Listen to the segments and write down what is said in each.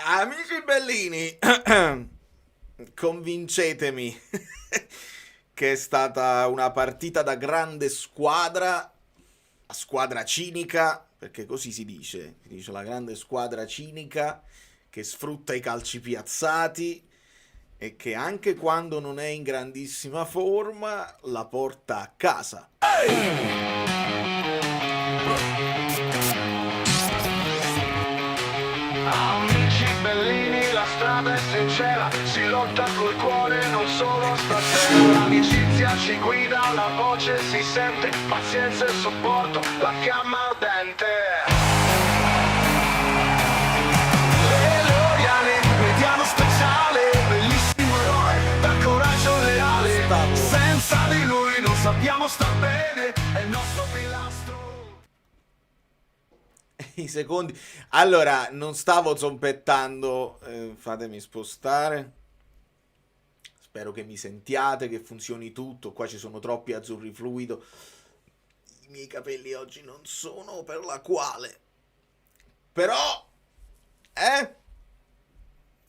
Amici bellini, convincetemi che è stata una partita da grande squadra, a squadra cinica, perché così si dice la grande squadra cinica che sfrutta i calci piazzati e che anche quando non è in grandissima forma la porta a casa. Amici bellini, la strada è sincera, si lotta col cuore, non solo stasera. L'amicizia ci guida, la voce si sente, pazienza e supporto, la fiamma ardente. Le Loriane, mediano speciale, bellissimo eroe, dal coraggio leale. Senza di lui non sappiamo star bene, è il nostro pilastro. I secondi. Allora, non stavo zompettando, fatemi spostare. Spero che mi sentiate, che funzioni tutto. Qua ci sono troppi azzurri fluido. I miei capelli oggi non sono per la quale. Però,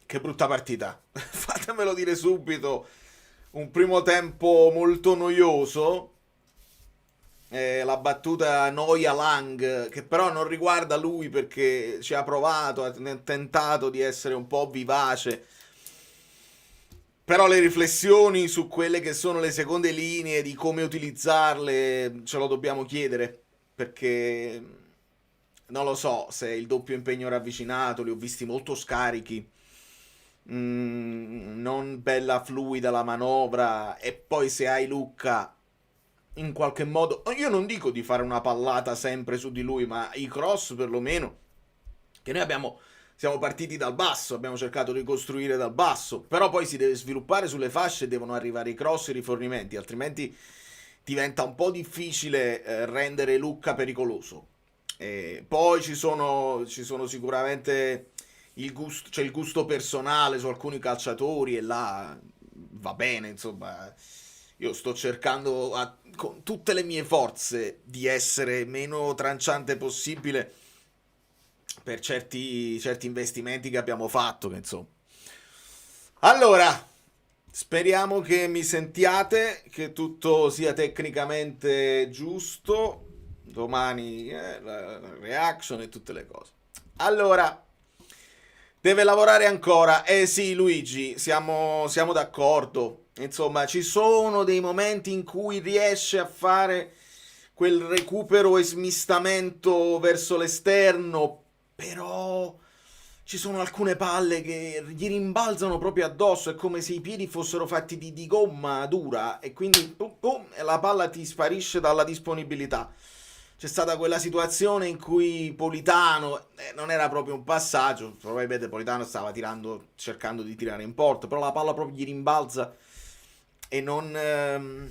che brutta partita. Fatemelo dire subito. Un primo tempo molto noioso. La battuta Noia Lang, che però non riguarda lui perché ci ha provato, ha tentato di essere un po' vivace. Però le riflessioni su quelle che sono le seconde linee, di come utilizzarle, ce lo dobbiamo chiedere. Perché non lo so se il doppio impegno ravvicinato, li ho visti molto scarichi. Non bella fluida la manovra. E poi se hai Lucca in qualche modo, io non dico di fare una pallata sempre su di lui, ma i cross perlomeno, che noi abbiamo, siamo partiti dal basso, abbiamo cercato di costruire dal basso, però poi si deve sviluppare sulle fasce, devono arrivare i cross e i rifornimenti, altrimenti diventa un po' difficile rendere Lucca pericoloso. Poi ci sono sicuramente il gusto, c'è il gusto personale su alcuni calciatori e là va bene, insomma. Io sto cercando con tutte le mie forze di essere meno tranciante possibile per certi investimenti che abbiamo fatto, che insomma. Allora, speriamo che mi sentiate, che tutto sia tecnicamente giusto. Domani la reaction e tutte le cose. Allora, deve lavorare ancora. Eh sì, Luigi, siamo d'accordo. Insomma, ci sono dei momenti in cui riesce a fare quel recupero e smistamento verso l'esterno, però ci sono alcune palle che gli rimbalzano proprio addosso, è come se i piedi fossero fatti di gomma dura e quindi pum, pum, e la palla ti sparisce dalla disponibilità. C'è stata quella situazione in cui Politano, non era proprio un passaggio, probabilmente Politano stava tirando, cercando di tirare in porta, però la palla proprio gli rimbalza e non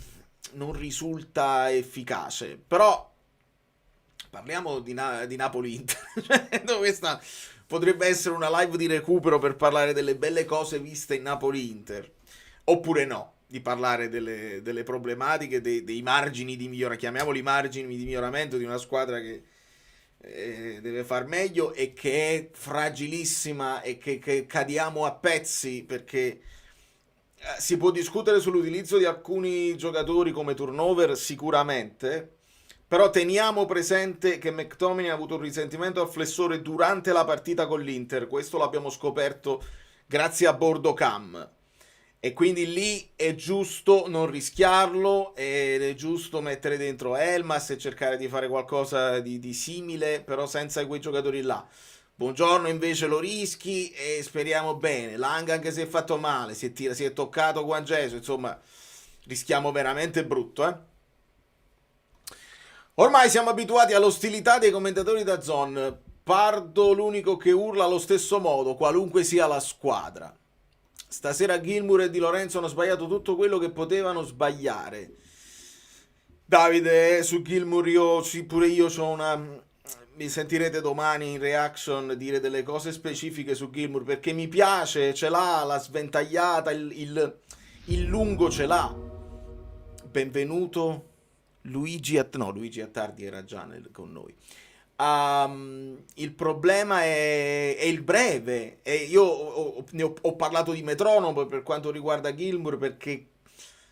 risulta efficace. Però parliamo di Napoli-Inter. Cioè, questa potrebbe essere una live di recupero per parlare delle belle cose viste in Napoli-Inter. Oppure no, di parlare delle problematiche, dei margini di miglioramento, chiamiamoli margini di miglioramento di una squadra che deve far meglio e che è fragilissima e che cadiamo a pezzi perché si può discutere sull'utilizzo di alcuni giocatori come turnover sicuramente, però teniamo presente che McTominay ha avuto un risentimento al flessore durante la partita con l'Inter, questo l'abbiamo scoperto grazie a Bordo Cam. E quindi lì è giusto non rischiarlo ed è giusto mettere dentro Elmas e cercare di fare qualcosa di simile, però senza quei giocatori là. Buongiorno invece lo rischi e speriamo bene. Lang anche se è fatto male, si è toccato Juan Jesus, insomma rischiamo veramente brutto, eh. Ormai siamo abituati all'ostilità dei commentatori da Zone. Pardo l'unico che urla allo stesso modo, qualunque sia la squadra. Stasera Gilmour e Di Lorenzo hanno sbagliato tutto quello che potevano sbagliare. Davide, su Gilmour pure io ho una... Mi sentirete domani in reaction dire delle cose specifiche su Gilmour perché mi piace, ce l'ha la sventagliata, il lungo ce l'ha. Benvenuto Luigi no, Luigi Attardi era già con noi. Il problema è il breve. E io ho parlato di metronomo per quanto riguarda Gilmour, perché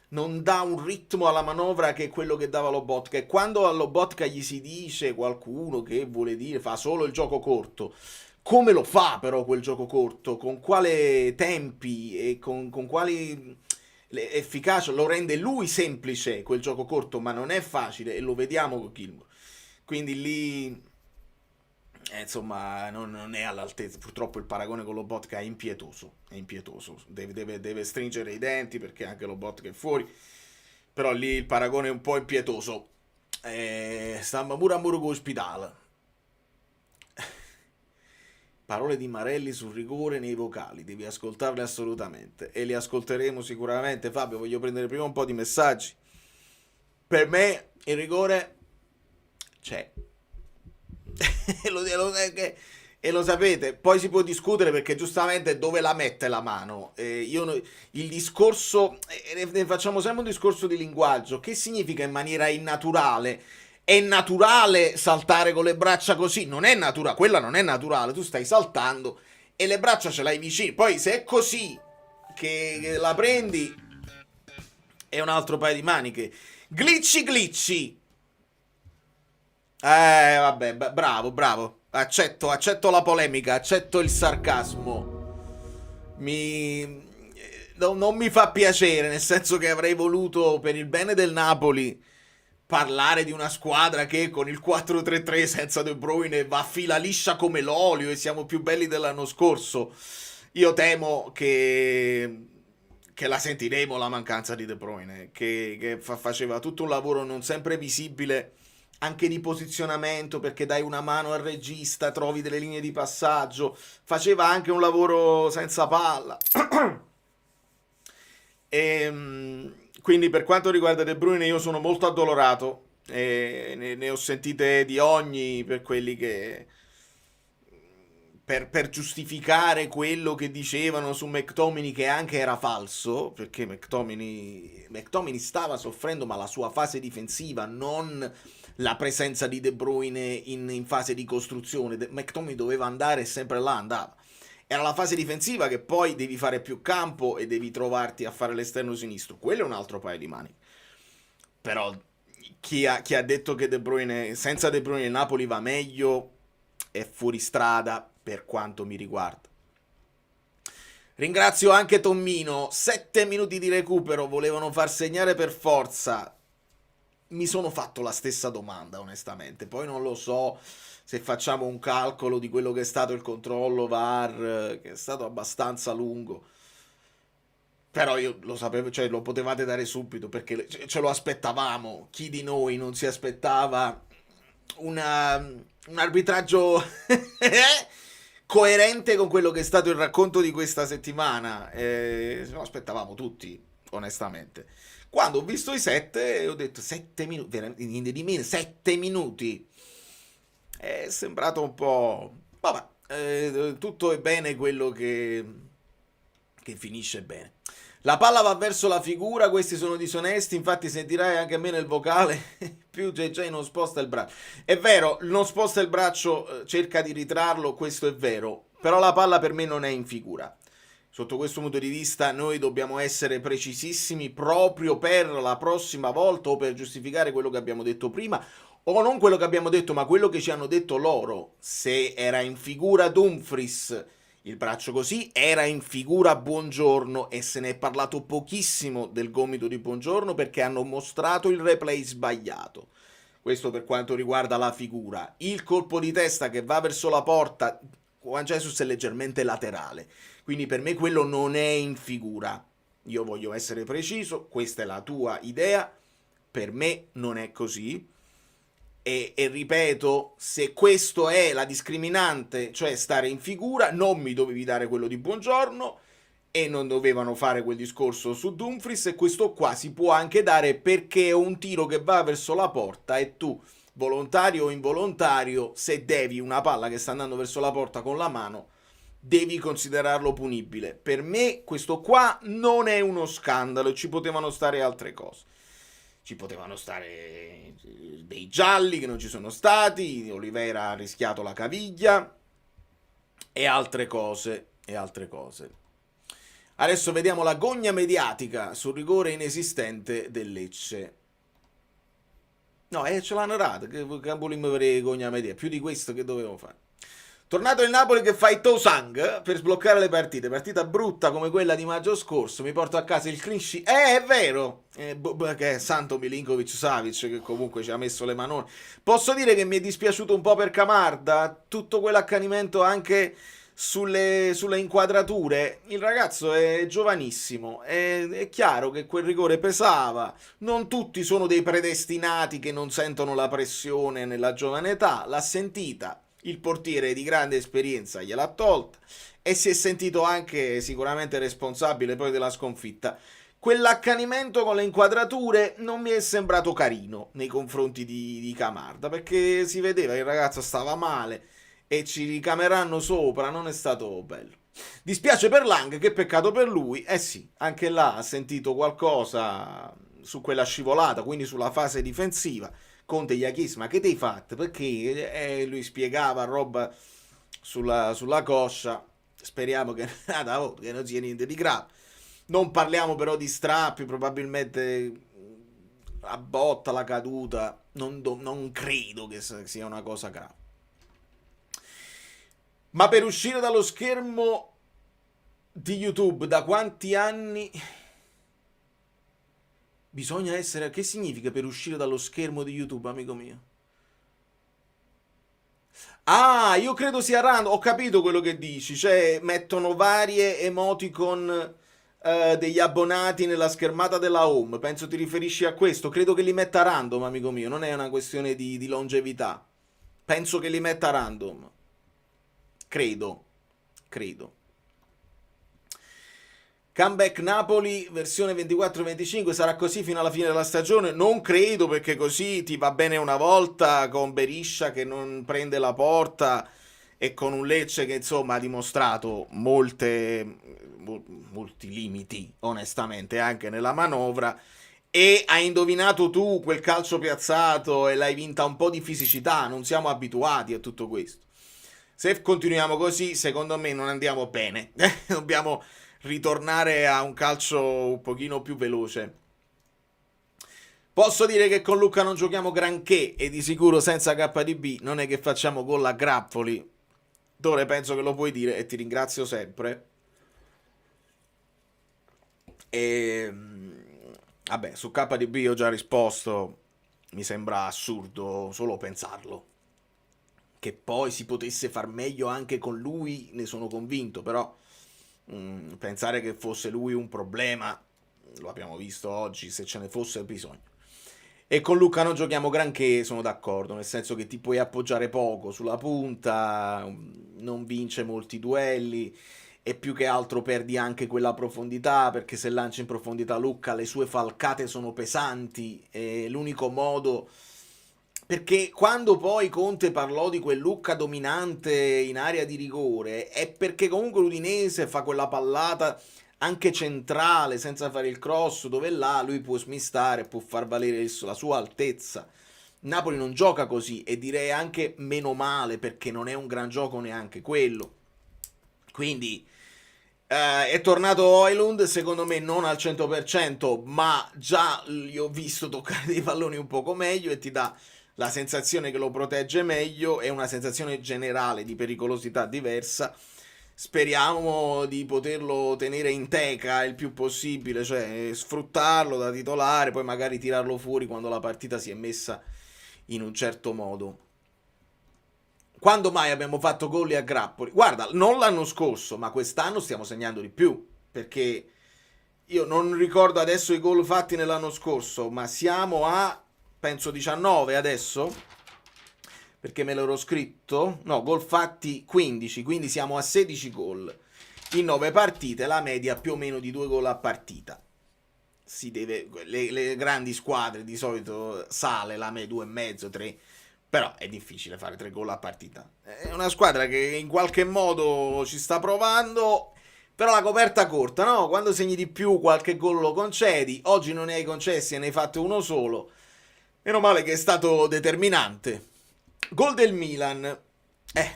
non dà un ritmo alla manovra che è quello che dava Lobotka. E quando a Lobotka gli si dice qualcuno che vuole dire fa solo il gioco corto, come lo fa però quel gioco corto? Con quale tempi e con quali efficacia? Lo rende lui semplice quel gioco corto, ma non è facile e lo vediamo con Gilmour. Quindi lì, insomma, non è all'altezza. Purtroppo il paragone con Lobotka è impietoso. È impietoso. Deve stringere i denti perché anche Lobotka è fuori. Però lì il paragone è un po' impietoso. Stiamo pure a Muro ospedale. Parole di Marelli sul rigore nei vocali, devi ascoltarle assolutamente e li ascolteremo sicuramente. Fabio, voglio prendere prima un po' di messaggi. Per me il rigore c'è. E lo sapete, poi si può discutere perché giustamente dove la mette la mano. Il discorso, ne facciamo sempre un discorso di linguaggio. Che significa in maniera innaturale? È naturale saltare con le braccia così? Non è naturale, quella non è naturale. Tu stai saltando e le braccia ce l'hai vicine. Poi se è così che la prendi, è un altro paio di maniche. Glitchy glitchy. Vabbè, bravo, bravo. Accetto la polemica, accetto il sarcasmo. Non mi fa piacere, nel senso che avrei voluto, per il bene del Napoli, parlare di una squadra che con il 4-3-3 senza De Bruyne va a fila liscia come l'olio e siamo più belli dell'anno scorso. Io temo che la sentiremo la mancanza di De Bruyne, che faceva tutto un lavoro non sempre visibile anche di posizionamento, perché dai una mano al regista, trovi delle linee di passaggio, faceva anche un lavoro senza palla. Quindi per quanto riguarda De Bruyne io sono molto addolorato e ne ho sentite di ogni per quelli che per giustificare quello che dicevano su McTominay, che anche era falso, perché McTominay stava soffrendo, ma la sua fase difensiva, non la presenza di De Bruyne in fase di costruzione. McTominay doveva andare e sempre là andava. Era la fase difensiva che poi devi fare più campo e devi trovarti a fare l'esterno sinistro. Quello è un altro paio di mani. Però chi ha detto che senza De Bruyne il Napoli va meglio è fuori strada per quanto mi riguarda. Ringrazio anche Tommino. 7 minuti di recupero, volevano far segnare per forza. Mi sono fatto la stessa domanda, onestamente. Poi non lo so se facciamo un calcolo di quello che è stato il controllo VAR, che è stato abbastanza lungo. Però io lo sapevo, cioè lo potevate dare subito perché ce lo aspettavamo. Chi di noi non si aspettava un arbitraggio coerente con quello che è stato il racconto di questa settimana? Se lo aspettavamo tutti, onestamente. Quando ho visto i 7, ho detto 7 minuti, niente di meno, 7 minuti. È sembrato un po'. Vabbè, tutto è bene quello che finisce bene. La palla va verso la figura, questi sono disonesti, infatti sentirai anche a me nel vocale, più JJ non sposta il braccio. È vero, non sposta il braccio, cerca di ritrarlo, questo è vero, però la palla per me non è in figura. Sotto questo punto di vista noi dobbiamo essere precisissimi proprio per la prossima volta o per giustificare quello che abbiamo detto prima, o non quello che abbiamo detto ma quello che ci hanno detto loro. Se era in figura Dumfries il braccio così, era in figura Buongiorno, e se ne è parlato pochissimo del gomito di Buongiorno perché hanno mostrato il replay sbagliato. Questo per quanto riguarda la figura. Il colpo di testa che va verso la porta, Juan Jesus è leggermente laterale, quindi per me quello non è in figura. Io voglio essere preciso, questa è la tua idea, per me non è così. E ripeto, se questo è la discriminante, cioè stare in figura, non mi dovevi dare quello di Buongiorno e non dovevano fare quel discorso su Dumfries, e questo qua si può anche dare perché è un tiro che va verso la porta e tu, volontario o involontario, se devi una palla che sta andando verso la porta con la mano, devi considerarlo punibile. Per me questo qua non è uno scandalo, ci potevano stare altre cose. ci potevano stare dei gialli che non ci sono stati, Oliveira ha rischiato la caviglia e altre cose, e altre cose. Adesso vediamo la gogna mediatica sul rigore inesistente del Lecce. No, ce l'hanno dato, che volimmo avere gogna mediatica, più di questo che dovevo fare. Tornato il Napoli che fa i Tosang per sbloccare le partite. Partita brutta come quella di maggio scorso. Mi porto a casa il clean sheet. È vero! Che è Santo Milinkovic Savic che comunque ci ha messo le manone. Posso dire che mi è dispiaciuto un po' per Camarda. Tutto quell'accanimento anche sulle inquadrature. Il ragazzo è giovanissimo. È chiaro che quel rigore pesava. Non tutti sono dei predestinati che non sentono la pressione nella giovane età. L'ha sentita. Il portiere di grande esperienza gliel'ha tolta e si è sentito anche sicuramente responsabile poi della sconfitta. Quell'accanimento con le inquadrature non mi è sembrato carino nei confronti di Camarda, perché si vedeva che il ragazzo stava male e ci ricameranno sopra, non è stato bello. Dispiace per Lang, che peccato per lui. Eh sì, anche là ha sentito qualcosa su quella scivolata, quindi sulla fase difensiva. Conte gli ha chiesto: ma che ti hai fatto? Perché lui spiegava roba sulla coscia. Speriamo che non sia niente di grave. Non parliamo però di strappi, probabilmente a botta la caduta. Non credo che sia una cosa grave. Ma per uscire dallo schermo di YouTube, da quanti anni bisogna essere... Che significa per uscire dallo schermo di YouTube, amico mio? Ah, io credo sia random. Ho capito quello che dici. Cioè, mettono varie emoticon degli abbonati nella schermata della home. Penso ti riferisci a questo. Credo che li metta random, amico mio. Non è una questione di longevità. Penso che li metta random. Credo. Comeback Napoli versione 24-25 sarà così fino alla fine della stagione? Non credo, perché così ti va bene una volta con Beriscia che non prende la porta e con un Lecce che insomma ha dimostrato molti limiti onestamente anche nella manovra, e hai indovinato tu quel calcio piazzato e l'hai vinta un po' di fisicità. Non siamo abituati a tutto questo. Se continuiamo così, secondo me non andiamo bene. Dobbiamo ritornare a un calcio un pochino più veloce. Posso dire che con Lucca non giochiamo granché e di sicuro senza KDB non è che facciamo gol a grappoli. Dove penso che lo puoi dire e ti ringrazio sempre. E vabbè, su KDB ho già risposto. Mi sembra assurdo solo pensarlo. Che poi si potesse far meglio anche con lui, ne sono convinto, però pensare che fosse lui un problema, lo abbiamo visto oggi, se ce ne fosse bisogno. E con Lucca non giochiamo granché, sono d'accordo, nel senso che ti puoi appoggiare poco sulla punta, non vince molti duelli e più che altro perdi anche quella profondità, perché se lanci in profondità Lucca le sue falcate sono pesanti e l'unico modo... Perché quando poi Conte parlò di quel Lucca dominante in area di rigore è perché comunque l'Udinese fa quella pallata anche centrale senza fare il cross, dove là lui può smistare, può far valere la sua altezza. Napoli non gioca così e direi anche meno male, perché non è un gran gioco neanche quello. Quindi è tornato Højlund, secondo me non al 100%, ma già gli ho visto toccare dei palloni un poco meglio e ti dà la sensazione che lo protegge meglio. È una sensazione generale di pericolosità diversa. Speriamo di poterlo tenere in teca il più possibile, cioè sfruttarlo da titolare, poi magari tirarlo fuori quando la partita si è messa in un certo modo. Quando mai abbiamo fatto gol a grappoli? Guarda, non l'anno scorso, ma quest'anno stiamo segnando di più, perché io non ricordo adesso i gol fatti nell'anno scorso, ma siamo a penso 19 adesso, perché me l'ero scritto. No, gol fatti 15, quindi siamo a 16 gol in 9 partite, la media più o meno di 2 gol a partita. Si deve, le grandi squadre di solito sale la media 2,5, 3, però è difficile fare 3 gol a partita. È una squadra che in qualche modo ci sta provando, Però la coperta corta, no? Quando segni di più qualche gol lo concedi, oggi non ne hai concessi e ne hai fatto uno solo. Meno male che è stato determinante. Gol del Milan.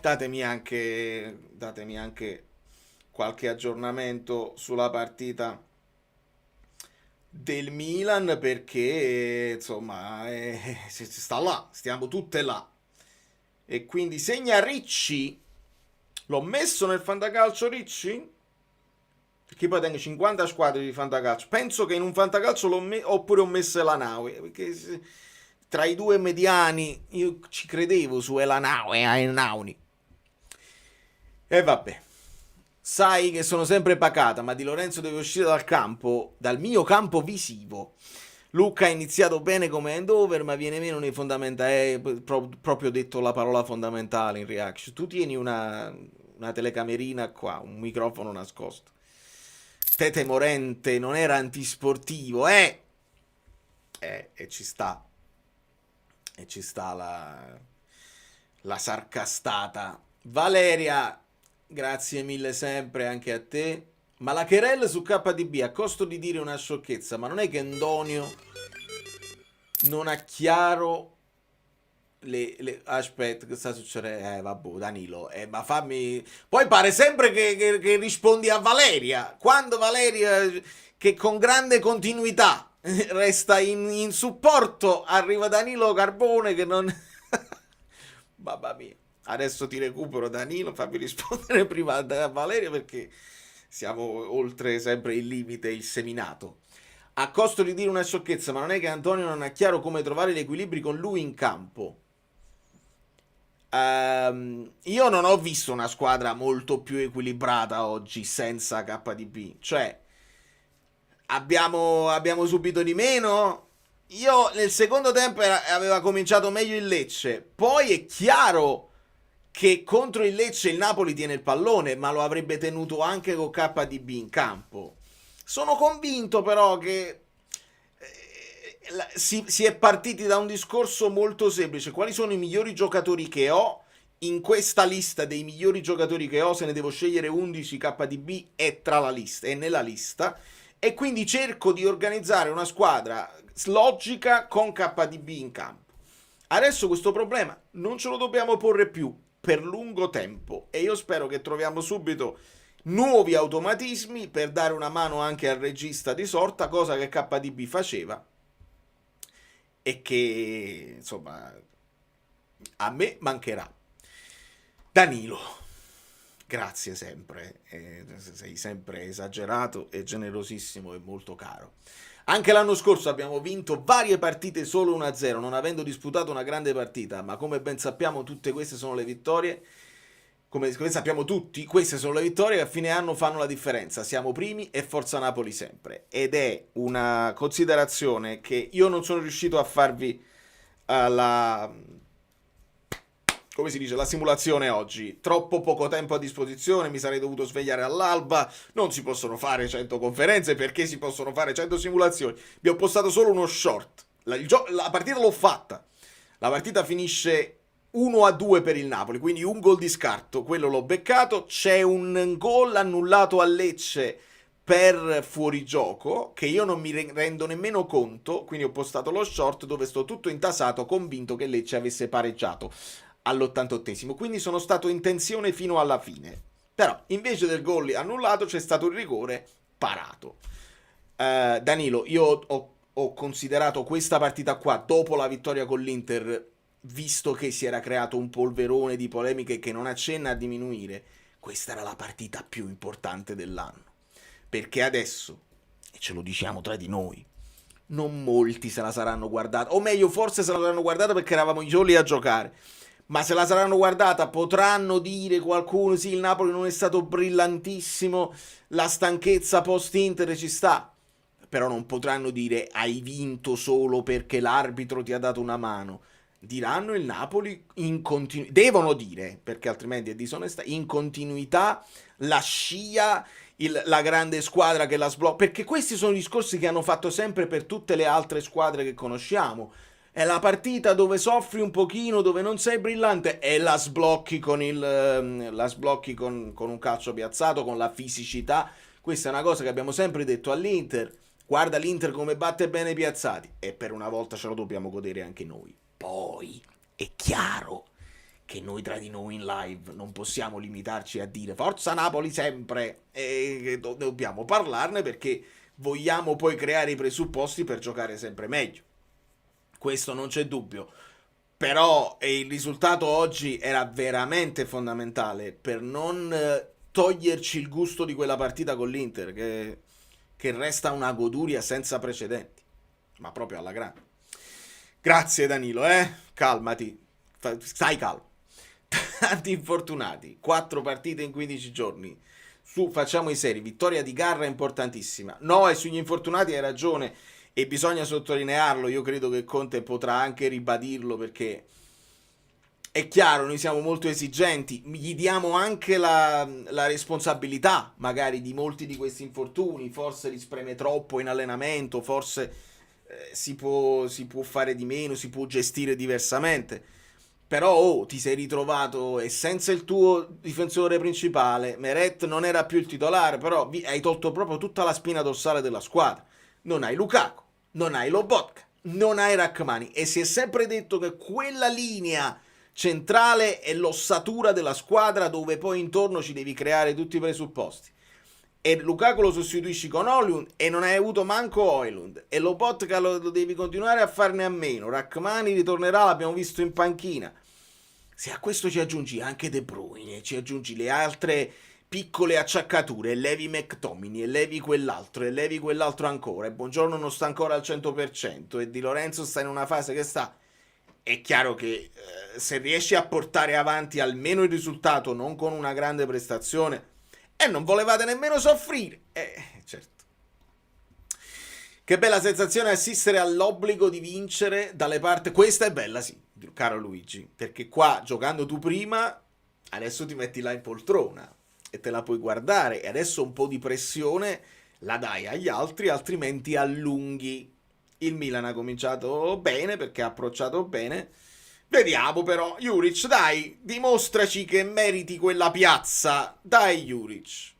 Datemi anche qualche aggiornamento sulla partita del Milan perché insomma si sta là, stiamo tutte là. E quindi segna Ricci. L'ho messo nel fantacalcio Ricci? Perché poi tengo 50 squadre di fantacalcio. Penso che in un fantacalcio oppure ho messo Elanaui. Perché tra i due mediani io ci credevo su Elanaui e Enauni. E vabbè. Sai che sono sempre pacata, ma Di Lorenzo deve uscire dal campo, dal mio campo visivo. Lucca ha iniziato bene come handover, ma viene meno nei fondamentali. Proprio detto la parola fondamentale in reaction. Tu tieni una telecamerina qua, un microfono nascosto. Tete Morente non era antisportivo, e ci sta. E ci sta la sarcastata. Valeria, grazie mille sempre anche a te. Ma la querelle su KDB a costo di dire una sciocchezza, ma non è che Antonio non ha chiaro aspetta, che sta succedendo? Vabbè, Danilo, ma fammi. Poi pare sempre che rispondi a Valeria. Quando Valeria, che con grande continuità resta in supporto, arriva Danilo Carbone che non. Mamma mia. Adesso ti recupero, Danilo, fammi rispondere prima a Valeria perché siamo oltre sempre il limite, il seminato. A costo di dire una sciocchezza, ma non è che Antonio non ha chiaro come trovare gli equilibri con lui in campo. Io non ho visto una squadra molto più equilibrata oggi senza KDB. Cioè, abbiamo subito di meno. Io nel secondo tempo aveva cominciato meglio il Lecce. Poi è chiaro che contro il Lecce il Napoli tiene il pallone, ma lo avrebbe tenuto anche con KDB in campo. Sono convinto però che si è partiti da un discorso molto semplice. Quali sono i migliori giocatori che ho? In questa lista dei migliori giocatori che ho, se ne devo scegliere 11, KDB è tra la lista, è nella lista. E quindi cerco di organizzare una squadra logica con KDB in campo. Adesso questo problema non ce lo dobbiamo porre più per lungo tempo e io spero che troviamo subito nuovi automatismi per dare una mano anche al regista di sorta, cosa che KDB faceva e che insomma a me mancherà. Danilo, grazie sempre, sei sempre esagerato e generosissimo e molto caro. Anche l'anno scorso abbiamo vinto varie partite solo 1-0, non avendo disputato una grande partita, ma come ben sappiamo tutte queste sono le vittorie, come sappiamo tutti, queste sono le vittorie che a fine anno fanno la differenza. Siamo primi e forza Napoli sempre. Ed è una considerazione che io non sono riuscito a farvi come si dice, la simulazione oggi. Troppo poco tempo a disposizione, mi sarei dovuto svegliare all'alba, non si possono fare 100 conferenze perché si possono fare 100 simulazioni. Vi ho postato solo uno short. La partita l'ho fatta. La partita finisce 1-2 per il Napoli, quindi un gol di scarto, quello l'ho beccato. C'è un gol annullato a Lecce per fuorigioco che io non mi rendo nemmeno conto, quindi ho postato lo short dove sto tutto intasato, convinto che Lecce avesse pareggiato all'88esimo, quindi sono stato in tensione fino alla fine. Però invece del gol annullato c'è stato il rigore parato. Danilo, io ho considerato questa partita qua dopo la vittoria con l'Inter, visto che si era creato un polverone di polemiche che non accenna a diminuire, questa era la partita più importante dell'anno, perché adesso, e ce lo diciamo tra di noi, non molti se la saranno guardata, o meglio forse se la saranno guardata perché eravamo i soli a giocare, ma se la saranno guardata potranno dire qualcuno sì, il Napoli non è stato brillantissimo, la stanchezza post-Inter ci sta, però non potranno dire hai vinto solo perché l'arbitro ti ha dato una mano. Diranno il Napoli in continuità, devono dire, perché altrimenti è disonesta, in continuità la scia, la grande squadra che la sblocca, perché questi sono i discorsi che hanno fatto sempre per tutte le altre squadre che conosciamo. È la partita dove soffri un pochino, dove non sei brillante e la sblocchi con un calcio piazzato, con la fisicità. Questa è una cosa che abbiamo sempre detto all'Inter. Guarda l'Inter come batte bene i piazzati e per una volta ce lo dobbiamo godere anche noi. Poi è chiaro che noi tra di noi in live non possiamo limitarci a dire Forza Napoli sempre e che dobbiamo parlarne perché vogliamo poi creare i presupposti per giocare sempre meglio. Questo non c'è dubbio. Però il risultato oggi era veramente fondamentale per non toglierci il gusto di quella partita con l'Inter, che resta una goduria senza precedenti, ma proprio alla grande. Grazie Danilo, calmati, stai calmo. Tanti infortunati, 4 partite in 15 giorni. Facciamo i seri, vittoria di Garra importantissima. No, e sugli infortunati hai ragione e bisogna sottolinearlo. Io credo che Conte potrà anche ribadirlo perché è chiaro, noi siamo molto esigenti, gli diamo anche la responsabilità magari di molti di questi infortuni, forse li spreme troppo in allenamento, forse si può fare di meno, si può gestire diversamente. Però ti sei ritrovato e senza il tuo difensore principale, Meret non era più il titolare, però hai tolto proprio tutta la spina dorsale della squadra. Non hai Lukaku, non hai Lobotka, non hai Rachmani e si è sempre detto che quella linea centrale è l'ossatura della squadra dove poi intorno ci devi creare tutti i presupposti. E Lukaku lo sostituisci con Højlund e non hai avuto manco Højlund e Lobotka lo devi continuare a farne a meno. Rachmani ritornerà, l'abbiamo visto in panchina. Se a questo ci aggiungi anche De Bruyne, ci aggiungi le altre piccole acciaccature, e levi McTominay, e levi quell'altro ancora, e Buongiorno non sta ancora al 100%, e Di Lorenzo sta in una fase che sta... È chiaro che se riesci a portare avanti almeno il risultato, non con una grande prestazione, non volevate nemmeno soffrire. Certo. Che bella sensazione assistere all'obbligo di vincere dalle parti... Questa è bella, sì, caro Luigi, perché qua, giocando tu prima, adesso ti metti là in poltrona e te la puoi guardare, e adesso un po' di pressione la dai agli altri, altrimenti allunghi. Il Milan ha cominciato bene perché ha approcciato bene. Vediamo però, Juric, dai, dimostraci che meriti quella piazza. Dai, Juric.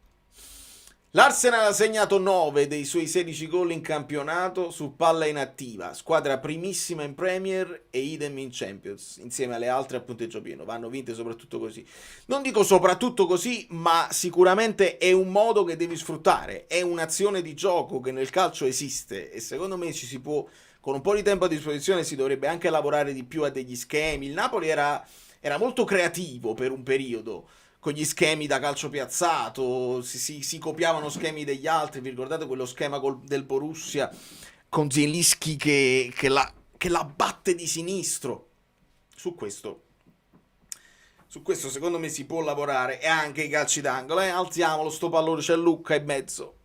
L'Arsenal ha segnato 9 dei suoi 16 gol in campionato su palla inattiva, squadra primissima in Premier e idem in Champions, insieme alle altre a punteggio pieno, vanno vinte soprattutto così. Non dico soprattutto così, ma sicuramente è un modo che devi sfruttare, è un'azione di gioco che nel calcio esiste e secondo me ci si può, con un po' di tempo a disposizione si dovrebbe anche lavorare di più a degli schemi. Il Napoli era molto creativo per un periodo, con gli schemi da calcio piazzato, si copiavano schemi degli altri. Vi ricordate quello schema del Borussia con Zielinski che la batte di sinistro? Su questo secondo me si può lavorare, e anche i calci d'angolo, alziamolo sto pallone, c'è Lucca in mezzo.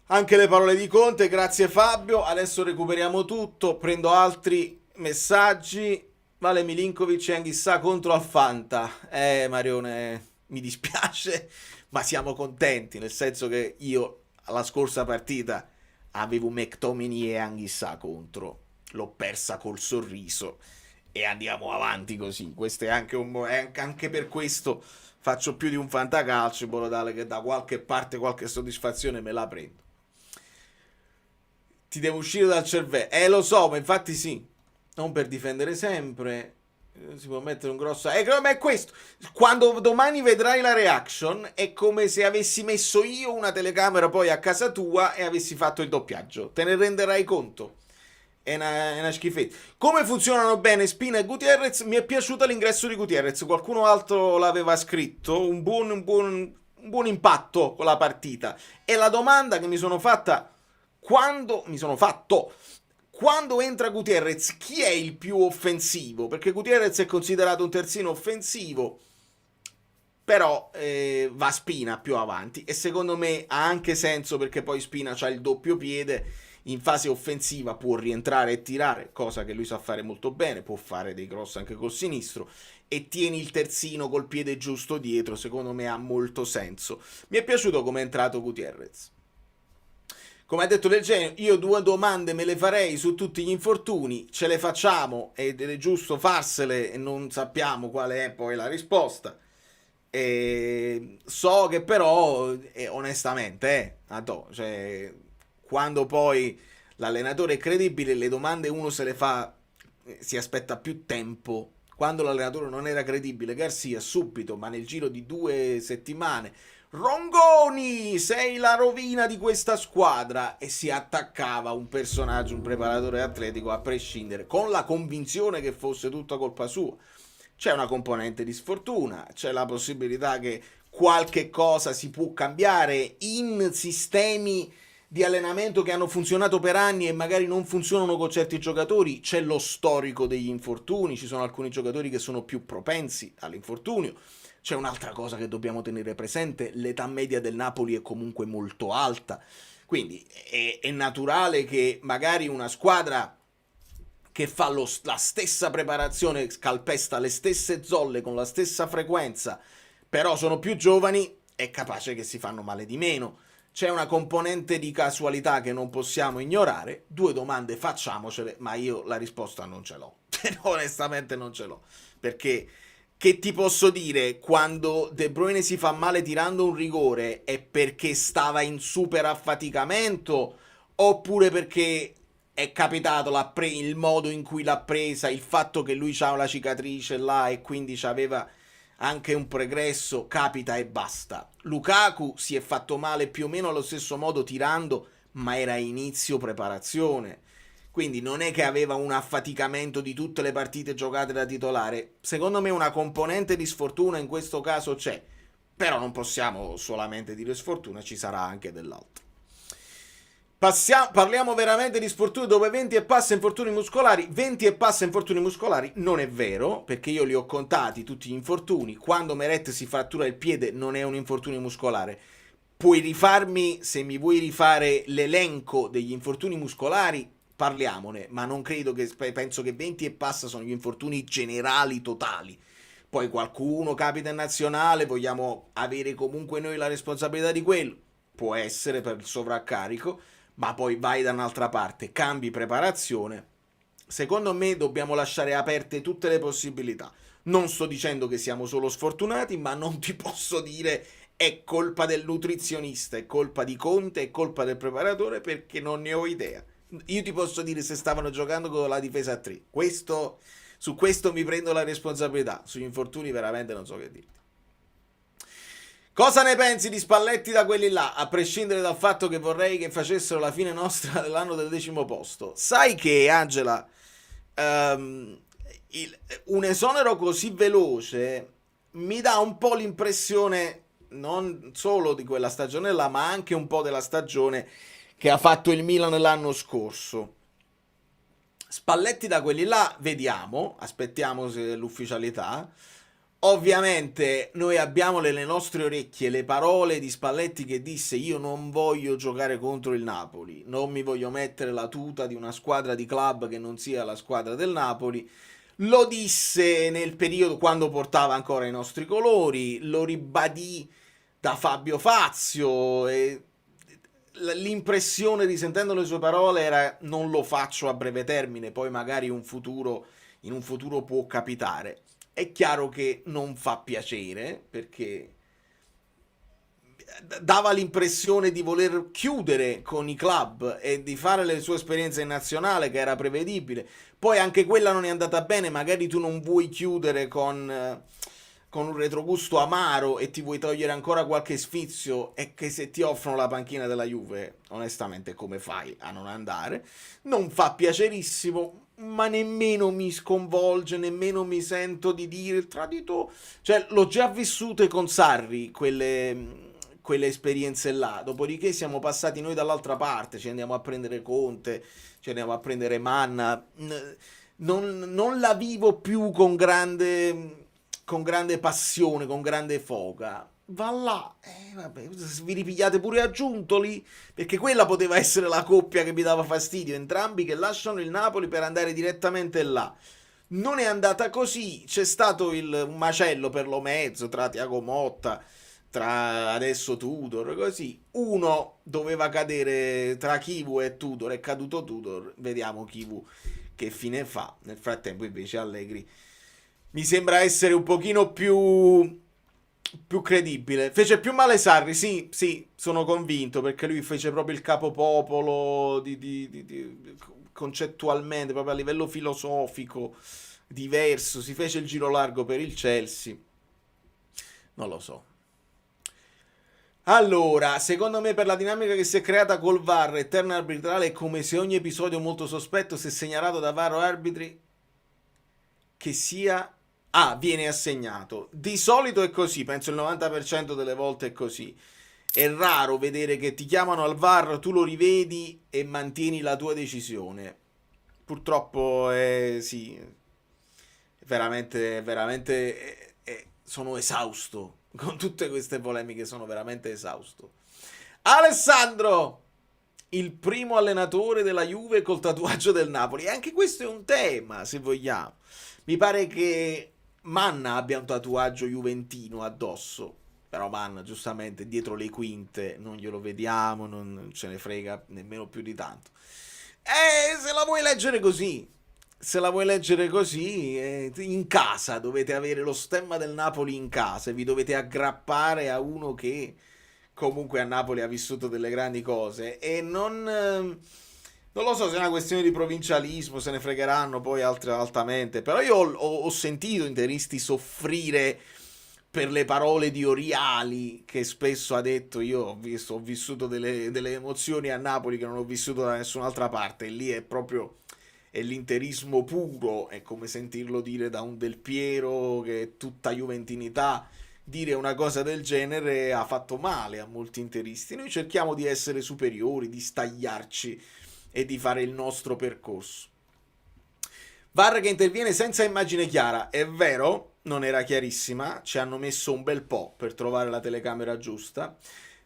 Anche le parole di Conte, grazie Fabio. Adesso recuperiamo tutto, prendo altri messaggi. Vale Milinkovic e Anghissà contro Alfanta. Marione, mi dispiace, ma siamo contenti, nel senso che io alla scorsa partita avevo McTominay e Anghissà contro, l'ho persa col sorriso e andiamo avanti così. Questo è anche per questo faccio più di un fantacalcio, in modo tale che da qualche parte qualche soddisfazione me la prendo. Ti devo uscire dal cervello, lo so, ma infatti sì. Non per difendere sempre, si può mettere un grosso... ma è questo, quando domani vedrai la reaction è come se avessi messo io una telecamera poi a casa tua e avessi fatto il doppiaggio, te ne renderai conto. È una schifezza. Come funzionano bene Spina e Gutierrez? Mi è piaciuto l'ingresso di Gutierrez, qualcuno altro l'aveva scritto, un buon impatto con la partita. E la domanda che mi sono fatta quando entra Gutierrez, chi è il più offensivo? Perché Gutierrez è considerato un terzino offensivo, però va Spina più avanti e secondo me ha anche senso, perché poi Spina c'ha il doppio piede, in fase offensiva può rientrare e tirare, cosa che lui sa fare molto bene, può fare dei cross anche col sinistro, e tieni il terzino col piede giusto dietro, secondo me ha molto senso. Mi è piaciuto come è entrato Gutierrez. come ha detto Del Genio, io 2 domande me le farei su tutti gli infortuni, ce le facciamo ed è giusto farsele e non sappiamo quale è poi la risposta. E so che però, onestamente, cioè, quando poi l'allenatore è credibile, le domande uno se le fa, si aspetta più tempo. Quando l'allenatore non era credibile, Garcia subito, ma nel giro di 2 settimane, Rongoni, sei la rovina di questa squadra, e si attaccava un personaggio, un preparatore atletico a prescindere, con la convinzione che fosse tutta colpa sua. C'è una componente di sfortuna, c'è la possibilità che qualche cosa si può cambiare in sistemi di allenamento che hanno funzionato per anni e magari non funzionano con certi giocatori. C'è lo storico degli infortuni, ci sono alcuni giocatori che sono più propensi all'infortunio. C'è un'altra cosa che dobbiamo tenere presente: l'età media del Napoli è comunque molto alta, quindi è naturale che magari una squadra che fa la stessa preparazione, calpesta le stesse zolle con la stessa frequenza, però sono più giovani, è capace che si fanno male di meno. C'è una componente di casualità che non possiamo ignorare. 2 domande facciamocele, ma io la risposta non ce l'ho. Onestamente non ce l'ho. Perché, che ti posso dire, quando De Bruyne si fa male tirando un rigore è perché stava in super affaticamento, oppure perché è capitato il modo in cui l'ha presa, il fatto che lui c'ha la cicatrice là e quindi c'aveva anche un pregresso, capita e basta. Lukaku si è fatto male più o meno allo stesso modo tirando, ma era inizio preparazione, quindi non è che aveva un affaticamento di tutte le partite giocate da titolare. Secondo me una componente di sfortuna in questo caso c'è, però non possiamo solamente dire sfortuna, ci sarà anche dell'altro. Parliamo veramente di sfortuni dove 20 e passa infortuni muscolari. 20 e passa infortuni muscolari non è vero, perché io li ho contati tutti gli infortuni. Quando Meret si frattura il piede non è un infortunio muscolare. Puoi rifarmi, se mi vuoi rifare l'elenco degli infortuni muscolari, parliamone, ma non credo che, penso che 20 e passa sono gli infortuni generali totali. Poi qualcuno capita in nazionale, vogliamo avere comunque noi la responsabilità di quello, può essere per il sovraccarico, ma poi vai da un'altra parte, cambi preparazione. Secondo me dobbiamo lasciare aperte tutte le possibilità. Non sto dicendo che siamo solo sfortunati, ma non ti posso dire è colpa del nutrizionista, è colpa di Conte, è colpa del preparatore, perché non ne ho idea. Io ti posso dire se stavano giocando con la difesa a 3. Su questo mi prendo la responsabilità. Sugli infortuni veramente non so che dirti. Cosa ne pensi di Spalletti da quelli là, a prescindere dal fatto che vorrei che facessero la fine nostra dell'anno del 10° posto? Sai che, Angela, un esonero così veloce mi dà un po' l'impressione non solo di quella stagione là, ma anche un po' della stagione che ha fatto il Milan l'anno scorso. Spalletti da quelli là, vediamo, aspettiamo l'ufficialità. Ovviamente noi abbiamo nelle nostre orecchie le parole di Spalletti che disse: io non voglio giocare contro il Napoli, non mi voglio mettere la tuta di una squadra di club che non sia la squadra del Napoli. Lo disse nel periodo quando portava ancora i nostri colori, lo ribadì da Fabio Fazio, e l'impressione, risentendo le sue parole, era: non lo faccio a breve termine, poi magari in un futuro può capitare. È chiaro che non fa piacere, perché dava l'impressione di voler chiudere con i club e di fare le sue esperienze in nazionale, che era prevedibile. Poi anche quella non è andata bene, magari tu non vuoi chiudere con un retrogusto amaro e ti vuoi togliere ancora qualche sfizio, e che se ti offrono la panchina della Juve, onestamente come fai a non andare? Non fa piacerissimo, ma nemmeno mi sconvolge, nemmeno mi sento di dire il tradito. Cioè, l'ho già vissute con Sarri quelle esperienze là, dopodiché siamo passati noi dall'altra parte, ci andiamo a prendere Conte, ci andiamo a prendere Manna. Non la vivo più con grande passione, con grande foga. Va là, vabbè, vi ripigliate pure a Giuntoli, perché quella poteva essere la coppia che mi dava fastidio, entrambi che lasciano il Napoli per andare direttamente là. Non è andata così, c'è stato un macello per lo mezzo tra Thiago Motta tra adesso Tudor, così. Uno doveva cadere tra Kivu e Tudor, è caduto Tudor, vediamo Kivu che fine fa. Nel frattempo invece Allegri mi sembra essere un pochino più credibile. Fece più male Sarri, sì, sì, sono convinto, perché lui fece proprio il capopopolo concettualmente, proprio a livello filosofico, diverso. Si fece il giro largo per il Chelsea. Non lo so. Allora, secondo me per la dinamica che si è creata col VAR e terno arbitrale è come se ogni episodio molto sospetto, se segnalato da VAR o arbitri, che sia... Ah, viene assegnato. Di solito è così, penso il 90% delle volte è così. È raro vedere che ti chiamano al VAR, tu lo rivedi e mantieni la tua decisione. Purtroppo è sì, sono esausto. Con tutte queste polemiche sono veramente esausto. Alessandro, il primo allenatore della Juve col tatuaggio del Napoli. E anche questo è un tema, se vogliamo. Mi pare che Manna abbia un tatuaggio juventino addosso. Però Manna, giustamente, dietro le quinte non glielo vediamo, non ce ne frega nemmeno più di tanto. Se la vuoi leggere così, se la vuoi leggere così, in casa dovete avere lo stemma del Napoli in casa e vi dovete aggrappare a uno che comunque a Napoli ha vissuto delle grandi cose e non lo so se è una questione di provincialismo, se ne fregheranno poi altamente, però io ho sentito interisti soffrire per le parole di Oriali che spesso ha detto io ho vissuto delle emozioni a Napoli che non ho vissuto da nessun'altra parte e lì è proprio è l'interismo puro, è come sentirlo dire da un Del Piero che è tutta juventinità. Dire una cosa del genere ha fatto male a molti interisti. Noi cerchiamo di essere superiori, di stagliarci e di fare il nostro percorso. VAR che interviene senza immagine chiara, è vero, non era chiarissima, ci hanno messo un bel po' per trovare la telecamera giusta.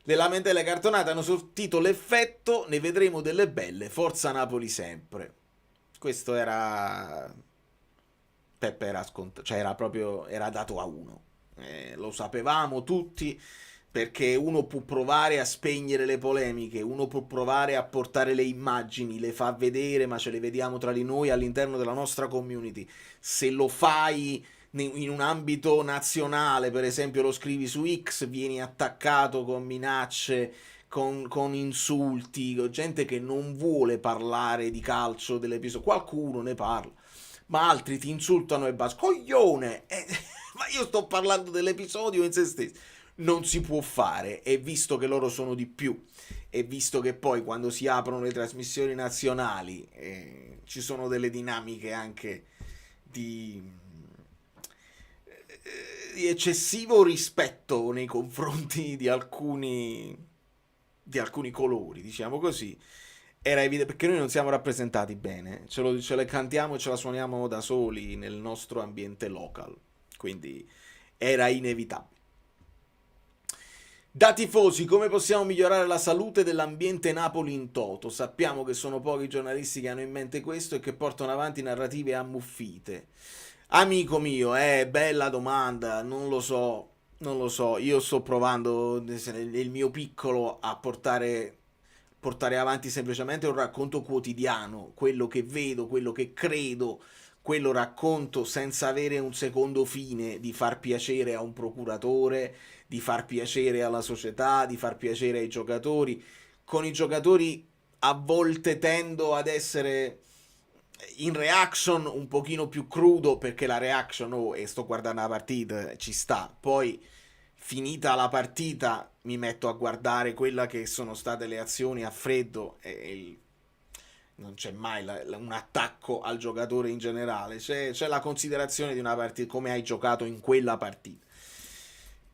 Le lamentele cartonate hanno sortito l'effetto, ne vedremo delle belle, forza Napoli sempre. Questo era... Peppe era scontato, cioè era dato a uno. Lo sapevamo tutti, perché uno può provare a spegnere le polemiche, uno può provare a portare le immagini, le fa vedere, ma ce le vediamo tra di noi all'interno della nostra community. Se lo fai in un ambito nazionale, per esempio lo scrivi su X, vieni attaccato con minacce, con insulti, con gente che non vuole parlare di calcio dell'episodio. Qualcuno ne parla, ma altri ti insultano e basta. Coglione! Ma io sto parlando dell'episodio in se stesso. Non si può fare, e visto che loro sono di più, e visto che poi quando si aprono le trasmissioni nazionali ci sono delle dinamiche anche di eccessivo rispetto nei confronti di alcuni colori, diciamo così, era evidente, perché noi non siamo rappresentati bene, ce le cantiamo e ce la suoniamo da soli nel nostro ambiente local, quindi era inevitabile. Da tifosi, come possiamo migliorare la salute dell'ambiente Napoli in toto? Sappiamo che sono pochi i giornalisti che hanno in mente questo e che portano avanti narrative ammuffite. Amico mio, bella domanda, non lo so, io sto provando nel mio piccolo a portare avanti semplicemente un racconto quotidiano, quello che vedo, quello che credo, quello racconto senza avere un secondo fine di far piacere a un procuratore, di far piacere alla società, di far piacere ai giocatori. Con i giocatori a volte tendo ad essere in reaction un pochino più crudo perché la reaction, e sto guardando la partita, ci sta. Poi finita la partita mi metto a guardare quella che sono state le azioni a freddo e non c'è mai un attacco al giocatore in generale, c'è la considerazione di una partita, come hai giocato in quella partita.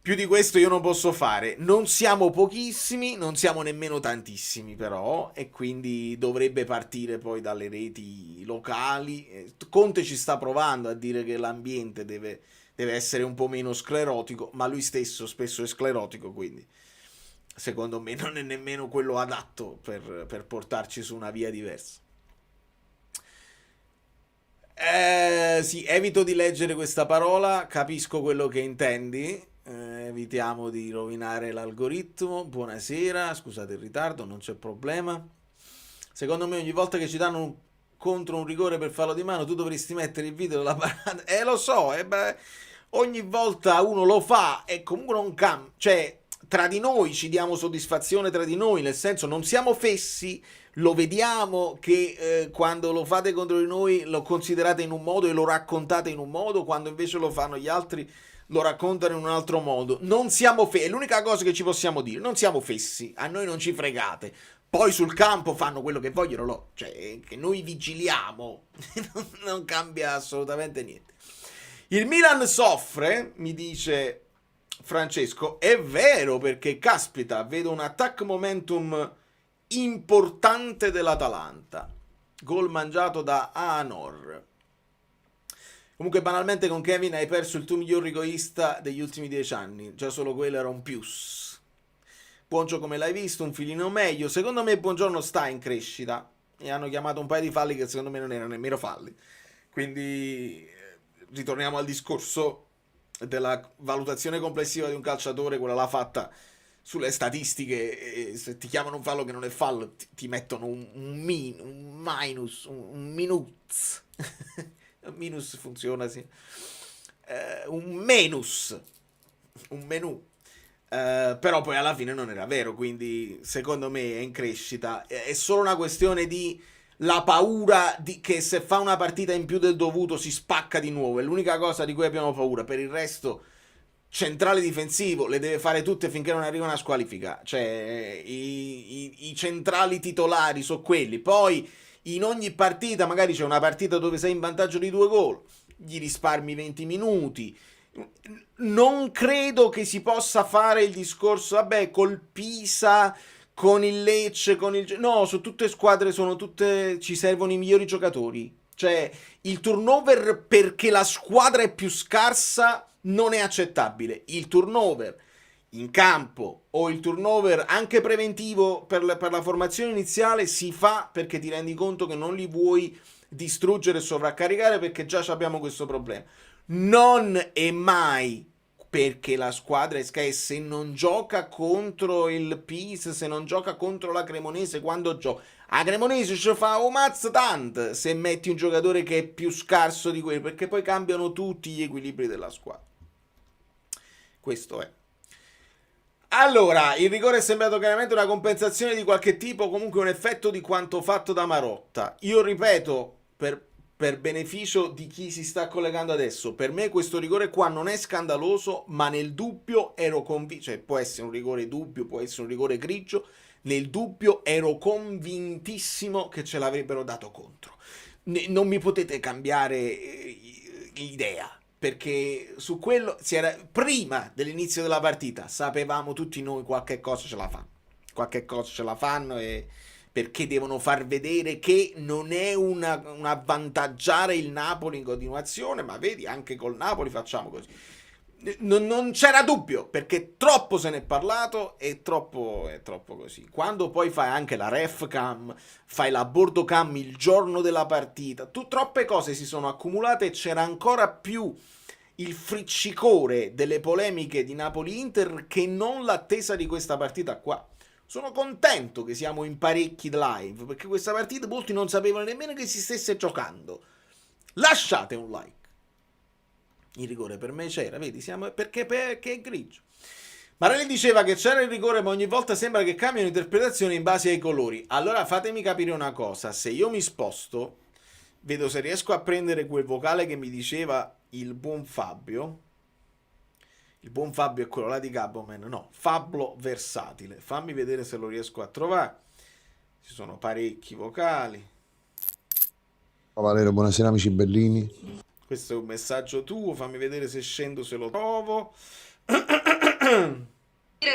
Più di questo io non posso fare, non siamo pochissimi, non siamo nemmeno tantissimi però, e quindi dovrebbe partire poi dalle reti locali. Conte ci sta provando a dire che l'ambiente deve essere un po' meno sclerotico, ma lui stesso spesso è sclerotico, quindi secondo me non è nemmeno quello adatto per portarci su una via diversa. Sì, evito di leggere questa parola, capisco quello che intendi. evitiamo di rovinare l'algoritmo. Buonasera, scusate il ritardo, non c'è problema. Secondo me ogni volta che ci danno contro un rigore per fallo di mano tu dovresti mettere il video della parata. Lo so, ogni volta uno lo fa e comunque non cambia. Cioè, tra di noi ci diamo soddisfazione tra di noi, nel senso non siamo fessi, lo vediamo che quando lo fate contro di noi lo considerate in un modo e lo raccontate in un modo, quando invece lo fanno gli altri lo raccontano in un altro modo. Non siamo fessi, è l'unica cosa che ci possiamo dire, non siamo fessi, a noi non ci fregate. Poi sul campo fanno quello che vogliono, cioè che noi vigiliamo, non cambia assolutamente niente. Il Milan soffre, mi dice Francesco, è vero perché caspita, vedo un attack momentum importante dell'Atalanta. Gol mangiato da Anor. Comunque banalmente con Kevin hai perso il tuo miglior rigorista degli ultimi 10 anni, già solo quello era un pius. Buongiorno, come l'hai visto, un filino meglio. Secondo me Buongiorno sta in crescita e hanno chiamato un paio di falli che secondo me non erano nemmeno falli. Quindi ritorniamo al discorso della valutazione complessiva di un calciatore, quella l'ha fatta sulle statistiche, e se ti chiamano un fallo che non è fallo ti mettono un minus, un minus. Un minus funziona, sì. Un menus, un menù. Però poi alla fine non era vero, quindi secondo me è in crescita. È solo una questione di la paura di che se fa una partita in più del dovuto si spacca di nuovo. È l'unica cosa di cui abbiamo paura. Per il resto, centrale difensivo le deve fare tutte finché non arriva una squalifica. Cioè, i centrali titolari sono quelli. Poi in ogni partita, magari c'è una partita dove sei in vantaggio di 2 gol, gli risparmi 20 minuti. Non credo che si possa fare il discorso, vabbè, col Pisa, con il Lecce, con il... No, su tutte squadre sono tutte... ci servono i migliori giocatori. Cioè, il turnover perché la squadra è più scarsa non è accettabile. Il turnover in campo o il turnover anche preventivo per la formazione iniziale si fa perché ti rendi conto che non li vuoi distruggere e sovraccaricare, perché già abbiamo questo problema. Non è mai perché la squadra è scarsa. Se non gioca contro il Pisa, se non gioca contro la Cremonese, quando gioca a Cremonese ci fa un mazzo tant se metti un giocatore che è più scarso di quello, perché poi cambiano tutti gli equilibri della squadra. Questo è. Allora, il rigore è sembrato chiaramente una compensazione di qualche tipo, comunque un effetto di quanto fatto da Marotta. Io ripeto, per beneficio di chi si sta collegando adesso, per me questo rigore qua non è scandaloso, ma nel dubbio ero convinto, cioè può essere un rigore dubbio, può essere un rigore grigio, nel dubbio ero convintissimo che ce l'avrebbero dato contro. Non mi potete cambiare idea, perché su quello si era, prima dell'inizio della partita sapevamo tutti noi qualche cosa ce la fanno, qualche cosa ce la fanno, e perché devono far vedere che non è un avvantaggiare il Napoli in continuazione, ma vedi, anche col Napoli facciamo così. Non c'era dubbio, perché troppo se ne è parlato e troppo così. Quando poi fai anche la ref cam, fai la bordo cam il giorno della partita, troppe cose si sono accumulate e c'era ancora più il friccicore delle polemiche di Napoli-Inter che non l'attesa di questa partita qua. Sono contento che siamo in parecchi live, perché questa partita molti non sapevano nemmeno che si stesse giocando. Lasciate un like. Il rigore per me c'era, vedi, perché è grigio. Marelli diceva che c'era il rigore, ma ogni volta sembra che cambiano interpretazione in base ai colori. Allora fatemi capire una cosa, se io mi sposto, vedo se riesco a prendere quel vocale che mi diceva il buon Fabio. Il buon Fabio è quello là di Gaboman, no, Fablo Versatile. Fammi vedere se lo riesco a trovare. Ci sono parecchi vocali. Ciao Valerio, buonasera amici bellini. Questo è un messaggio tuo, fammi vedere se scendo, se lo trovo.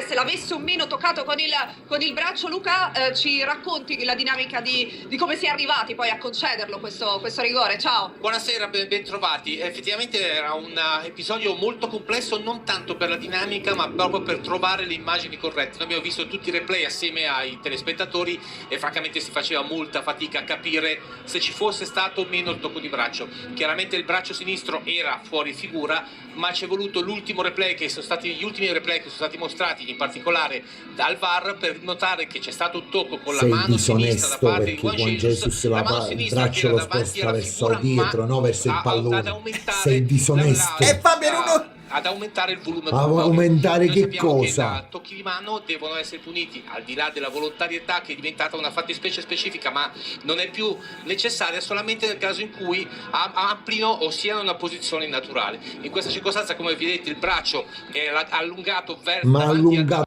se l'avesse o meno toccato con il braccio. Luca, ci racconti la dinamica di come si è arrivati poi a concederlo questo rigore? Ciao. Buonasera, ben trovati. Effettivamente era un episodio molto complesso, non tanto per la dinamica ma proprio per trovare le immagini corrette. Noi abbiamo visto tutti i replay assieme ai telespettatori e francamente si faceva molta fatica a capire se ci fosse stato o meno il tocco di braccio. Chiaramente il braccio sinistro era fuori figura, ma ci è voluto gli ultimi replay che sono stati mostrati in particolare dal VAR per notare che c'è stato un tocco con la mano sinistra da parte di Juan Jesus, la mano sinistra il braccio lo sposta verso dietro, no verso il pallone. Sei disonesto. E Fabio ad aumentare il volume aumentare che cosa? Che tocchi di mano devono essere puniti al di là della volontarietà, che è diventata una fattispecie specifica, ma non è più necessaria solamente nel caso in cui amplino o siano in una posizione naturale. In questa circostanza, come vedete, il braccio è allungato verso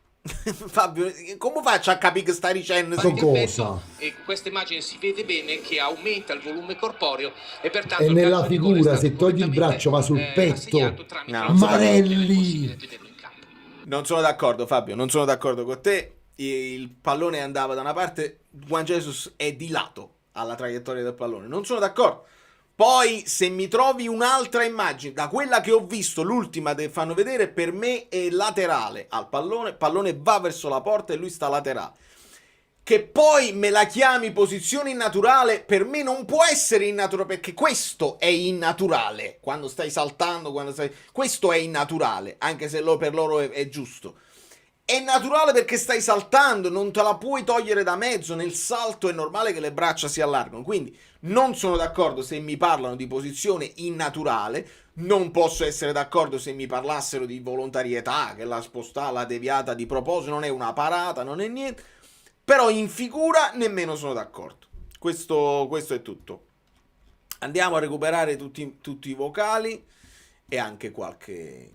Fabio, come faccio a capire che stai dicendo cosa? E questa immagine si vede bene che aumenta il volume corporeo e pertanto e nella figura se togli il braccio va sul petto. Marelli, non sono d'accordo, Fabio, non sono d'accordo con te. Il pallone andava da una parte, Juan Jesus è di lato alla traiettoria del pallone, non sono d'accordo. Poi se mi trovi un'altra immagine, da quella che ho visto, l'ultima che fanno vedere, per me è laterale al pallone, il pallone va verso la porta e lui sta laterale. Che poi me la chiami posizione innaturale, per me non può essere innaturale, perché questo è innaturale, quando stai saltando, questo è innaturale, anche se per loro è giusto. È naturale perché stai saltando, non te la puoi togliere da mezzo, nel salto è normale che le braccia si allargano, quindi non sono d'accordo se mi parlano di posizione innaturale, non posso essere d'accordo se mi parlassero di volontarietà, che la spostata, la deviata di proposito, non è una parata, non è niente, però in figura nemmeno sono d'accordo. Questo è tutto. Andiamo a recuperare tutti i vocali e anche qualche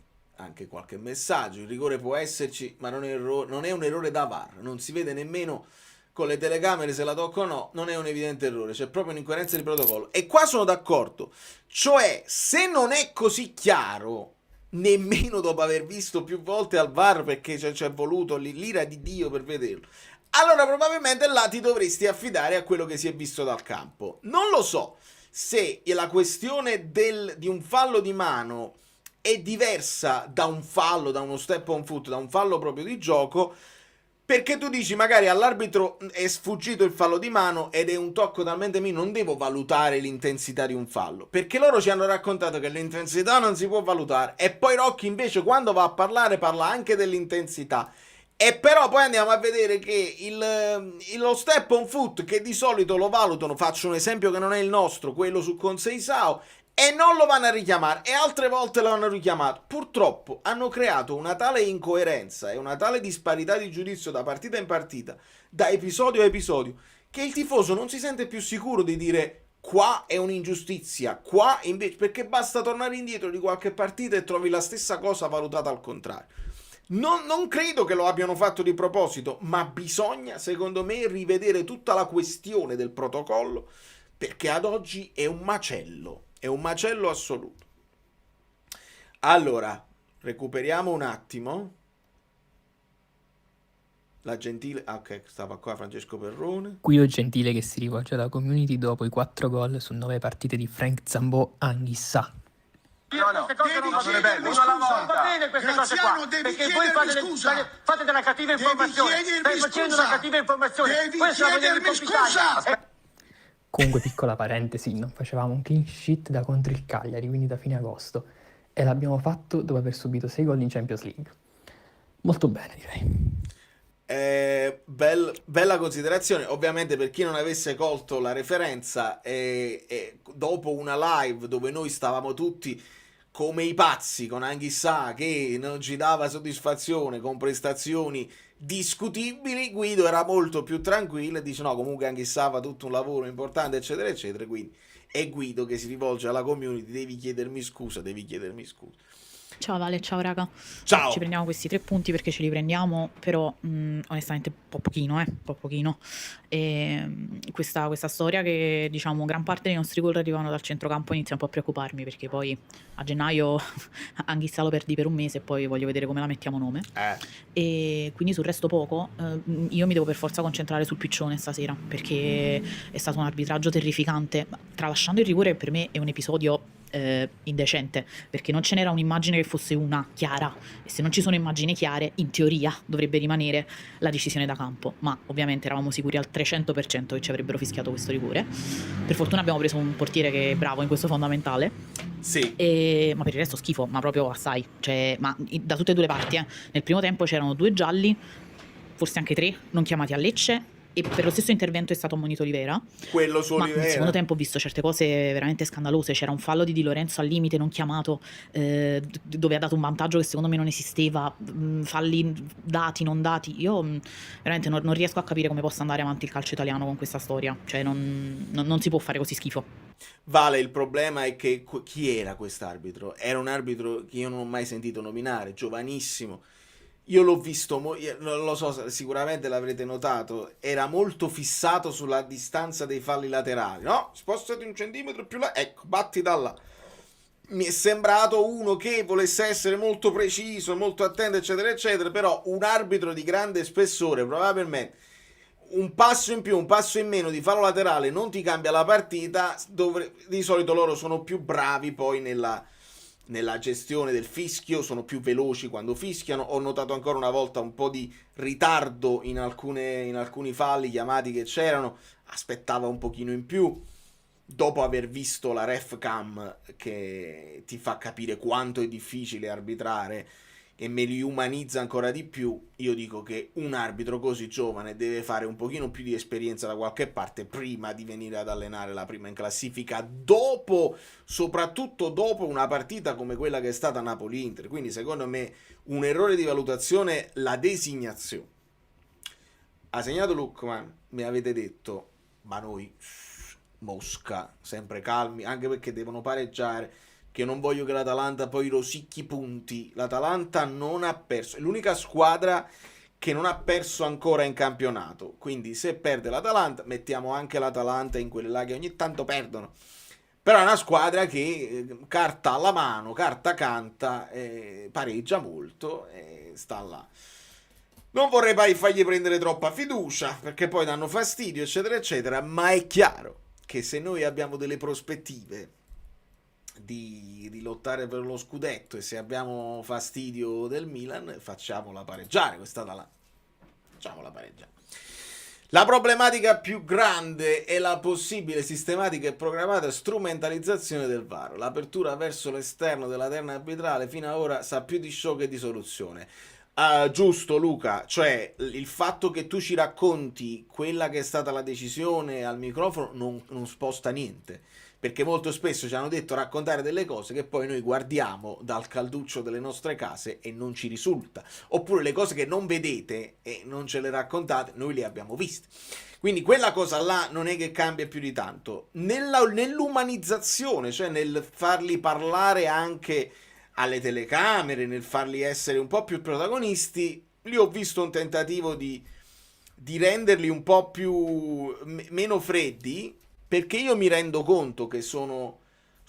messaggio. Il rigore può esserci, ma non è un errore da VAR, non si vede nemmeno con le telecamere se la tocca o no, non è un evidente errore, c'è proprio un'incoerenza di protocollo. E qua sono d'accordo, cioè se non è così chiaro, nemmeno dopo aver visto più volte al VAR, perché c'è voluto l'ira di Dio per vederlo, allora probabilmente là ti dovresti affidare a quello che si è visto dal campo. Non lo so se la questione di un fallo di mano è diversa da un fallo, da uno step on foot, da un fallo proprio di gioco, perché tu dici magari all'arbitro è sfuggito il fallo di mano ed è un tocco talmente minimo, non devo valutare l'intensità di un fallo, perché loro ci hanno raccontato che l'intensità non si può valutare, e poi Rocchi invece quando va a parlare parla anche dell'intensità. E però poi andiamo a vedere che lo step on foot, che di solito lo valutano, faccio un esempio che non è il nostro, quello su Conceição, e non lo vanno a richiamare, e altre volte lo hanno richiamato. Purtroppo hanno creato una tale incoerenza e una tale disparità di giudizio da partita in partita, da episodio a episodio, che il tifoso non si sente più sicuro di dire qua è un'ingiustizia, qua invece, perché basta tornare indietro di qualche partita e trovi la stessa cosa valutata al contrario. Non credo che lo abbiano fatto di proposito, ma bisogna, secondo me, rivedere tutta la questione del protocollo, perché ad oggi è un macello assoluto. Allora, recuperiamo un attimo. La Gentile, ok, stava qua Francesco Perrone. Guido Gentile che si rivolge alla community dopo i 4 gol su 9 partite di Frank Zambò Anghissà. No, queste cose non sono belle, una alla volta. Va bene queste cose qua, perché voi fate della cattiva informazione. Stai facendo una cattiva informazione. Questa la vogliamo in. Comunque, piccola parentesi, non facevamo un clean sheet da contro il Cagliari, quindi da fine agosto, e l'abbiamo fatto dopo aver subito 6 gol in Champions League. Molto bene, direi. Bella considerazione. Ovviamente, per chi non avesse colto la referenza, dopo una live dove noi stavamo tutti come i pazzi con Anghissà che non ci dava soddisfazione, con prestazioni discutibili, Guido era molto più tranquillo e dice no, comunque Anghissà fa tutto un lavoro importante, eccetera eccetera. Quindi è Guido che si rivolge alla community: devi chiedermi scusa. Ciao Vale, ciao raga. Ciao. Ci prendiamo questi 3 punti perché ce li prendiamo, però onestamente un po' pochino, un po' pochino. Questa storia che diciamo gran parte dei nostri gol arrivano dal centrocampo inizia un po' a preoccuparmi, perché poi a gennaio Anghissa lo perdi per un mese e poi voglio vedere come la mettiamo nome. E quindi sul resto poco. Io mi devo per forza concentrare sul piccione stasera, perché è stato un arbitraggio terrificante. Tralasciando il rigore, per me è un episodio indecente, perché non ce n'era un'immagine che fosse una chiara, e se non ci sono immagini chiare in teoria dovrebbe rimanere la decisione da campo, ma ovviamente eravamo sicuri al 300% che ci avrebbero fischiato questo rigore. Per fortuna abbiamo preso un portiere che è bravo in questo fondamentale, Sì. ma per il resto schifo, ma proprio assai, cioè, da tutte e due le parti. Nel primo tempo c'erano 2 gialli, forse anche 3, non chiamati a Lecce, e per lo stesso intervento è stato ammonito Olivera. Quello su Ma Olivera. nel secondo tempo ho visto certe cose veramente scandalose. C'era un fallo di Di Lorenzo al limite non chiamato, dove ha dato un vantaggio che secondo me non esisteva, falli dati, non dati. Io veramente non riesco a capire come possa andare avanti il calcio italiano con questa storia, cioè non si può fare così schifo. Vale, il problema è che chi era quest'arbitro? Era un arbitro che io non ho mai sentito nominare, giovanissimo. Io l'ho visto, non lo so, sicuramente l'avrete notato, era molto fissato sulla distanza dei falli laterali, no? Spostati un centimetro più là, ecco, batti da là. Mi è sembrato uno che volesse essere molto preciso, molto attento, eccetera, eccetera, però un arbitro di grande spessore, probabilmente un passo in più, un passo in meno di fallo laterale non ti cambia la partita. Di solito loro sono più bravi poi nella gestione del fischio, sono più veloci quando fischiano. Ho notato ancora una volta un po' di ritardo in alcuni falli chiamati che c'erano, aspettava un pochino in più. Dopo aver visto la ref cam che ti fa capire quanto è difficile arbitrare e me li umanizza ancora di più, io dico che un arbitro così giovane deve fare un pochino più di esperienza da qualche parte prima di venire ad allenare la prima in classifica, soprattutto dopo una partita come quella che è stata Napoli-Inter. Quindi secondo me un errore di valutazione la designazione. Ha segnato Lookman, mi avete detto, ma noi Mosca, sempre calmi, anche perché devono pareggiare, che non voglio che l'Atalanta poi rosicchi punti. L'Atalanta non ha perso, è l'unica squadra che non ha perso ancora in campionato, quindi se perde l'Atalanta mettiamo anche l'Atalanta in quelle là che ogni tanto perdono, però è una squadra che carta alla mano, carta canta, pareggia molto e sta là. Non vorrei mai fargli prendere troppa fiducia, perché poi danno fastidio, eccetera eccetera, ma è chiaro che se noi abbiamo delle prospettive di lottare per lo scudetto e se abbiamo fastidio del Milan, facciamola pareggiare questa Atalanta, facciamola pareggiare. La problematica più grande è la possibile sistematica e programmata strumentalizzazione del VAR. L'apertura verso l'esterno della terna arbitrale fino ad ora sa più di show che di soluzione. Giusto Luca, cioè il fatto che tu ci racconti quella che è stata la decisione al microfono non sposta niente, perché molto spesso ci hanno detto raccontare delle cose che poi noi guardiamo dal calduccio delle nostre case e non ci risulta, oppure le cose che non vedete e non ce le raccontate, noi le abbiamo viste. Quindi quella cosa là non è che cambia più di tanto. Nell'umanizzazione, cioè nel farli parlare anche alle telecamere, nel farli essere un po' più protagonisti, lì ho visto un tentativo di renderli un po' più meno freddi, perché io mi rendo conto che sono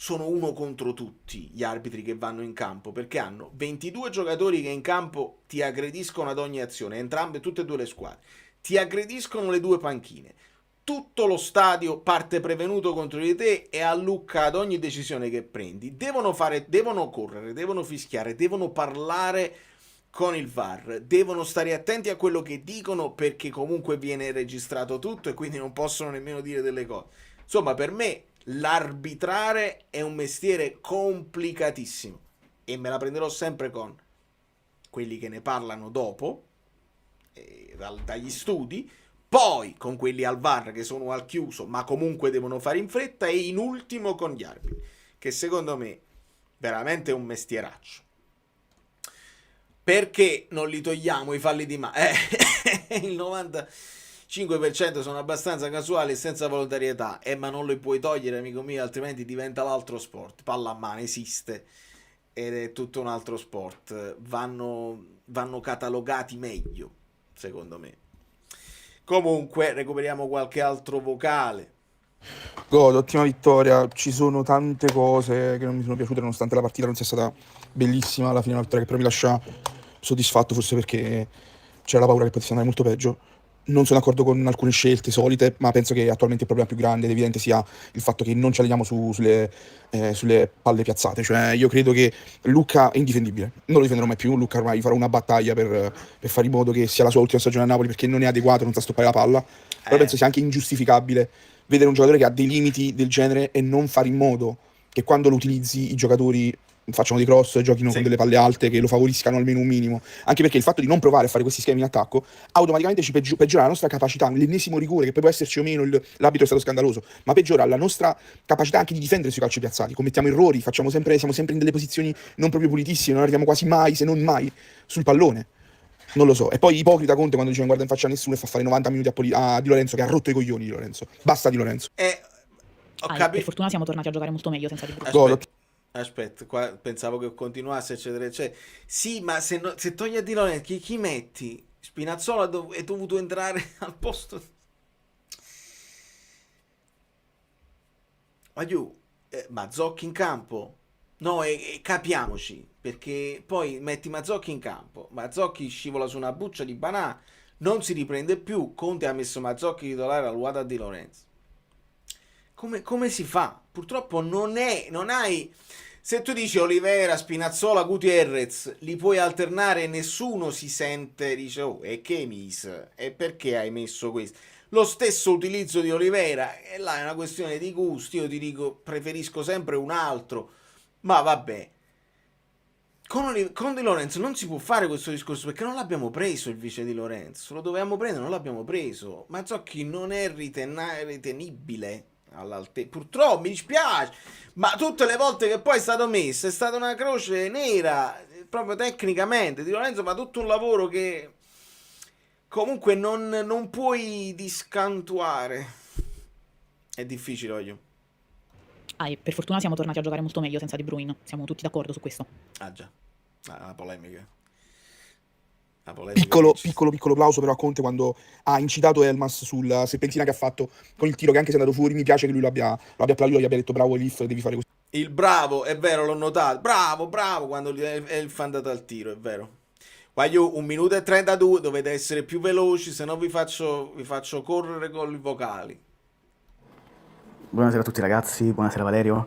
uno contro tutti gli arbitri che vanno in campo, perché hanno 22 giocatori che in campo ti aggrediscono ad ogni azione, tutte e due le squadre, ti aggrediscono le due panchine, tutto lo stadio parte prevenuto contro di te e allucca ad ogni decisione che prendi. Devono correre, devono fischiare, devono parlare con il VAR, devono stare attenti a quello che dicono, perché comunque viene registrato tutto e quindi non possono nemmeno dire delle cose. Insomma, per me l'arbitrare è un mestiere complicatissimo e me la prenderò sempre con quelli che ne parlano dopo, dagli studi, poi con quelli al VAR che sono al chiuso ma comunque devono fare in fretta, e in ultimo con gli arbitri, che secondo me veramente è un mestieraccio. Perché non li togliamo i falli di mano? Il 95% sono abbastanza casuali e senza volontarietà, ma non li puoi togliere, amico mio, altrimenti diventa l'altro sport. Palla a mano esiste, ed è tutto un altro sport. Vanno catalogati meglio, secondo me. Comunque, recuperiamo qualche altro vocale. God, ottima vittoria. Ci sono tante cose che non mi sono piaciute, nonostante la partita non sia stata bellissima. Alla fine è una vittoria che però mi lascia soddisfatto, forse perché c'era la paura che potesse andare molto peggio. Non sono d'accordo con alcune scelte solite, ma penso che attualmente il problema più grande ed evidente sia il fatto che non ci alleniamo sulle palle piazzate. Cioè, io credo che Lucca è indifendibile, non lo difenderò mai più. Lucca ormai farà una battaglia per fare in modo che sia la sua ultima stagione a Napoli, perché non è adeguato, non sa stoppare la palla. Però penso sia anche ingiustificabile vedere un giocatore che ha dei limiti del genere e non fare in modo che quando lo utilizzi i giocatori facciano dei cross, giochino con delle palle alte che lo favoriscano almeno un minimo. Anche perché il fatto di non provare a fare questi schemi in attacco automaticamente ci peggiora la nostra capacità, l'ennesimo rigore, che poi può esserci o meno, l'arbitro è stato scandaloso, ma peggiora la nostra capacità anche di difendere sui calci piazzati. Commettiamo errori, siamo sempre in delle posizioni non proprio pulitissime, non arriviamo quasi mai, se non mai, sul pallone. Non lo so. E poi ipocrita Conte quando dice non guarda in faccia a nessuno e fa fare 90 minuti a Di Lorenzo, che ha rotto i coglioni Di Lorenzo. Basta Di Lorenzo. Per fortuna siamo tornati a giocare molto meglio senza Di Bruyne. Aspetta, qua pensavo che continuasse eccetera eccetera. Sì, ma se togli a Di Lorenzo, chi metti? Spinazzola è dovuto entrare al posto. Mazzocchi in campo? No, capiamoci, perché poi metti Mazzocchi in campo, Mazzocchi scivola su una buccia di banana, non si riprende più. Conte ha messo Mazzocchi titolare al Wada Di Lorenzo. Come si fa? Purtroppo non hai... Se tu dici Olivera, Spinazzola, Gutierrez, li puoi alternare e nessuno si sente, dice, oh, e che mis? E perché hai messo questo? Lo stesso utilizzo di Olivera, e là è una questione di gusti, io ti dico, preferisco sempre un altro, ma vabbè. Con Di Lorenzo non si può fare questo discorso, perché non l'abbiamo preso il vice Di Lorenzo, lo dovevamo prendere, non l'abbiamo preso. Mazzocchi non è ritenibile purtroppo, mi dispiace, ma tutte le volte che poi è stato messo è stata una croce nera, proprio tecnicamente. Di Lorenzo fa tutto un lavoro che comunque non puoi discantuare. È difficile, voglio. Per fortuna siamo tornati a giocare molto meglio senza Di Bruyne, siamo tutti d'accordo su questo. Ah già, la polemica. Piccolo plauso però a Conte quando ha incitato Elmas sulla serpentina che ha fatto con il tiro, che anche se è andato fuori mi piace che lui l'abbia applaudito, gli abbia detto bravo Elif, devi fare così. Il bravo, è vero, l'ho notato, bravo quando è andato al tiro, è vero. Guaglio, 1 minuto e 32, dovete essere più veloci, se no vi faccio correre con i vocali. Buonasera a tutti ragazzi, buonasera Valerio.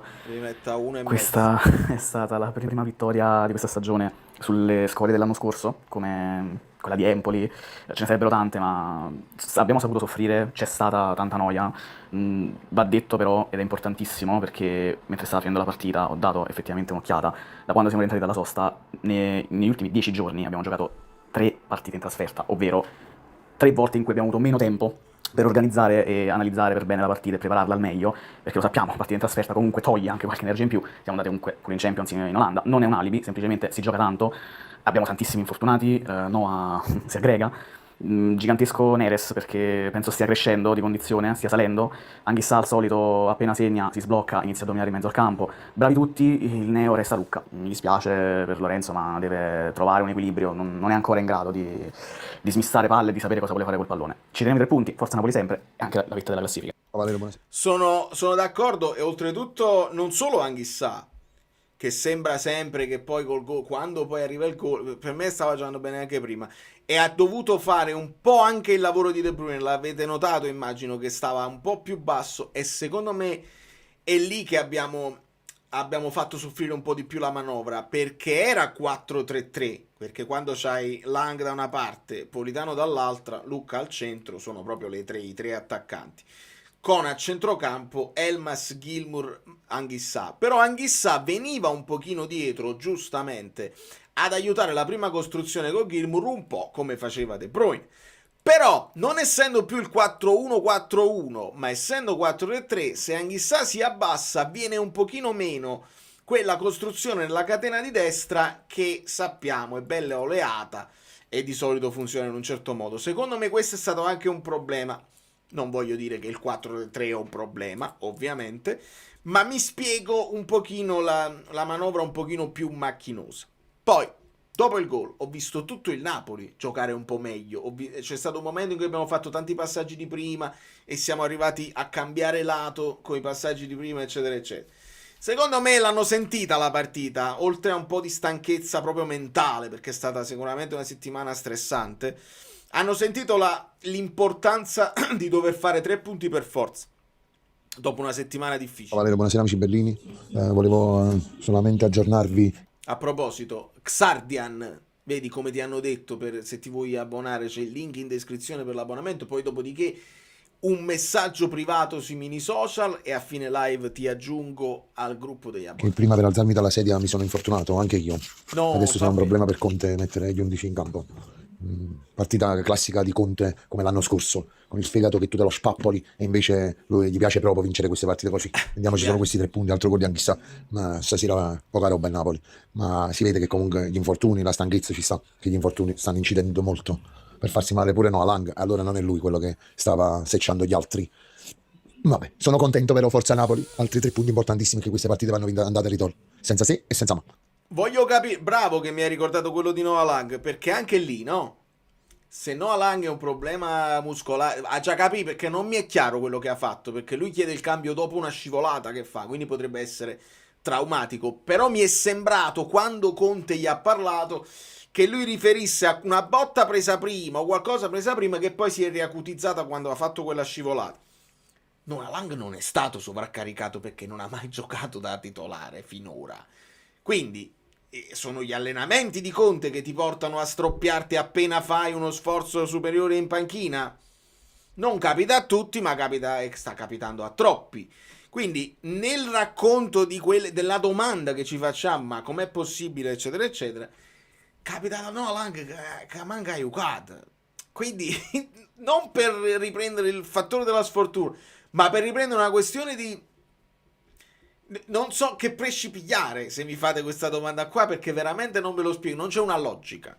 Questa è stata la prima vittoria di questa stagione sulle scorie dell'anno scorso, come quella di Empoli. Ce ne sarebbero tante, ma abbiamo saputo soffrire, c'è stata tanta noia. Va detto però, ed è importantissimo, perché mentre stava finendo la partita ho dato effettivamente un'occhiata. Da quando siamo rientrati dalla sosta, negli ultimi 10 giorni abbiamo giocato 3 partite in trasferta, ovvero 3 volte in cui abbiamo avuto meno tempo per organizzare e analizzare per bene la partita e prepararla al meglio, perché lo sappiamo, la partita in trasferta comunque toglie anche qualche energia in più. Siamo andati comunque pure in Champions in Olanda, non è un alibi, semplicemente si gioca tanto, abbiamo tantissimi infortunati, Noah si aggrega, gigantesco Neres perché penso stia crescendo di condizione, stia salendo, Anghissà al solito appena segna si sblocca, inizia a dominare in mezzo al campo, bravi tutti, il neo resta Lucca. Mi dispiace per Lorenzo, ma deve trovare un equilibrio, non è ancora in grado di smistare palle e di sapere cosa vuole fare col pallone. Ci teniamo 3 punti, forza Napoli sempre, e anche la vetta della classifica. Sono d'accordo, e oltretutto non solo Anghissà, che sembra sempre che poi col gol, quando poi arriva il gol, per me stava giocando bene anche prima, e ha dovuto fare un po' anche il lavoro di De Bruyne, l'avete notato, immagino, che stava un po' più basso, e secondo me è lì che abbiamo fatto soffrire un po' di più la manovra, perché era 4-3-3, perché quando c'hai Lang da una parte, Politano dall'altra, Lucca al centro, sono proprio i tre attaccanti, con a centrocampo Elmas, Gilmour, Anghissà. Però Anghissà veniva un pochino dietro, giustamente, ad aiutare la prima costruzione con Gilmour, un po' come faceva De Bruyne. Però, non essendo più il 4-1-4-1, ma essendo 4-3-3, se Anghissà si abbassa, viene un pochino meno quella costruzione nella catena di destra che sappiamo è bella oleata e di solito funziona in un certo modo. Secondo me questo è stato anche un problema. Non voglio dire che il 4-3 è un problema, ovviamente, ma mi spiego un pochino la manovra un pochino più macchinosa. Poi, dopo il gol, ho visto tutto il Napoli giocare un po' meglio. C'è stato un momento in cui abbiamo fatto tanti passaggi di prima e siamo arrivati a cambiare lato con i passaggi di prima, eccetera, eccetera. Secondo me l'hanno sentita la partita, oltre a un po' di stanchezza proprio mentale, perché è stata sicuramente una settimana stressante. Hanno sentito l'importanza di dover fare 3 punti per forza dopo una settimana difficile. Valerio, buonasera amici bellini, volevo solamente aggiornarvi. A proposito, Xardian, vedi come ti hanno detto, se ti vuoi abbonare c'è il link in descrizione per l'abbonamento, poi dopodiché un messaggio privato sui mini social e a fine live ti aggiungo al gruppo degli abbonati. Che prima per alzarmi dalla sedia mi sono infortunato, anche io. No, adesso sarà un problema per Conte mettere gli 11 in campo. Partita classica di Conte come l'anno scorso, con il fegato che tu te lo spappoli e invece lui gli piace proprio vincere queste partite così. Vediamoci solo questi 3 punti, altro gol di Anghissà, ma stasera poca roba in Napoli. Ma si vede che comunque gli infortuni, la stanchezza ci sta, che gli infortuni stanno incidendo molto. Per farsi male pure Noah Lang, allora non è lui quello che stava secciando gli altri. Vabbè, sono contento però, forza Napoli, altri 3 punti importantissimi, che queste partite vanno andate e ritorno, senza se e senza ma. Voglio capire, bravo che mi hai ricordato quello di Noah Lang, perché anche lì, no? Se Noah Lang è un problema muscolare, già capì, perché non mi è chiaro quello che ha fatto, perché lui chiede il cambio dopo una scivolata che fa, quindi potrebbe essere traumatico, però mi è sembrato, quando Conte gli ha parlato, che lui riferisse a una botta presa prima o qualcosa presa prima che poi si è riacutizzata quando ha fatto quella scivolata. Noah Lang non è stato sovraccaricato perché non ha mai giocato da titolare finora, quindi sono gli allenamenti di Conte che ti portano a stroppiarti appena fai uno sforzo superiore in panchina. Non capita a tutti, ma sta capitando a troppi. Quindi nel racconto della domanda che ci facciamo, ma com'è possibile, eccetera, eccetera, capita da Noah Lang che manca aiutato. Quindi non per riprendere il fattore della sfortuna, ma per riprendere una questione di... Non so che pesci pigliare se mi fate questa domanda qua, perché veramente non ve lo spiego, non c'è una logica.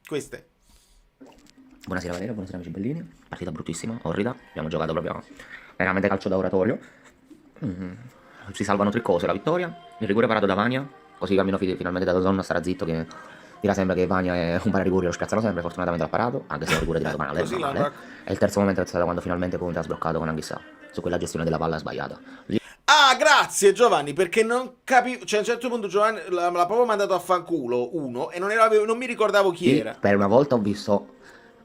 Questa è. Buonasera Valerio, buonasera amici bellini. Partita bruttissima, orrida, abbiamo giocato proprio veramente calcio da oratorio. Si salvano 3 cose: la vittoria, il rigore parato da Vania, così cammino finalmente da Dazon a stare zitto, che dirà sempre che Vania è un parariguri, lo spiazzano sempre, fortunatamente l'ha parato, anche se è un rigore tirato male. E il terzo momento è stato quando finalmente Conte ha sbloccato con Anghissà su quella gestione della palla sbagliata. Ah, grazie Giovanni, perché non capivo, cioè a un certo punto Giovanni l'ha proprio mandato a fanculo uno e non mi ricordavo chi era. Per una volta ho visto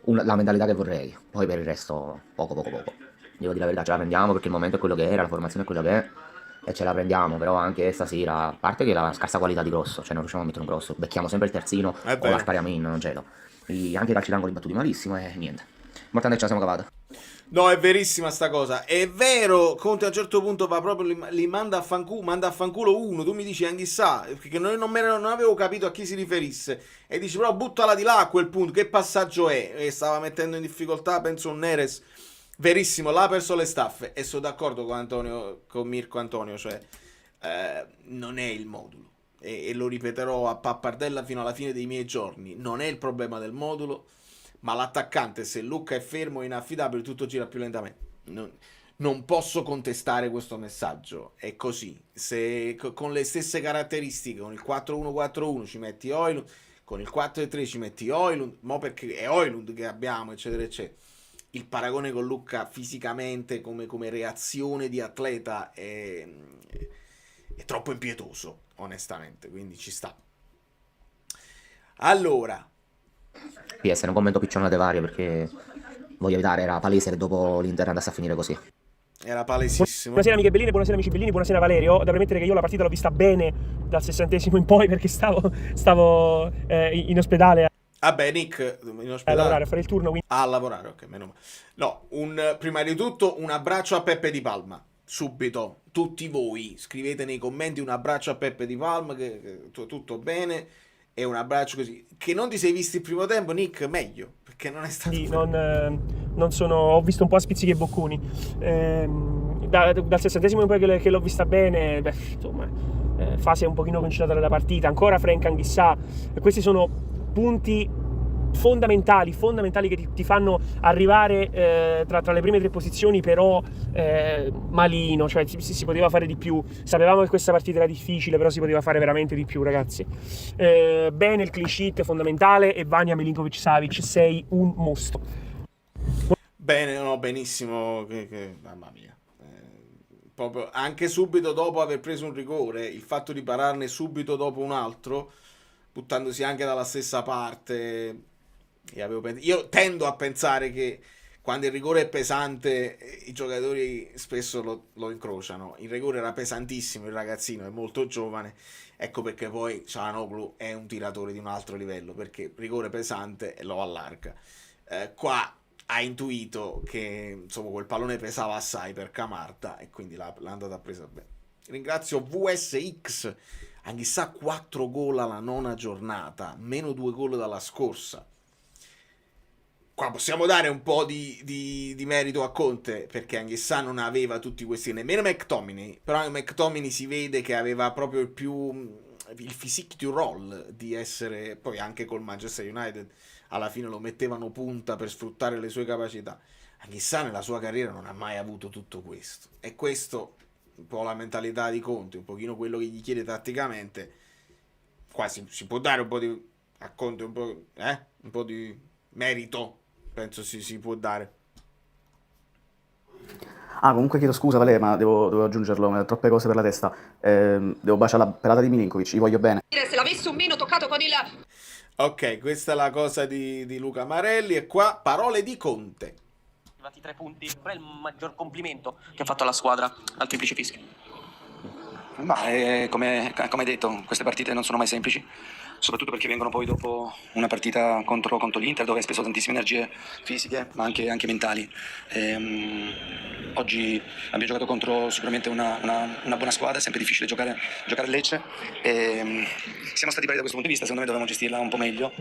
la mentalità che vorrei, poi per il resto poco. Devo dire la verità, ce la prendiamo perché il momento è quello che era, la formazione è quella che è e ce la prendiamo, però anche stasera, a parte che la scarsa qualità di Grosso, cioè non riusciamo a mettere un Grosso, becchiamo sempre il terzino o la Spariamin, non ce l'ho. Anche i calci d'angolo battuti malissimo e niente. L'importante è che ce la siamo cavata. No, è verissima sta cosa. È vero, Conte a un certo punto va proprio, li manda a fanculo uno. Tu mi dici Anghissà, perché non avevo capito a chi si riferisse. E dici però buttala di là a quel punto, che passaggio è? E stava mettendo in difficoltà, penso, un Neres. Verissimo, là ha perso le staffe. E sono d'accordo con Mirko Antonio, cioè non è il modulo. E lo ripeterò a pappardella fino alla fine dei miei giorni. Non è il problema del modulo, ma l'attaccante, se Lucca è fermo e inaffidabile, tutto gira più lentamente. Non posso contestare questo messaggio, è così. Se con le stesse caratteristiche, con il 4-1-4-1 ci metti Højlund, con il 4-3 ci metti Højlund, mo perché è Højlund che abbiamo, eccetera, eccetera. Il paragone con Lucca fisicamente, come reazione di atleta, è troppo impietoso, onestamente, quindi ci sta. Allora... PS, non commento piccionate varie perché voglio evitare, era palese che dopo l'Inter andasse a finire così. Era palesissimo. Buonasera amiche belline, buonasera amici bellini, buonasera Valerio. Da premettere che io la partita l'ho vista bene dal 60° in poi perché stavo in ospedale. Vabbè, Nick, in ospedale. A lavorare, a fare il turno. Quindi... A lavorare, ok, meno male. No, prima di tutto un abbraccio a Peppe Di Palma. Subito, tutti voi, scrivete nei commenti un abbraccio a Peppe Di Palma, che tutto bene. E un abbraccio così. Che non ti sei visto il primo tempo, Nick, meglio, perché non è stato... Sì, non sono... Ho visto un po' a spizzichi e bocconi. Dal 60° in poi che l'ho vista bene, insomma, fase un pochino concitata della partita. Ancora Frank Anghissà. Questi sono punti fondamentali che ti fanno arrivare tra le prime 3 posizioni, però malino, cioè si poteva fare di più. Sapevamo che questa partita era difficile, però si poteva fare veramente di più, ragazzi. Bene il clean sheet, fondamentale, e Vanja Milinkovic-Savic, sei un mostro. Bene, no, benissimo, mamma mia. Proprio anche subito dopo aver preso un rigore, il fatto di pararne subito dopo un altro, buttandosi anche dalla stessa parte. Io tendo a pensare che quando il rigore è pesante i giocatori spesso lo incrociano. Il rigore era pesantissimo, il ragazzino è molto giovane, ecco perché poi Çalhanoğlu è un tiratore di un altro livello, perché rigore pesante e lo allarga. Qua ha intuito che insomma quel pallone pesava assai per Camarda e quindi l'ha andata presa bene. Ringrazio VSX, Anghissà 4 gol alla 9ª giornata, meno 2 gol dalla scorsa. Qua possiamo dare un po' di merito a Conte, perché Anghissà non aveva tutti questi, nemmeno McTominay, però McTominay si vede che aveva proprio il physique du role di essere, poi anche col Manchester United alla fine lo mettevano punta per sfruttare le sue capacità. Anghissà nella sua carriera non ha mai avuto tutto questo, e questo un po' la mentalità di Conte, un pochino quello che gli chiede tatticamente. Qua si può dare un po' a Conte un po' di merito, penso si può dare. Comunque chiedo scusa Vale, ma devo aggiungerlo, troppe cose per la testa. Devo baciare la pelata di Milinkovic, gli voglio bene. Se l'avesse un meno toccato con il... Ok, questa è la cosa di Luca Marelli, e qua parole di Conte. Arrivati 3 punti, qual è il maggior complimento che ha fatto alla squadra al triplice fischio? Ma come detto, queste partite non sono mai semplici, soprattutto perché vengono poi dopo una partita contro l'Inter, dove hai speso tantissime energie fisiche ma anche mentali. Oggi abbiamo giocato contro sicuramente una buona squadra, è sempre difficile giocare a Lecce, e siamo stati bravi da questo punto di vista. Secondo me dovevamo gestirla un po' meglio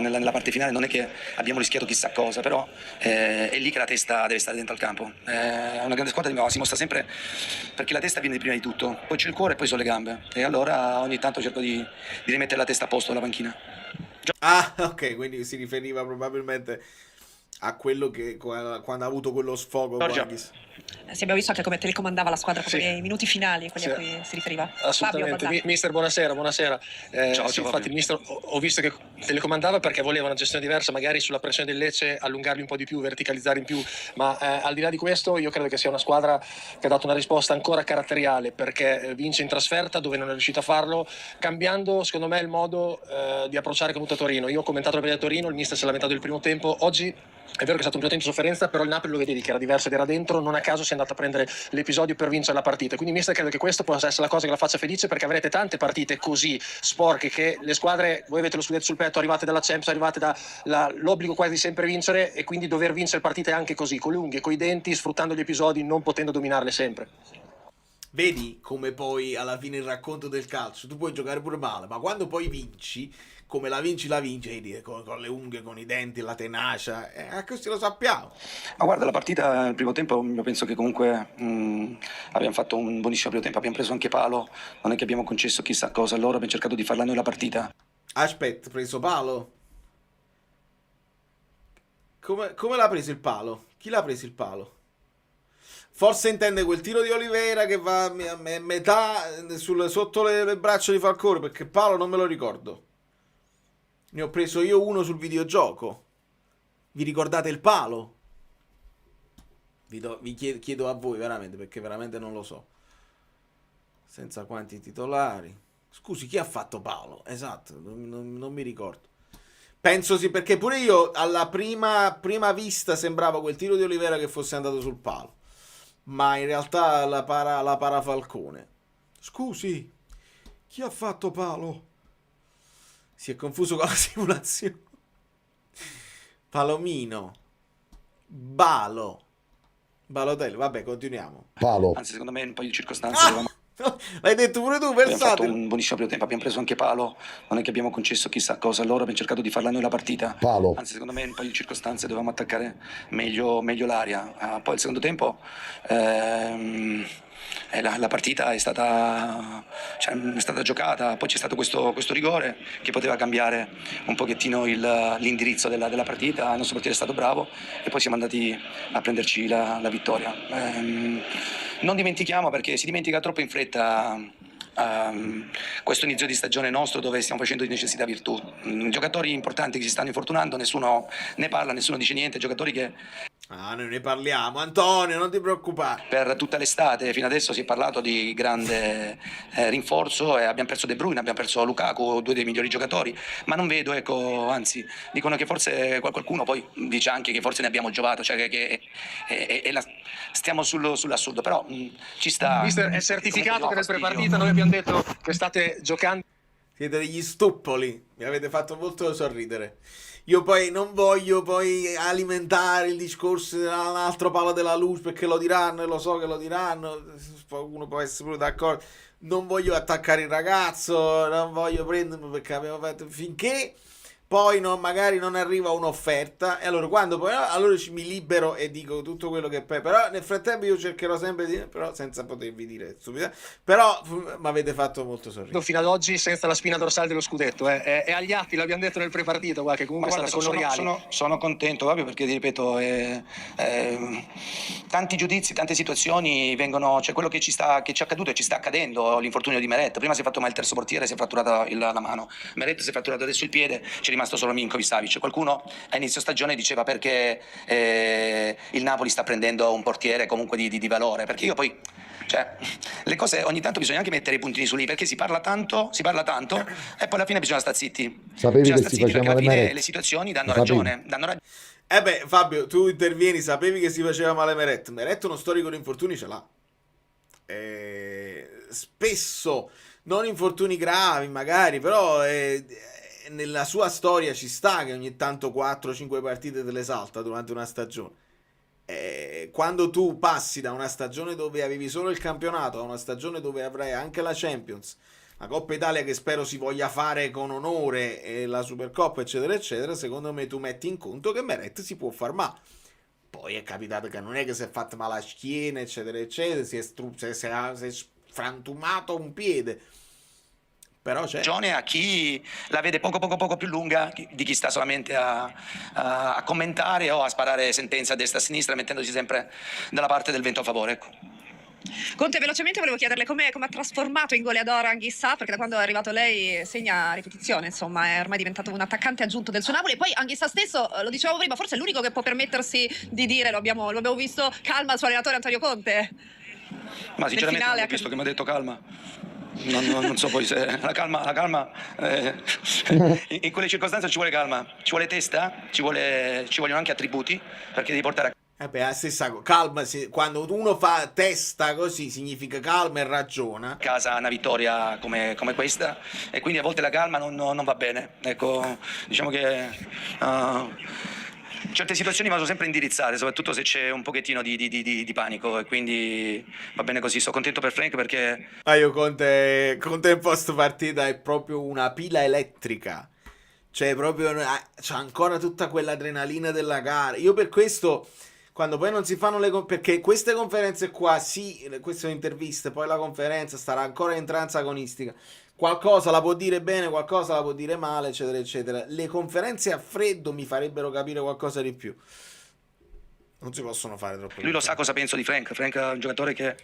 nella parte finale. Non è che abbiamo rischiato chissà cosa, però è lì che la testa deve stare dentro al campo. È una grande squadra, si mostra sempre perché la testa viene prima di tutto, poi c'è il cuore e poi sono le gambe, e allora ogni tanto cerco di rimettere la testa a posto alla panchina. Ok, quindi si riferiva probabilmente a quello che quando ha avuto quello sfogo con Anghissà. Sì, abbiamo visto anche come telecomandava la squadra proprio nei minuti finali, quelli a cui si riferiva. Assolutamente. Mister, buonasera. Ciao, infatti il mister ho visto che telecomandava perché voleva una gestione diversa, magari sulla pressione del Lecce allungarli un po' di più, verticalizzare in più, ma al di là di questo io credo che sia una squadra che ha dato una risposta ancora caratteriale, perché vince in trasferta dove non è riuscito a farlo, cambiando secondo me il modo di approcciare contro Torino. Io ho commentato la partita di Torino, il mister si è lamentato del primo tempo. Oggi è vero che è stato un primo tempo di sofferenza, però il Napoli lo vedevi che era diverso ed era dentro, non a caso si è andato a prendere l'episodio per vincere la partita. Quindi mister, credo che questo possa essere la cosa che la faccia felice, perché avrete tante partite così sporche che le squadre, voi avete lo scudetto sul petto, arrivate dalla Champions, arrivate dall'obbligo quasi di sempre vincere, e quindi dover vincere partite anche così, con le unghie, coi denti, sfruttando gli episodi, non potendo dominarle sempre. Vedi come poi alla fine il racconto del calcio, tu puoi giocare pure male, ma quando poi vinci, come la vinci, con le unghie, con i denti, la tenacia, così lo sappiamo. Ma guarda, la partita, il primo tempo, io penso che comunque abbiamo fatto un buonissimo primo tempo, abbiamo preso anche palo, non è che abbiamo concesso chissà cosa, allora abbiamo cercato di farla noi la partita. Aspetta, preso palo? Come l'ha preso il palo? Chi l'ha preso il palo? Forse intende quel tiro di Oliveira che va a metà sotto le braccia di Falcone, perché il palo non me lo ricordo. Ne ho preso io uno sul videogioco. Vi ricordate il palo? Vi chiedo a voi veramente, perché veramente non lo so. Senza quanti titolari. Scusi, chi ha fatto palo? Esatto, non mi ricordo. Penso sì, perché pure io alla prima vista sembrava quel tiro di Oliveira che fosse andato sul palo, ma in realtà la para Falcone. Scusi, chi ha fatto palo? Si è confuso con la simulazione. Palomino. Balotelli, vabbè, continuiamo. Palo. Anzi, secondo me un paio di circostanze l'hai detto pure tu, abbiamo fatto versatile. un buonissimo primo tempo, abbiamo preso anche palo, non è che abbiamo concesso chissà cosa, allora abbiamo cercato di farla noi la partita. Palo. Anzi, secondo me un paio di circostanze dovevamo attaccare meglio l'area. Poi il secondo tempo la partita è stata giocata, poi c'è stato questo rigore che poteva cambiare un pochettino l'indirizzo della partita, il nostro portiere è stato bravo e poi siamo andati a prenderci la vittoria. Non dimentichiamo, perché si dimentica troppo in fretta, questo inizio di stagione nostro, dove stiamo facendo di necessità virtù. Giocatori importanti che si stanno infortunando, nessuno ne parla, nessuno dice niente, giocatori che... noi ne parliamo, Antonio, non ti preoccupare. Per tutta l'estate fino adesso si è parlato di grande rinforzo, e abbiamo perso De Bruyne, abbiamo perso Lukaku, 2 dei migliori giocatori, ma non vedo, anzi, dicono che forse qualcuno poi dice anche che forse ne abbiamo giovato, cioè che stiamo sull'assurdo, però ci sta. Mister, è certificato che nel prepartita noi abbiamo detto che state giocando. Siete degli stuppoli, mi avete fatto molto sorridere. Io poi non voglio poi alimentare il discorso dell'altro palo della luce, perché lo diranno e lo so che lo diranno, uno può essere pure d'accordo. Non voglio attaccare il ragazzo, non voglio prendermi perché abbiamo fatto, finché poi magari non arriva un'offerta, e allora quando poi allora mi libero e dico tutto quello che però nel frattempo io cercherò sempre di dire, però senza potervi dire stupidità, però mi avete fatto molto sorridere Fino ad oggi senza la spina dorsale dello scudetto, è agli atti, l'abbiamo detto nel prepartito, che comunque sono reali. Sono contento proprio perché, ti ripeto, tanti giudizi, tante situazioni vengono, cioè quello che ci è accaduto e ci sta accadendo, l'infortunio di Meret, prima si è fatto male il terzo portiere, si è fratturata la mano, Meret si è fratturato adesso il piede, ci è rimasto solo Milinković-Savić. Qualcuno a inizio stagione diceva perché il Napoli sta prendendo un portiere comunque di valore, perché io poi, cioè, le cose ogni tanto bisogna anche mettere i puntini su lì, perché si parla tanto e poi alla fine bisogna stare zitti. Sapevi che si faceva male Meret? Le situazioni danno ragione. Fabio, tu intervieni, sapevi che si faceva male Meret? Meret uno storico di infortuni ce l'ha. Spesso, non infortuni gravi magari, però nella sua storia ci sta che ogni tanto 4-5 partite te le salta durante una stagione. Quando tu passi da una stagione dove avevi solo il campionato a una stagione dove avrai anche la Champions, la Coppa Italia che spero si voglia fare con onore, e la Supercoppa eccetera eccetera, secondo me tu metti in conto che Meret si può far male. Poi è capitato che non è che si è fatto male la schiena eccetera eccetera, si è frantumato un piede, però c'è a chi la vede poco più lunga di chi sta solamente a commentare o a sparare sentenze a destra e a sinistra, mettendosi sempre dalla parte del vento a favore, ecco. Conte, velocemente volevo chiederle come ha trasformato in goleador Anguissa, perché da quando è arrivato lei segna a ripetizione, insomma è ormai diventato un attaccante aggiunto del suo Napoli. E poi Anguissa stesso, lo dicevo prima, forse è l'unico che può permettersi di dire, lo abbiamo visto, calma al suo allenatore Antonio Conte. Ma sinceramente non ho visto che mi ha detto calma. Non so poi se la calma in quelle circostanze ci vuole calma, ci vuole testa, ci vogliono anche attributi, perché devi portare a la stessa cosa, calma, quando uno fa testa così significa calma e ragiona. A casa una vittoria come questa, e quindi a volte la calma non va bene, ecco, diciamo che certe situazioni vanno sempre indirizzate, soprattutto se c'è un pochettino di panico, e quindi va bene così. Sto contento per Frank perché io Conte in post partita è proprio una pila elettrica, cioè proprio c'ha ancora tutta quell'adrenalina della gara. Io per questo, quando poi non si fanno perché queste conferenze qua, sì, queste sono interviste, poi la conferenza starà ancora in tranza agonistica, qualcosa la può dire bene, qualcosa la può dire male, eccetera eccetera. Le conferenze a freddo mi farebbero capire qualcosa di più. Non si possono fare troppo. Lui lo sa cosa penso di Frank. Frank è un giocatore che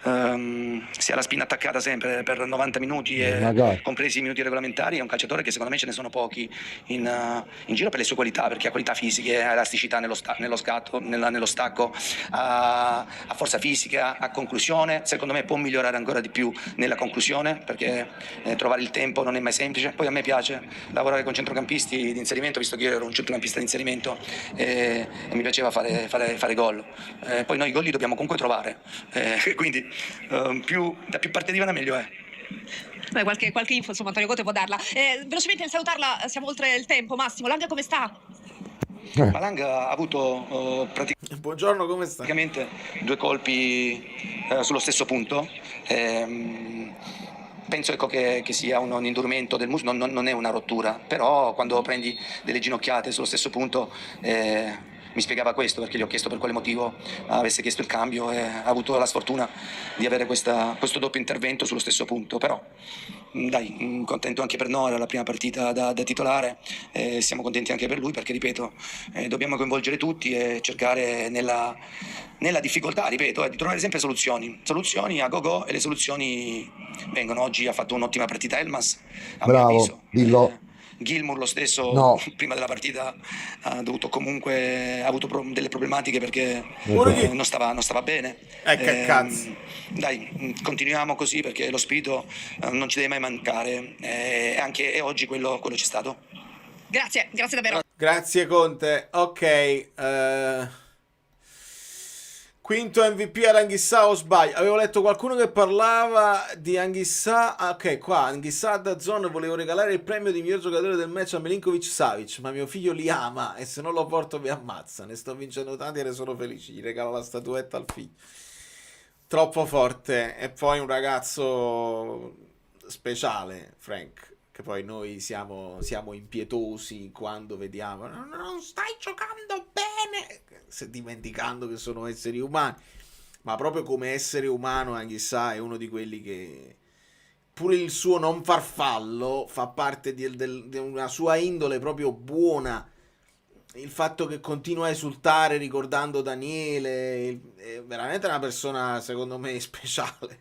si ha la spina attaccata sempre per 90 minuti, e compresi i minuti regolamentari. È un calciatore che secondo me ce ne sono pochi in giro per le sue qualità, perché ha qualità fisiche, ha elasticità nello stacco, ha forza fisica, ha conclusione. Secondo me può migliorare ancora di più nella conclusione, perché trovare il tempo non è mai semplice. Poi a me piace lavorare con centrocampisti di inserimento, visto che io ero un centrocampista di inserimento, e mi piaceva fare gol. Poi noi i gol li dobbiamo comunque trovare, quindi da più parte arrivano meglio è. Beh, qualche info, insomma, Antonio Conte può darla. Velocemente nel salutarla, siamo oltre il tempo. Massimo, Lang come sta? Lang ha avuto buongiorno, come sta? Praticamente 2 colpi sullo stesso punto. Penso che sia un indurimento del muscolo, non è una rottura, però quando prendi delle ginocchiate sullo stesso punto mi mi spiegava questo, perché gli ho chiesto per quale motivo avesse chiesto il cambio e ha avuto la sfortuna di avere questo doppio intervento sullo stesso punto. Però dai, contento anche per noi, era la prima partita da titolare, siamo contenti anche per lui, perché ripeto, dobbiamo coinvolgere tutti e cercare nella difficoltà, ripeto, di trovare sempre soluzioni a go-go, e le soluzioni vengono. Oggi ha fatto un'ottima partita Elmas, a mio Bravo, avviso. dillo. Gilmour lo stesso, No. prima della partita ha avuto delle problematiche perché non stava bene. Che cazzo. Dai, continuiamo così, perché lo spirito non ci deve mai mancare, e oggi quello c'è stato. Grazie davvero. Grazie Conte. Ok, quinto MVP ad Anghissà, o sbaglio? Avevo letto qualcuno che parlava di Anghissà. Ok, qua Anghissà da Zone: volevo regalare il premio di miglior giocatore del match a Milinkovic Savic, ma mio figlio li ama e se non lo porto mi ammazza. Ne sto vincendo tanti e ne sono felice. Gli regalo la statuetta al figlio. Troppo forte. E poi un ragazzo speciale, Frank, che poi noi siamo impietosi quando vediamo non stai giocando bene, dimenticando che sono esseri umani. Ma proprio come essere umano Anghissà è uno di quelli che pure il suo non farfallo fa parte di una sua indole proprio buona. Il fatto che continua a esultare ricordando Daniele è veramente una persona, secondo me, speciale,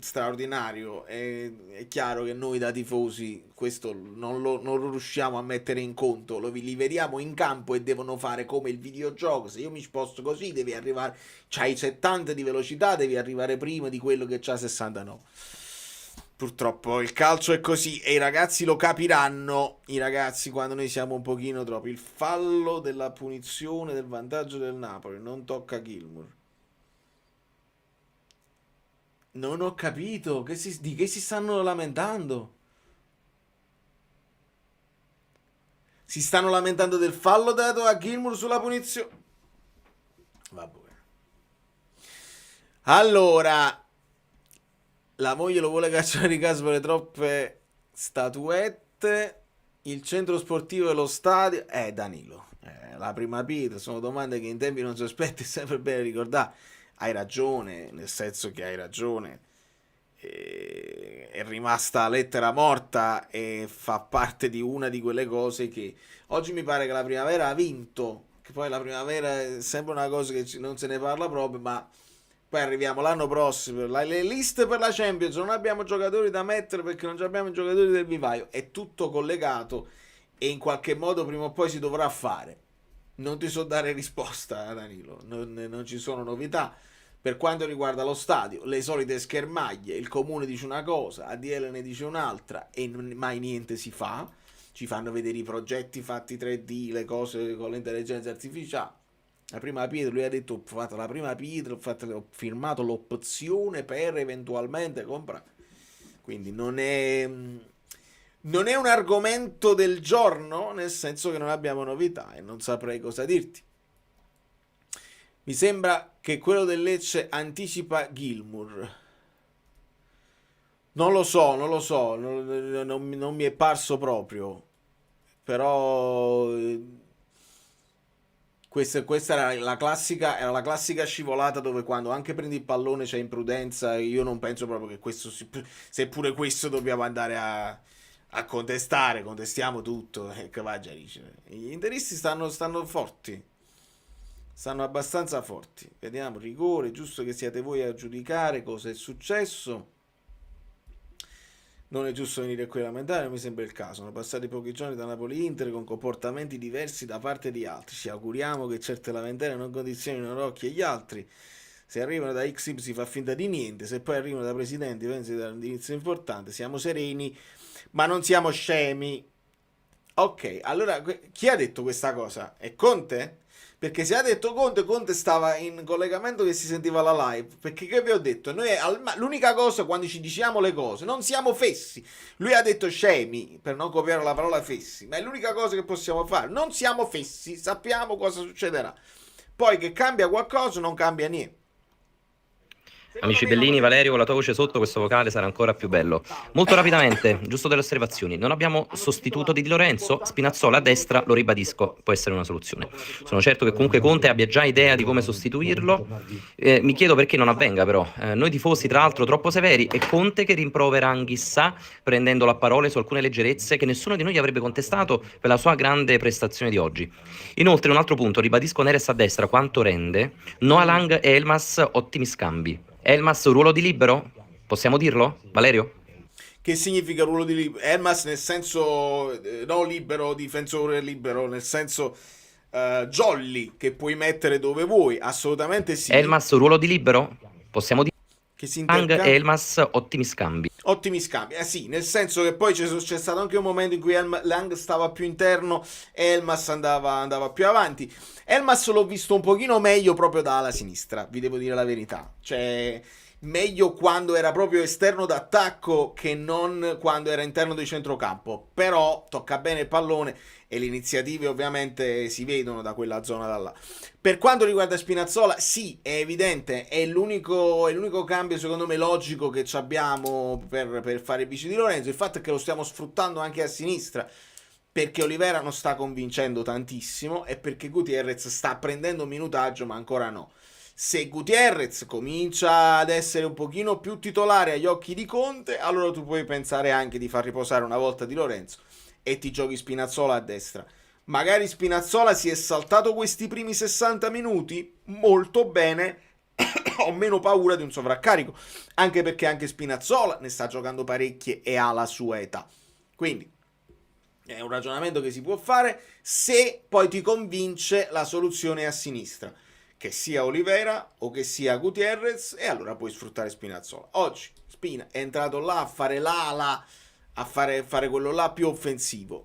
straordinario. È chiaro che noi da tifosi questo non lo riusciamo a mettere in conto, li vediamo in campo e devono fare come il videogioco: se io mi sposto così devi arrivare, c'hai 70 di velocità, devi arrivare prima di quello che c'ha 69. Purtroppo il calcio è così e i ragazzi lo capiranno, i ragazzi, quando noi siamo un pochino troppo. Il fallo della punizione del vantaggio del Napoli non tocca Gilmour. Non ho capito di che si stanno lamentando. Si stanno lamentando del fallo dato a Gilmour sulla punizione. Vabbè. Allora, la moglie lo vuole cacciare di casa per le troppe statuette. Il centro sportivo e lo stadio. Danilo, la prima pietra. Sono domande che in tempi non sospetti è sempre bene ricordare. Hai ragione, nel senso che hai ragione. È rimasta lettera morta e fa parte di una di quelle cose che oggi mi pare che la primavera ha vinto. Che poi la primavera è sempre una cosa che non se ne parla proprio, ma poi arriviamo l'anno prossimo, le liste per la Champions, non abbiamo giocatori da mettere perché non abbiamo giocatori del vivaio. È tutto collegato e in qualche modo prima o poi si dovrà fare. Non ti so dare risposta, Danilo, non ci sono novità. Per quanto riguarda lo stadio, le solite schermaglie, il comune dice una cosa, ADL ne dice un'altra e mai niente si fa. Ci fanno vedere i progetti fatti 3D, le cose con l'intelligenza artificiale. La prima pietra, lui ha detto: ho fatto la prima pietra, ho firmato l'opzione per eventualmente comprare. Quindi non è un argomento del giorno, nel senso che non abbiamo novità e non saprei cosa dirti. Mi sembra che quello del Lecce anticipa Gilmour. Non lo so, non mi è parso proprio. Però questa era la classica scivolata dove quando anche prendi il pallone c'è imprudenza. Io non penso proprio che questo, seppure questo dobbiamo andare a contestiamo tutto. Che va già dice. Gli interisti stanno forti. Stanno abbastanza forti. Vediamo, rigore, giusto che siate voi a giudicare cosa è successo. Non è giusto venire qui a lamentare, non mi sembra il caso. Sono passati pochi giorni da Napoli-Inter con comportamenti diversi da parte di altri. Ci auguriamo che certe lamentele non condizionino Rocchi e gli altri. Se arrivano da XY si fa finta di niente, se poi arrivano da presidenti pensi da un indirizzo importante. Siamo sereni, ma non siamo scemi. Ok, allora chi ha detto questa cosa? È Conte? Perché se ha detto Conte stava in collegamento che si sentiva la live. Perché che vi ho detto? Noi l'unica cosa quando ci diciamo le cose, non siamo fessi. Lui ha detto scemi, per non copiare la parola fessi, ma è l'unica cosa che possiamo fare. Non siamo fessi, sappiamo cosa succederà. Poi che cambia qualcosa, non cambia niente. Amici bellini, Valerio, con la tua voce sotto questo vocale sarà ancora più bello. Molto rapidamente, giusto delle osservazioni. Non abbiamo sostituto Di Lorenzo, Spinazzola a destra, lo ribadisco, può essere una soluzione. Sono certo che comunque Conte abbia già idea di come sostituirlo. Mi chiedo perché non avvenga però. Noi tifosi, tra l'altro, troppo severi e Conte che rimprovera Anghissà prendendolo a parole su alcune leggerezze che nessuno di noi avrebbe contestato per la sua grande prestazione di oggi. Inoltre, un altro punto, ribadisco Neres a destra, quanto rende? Noah Lang e Elmas, ottimi scambi. Elmas, ruolo di libero? Possiamo dirlo, Valerio? Che significa ruolo di libero? Elmas nel senso no libero, difensore libero, nel senso jolly, che puoi mettere dove vuoi, assolutamente sì. Elmas, ruolo di libero? Possiamo dire? Che si Lang e Elmas, ottimi scambi. Ottimi scambi, sì, nel senso che poi c'è stato anche un momento in cui Lang stava più interno e Elmas andava più avanti. Elmas l'ho visto un pochino meglio proprio dalla sinistra, vi devo dire la verità. Cioè, meglio quando era proprio esterno d'attacco che non quando era interno di centrocampo. Però tocca bene il pallone e le iniziative ovviamente si vedono da quella zona da là. Per quanto riguarda Spinazzola, sì, è evidente, è l'unico cambio secondo me logico che abbiamo per fare il vice di Lorenzo. Il fatto è che lo stiamo sfruttando anche a sinistra, perché Olivera non sta convincendo tantissimo e perché Gutierrez sta prendendo minutaggio ma ancora no. Se Gutierrez comincia ad essere un pochino più titolare agli occhi di Conte, allora tu puoi pensare anche di far riposare una volta Di Lorenzo e ti giochi Spinazzola a destra. Magari Spinazzola si è saltato questi primi 60 minuti molto bene. Ho meno paura di un sovraccarico, anche perché anche Spinazzola ne sta giocando parecchie e ha la sua età. Quindi è un ragionamento che si può fare se poi ti convince la soluzione a sinistra, che sia Olivera o che sia Gutierrez, e allora puoi sfruttare Spinazzola. Oggi Spina è entrato là a fare l'ala, a fare quello là più offensivo.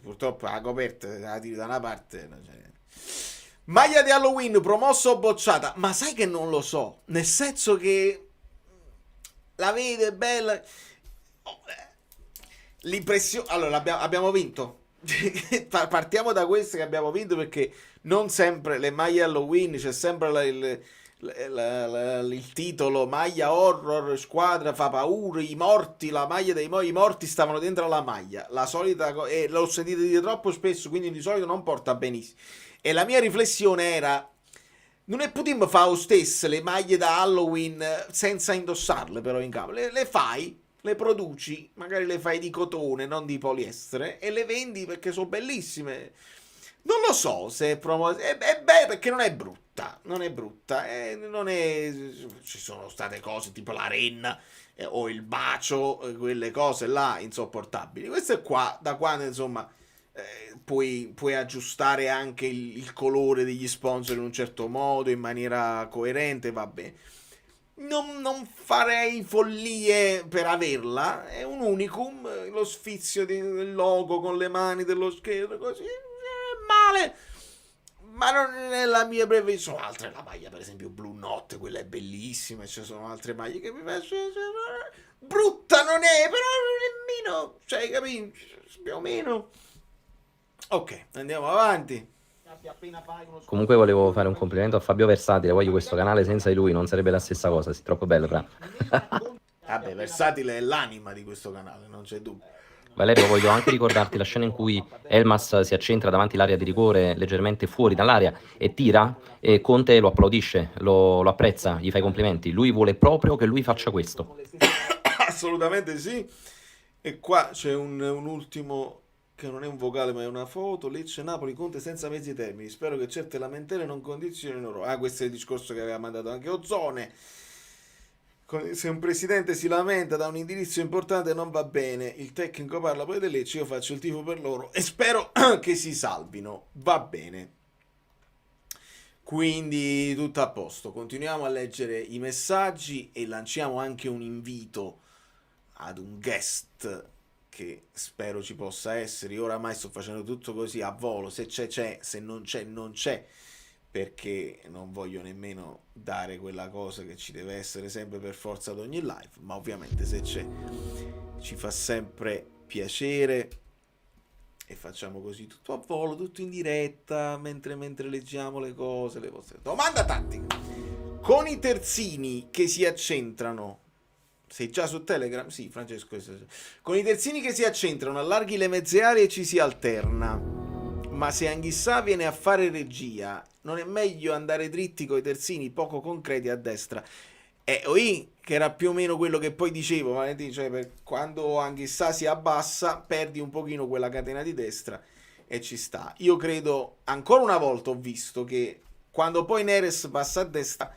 Purtroppo la coperta la tiri da una parte. Maglia di Halloween promossa o bocciata? Ma sai che non lo so, nel senso che la vede bella. L'impressione, allora abbiamo vinto. Partiamo da questo, che abbiamo vinto, perché non sempre le maglie Halloween c'è sempre il titolo maglia horror, squadra fa paura, i morti, la maglia dei i morti stavano dentro la maglia, la solita e l'ho sentita dire troppo spesso, quindi di solito non porta benissimo. E la mia riflessione era: non ne potremmo fare lo stesso le maglie da Halloween senza indossarle però in campo? Le fai, le produci, magari le fai di cotone, non di poliestere, e le vendi perché sono bellissime. Non lo so se è bello, perché non è brutta, ci sono state cose tipo la renna o il bacio, quelle cose là insopportabili. Questo è qua, da quando insomma puoi aggiustare anche il colore degli sponsor in un certo modo, in maniera coerente, va bene. Non farei follie per averla, è un unicum, lo sfizio del logo con le mani dello schermo, così male, ma non è la mia preferita. Sono altre, la maglia per esempio blu notte, quella è bellissima, e ci sono altre maglie che mi piacciono, brutta non è, però nemmeno, cioè capito, più o meno. Ok, andiamo avanti. Comunque volevo fare un complimento a Fabio Versatile, voglio questo canale, senza di lui non sarebbe la stessa cosa, sì, troppo bello, fra. Vabbè, Versatile è l'anima di questo canale, non c'è dubbio. Valerio, voglio anche ricordarti la scena in cui Elmas si accentra davanti all'area di rigore, leggermente fuori dall'area, e tira, e Conte lo applaudisce, lo apprezza, gli fa i complimenti. Lui vuole proprio che lui faccia questo. Assolutamente sì. E qua c'è un ultimo, che non è un vocale ma è una foto: Lecce Napoli, Conte senza mezzi termini, spero che certe lamentele non condizionino loro. Questo è il discorso che aveva mandato anche Ozzone. Se un presidente si lamenta da un indirizzo importante non va bene, il tecnico parla poi del Lecce, io faccio il tifo per loro e spero che si salvino, va bene. Quindi tutto a posto, continuiamo a leggere i messaggi e lanciamo anche un invito ad un guest che spero ci possa essere. Io oramai sto facendo tutto così a volo, se c'è, se non c'è non c'è, perché non voglio nemmeno dare quella cosa che ci deve essere sempre per forza ad ogni live, ma ovviamente se c'è ci fa sempre piacere e facciamo così tutto a volo, tutto in diretta, mentre leggiamo le cose, le vostre. Domanda tattica. con i terzini che si accentrano. Sei già su Telegram? Sì, Francesco. Con i terzini che si accentrano, allarghi le mezze aree e ci si alterna. Ma se Anghissà viene a fare regia, non è meglio andare dritti con i terzini poco concreti a destra? Che era più o meno quello che poi dicevo, Valentino, cioè quando Anghissà si abbassa, perdi un pochino quella catena di destra e ci sta. Io credo, ancora una volta ho visto che quando poi Neres passa a destra,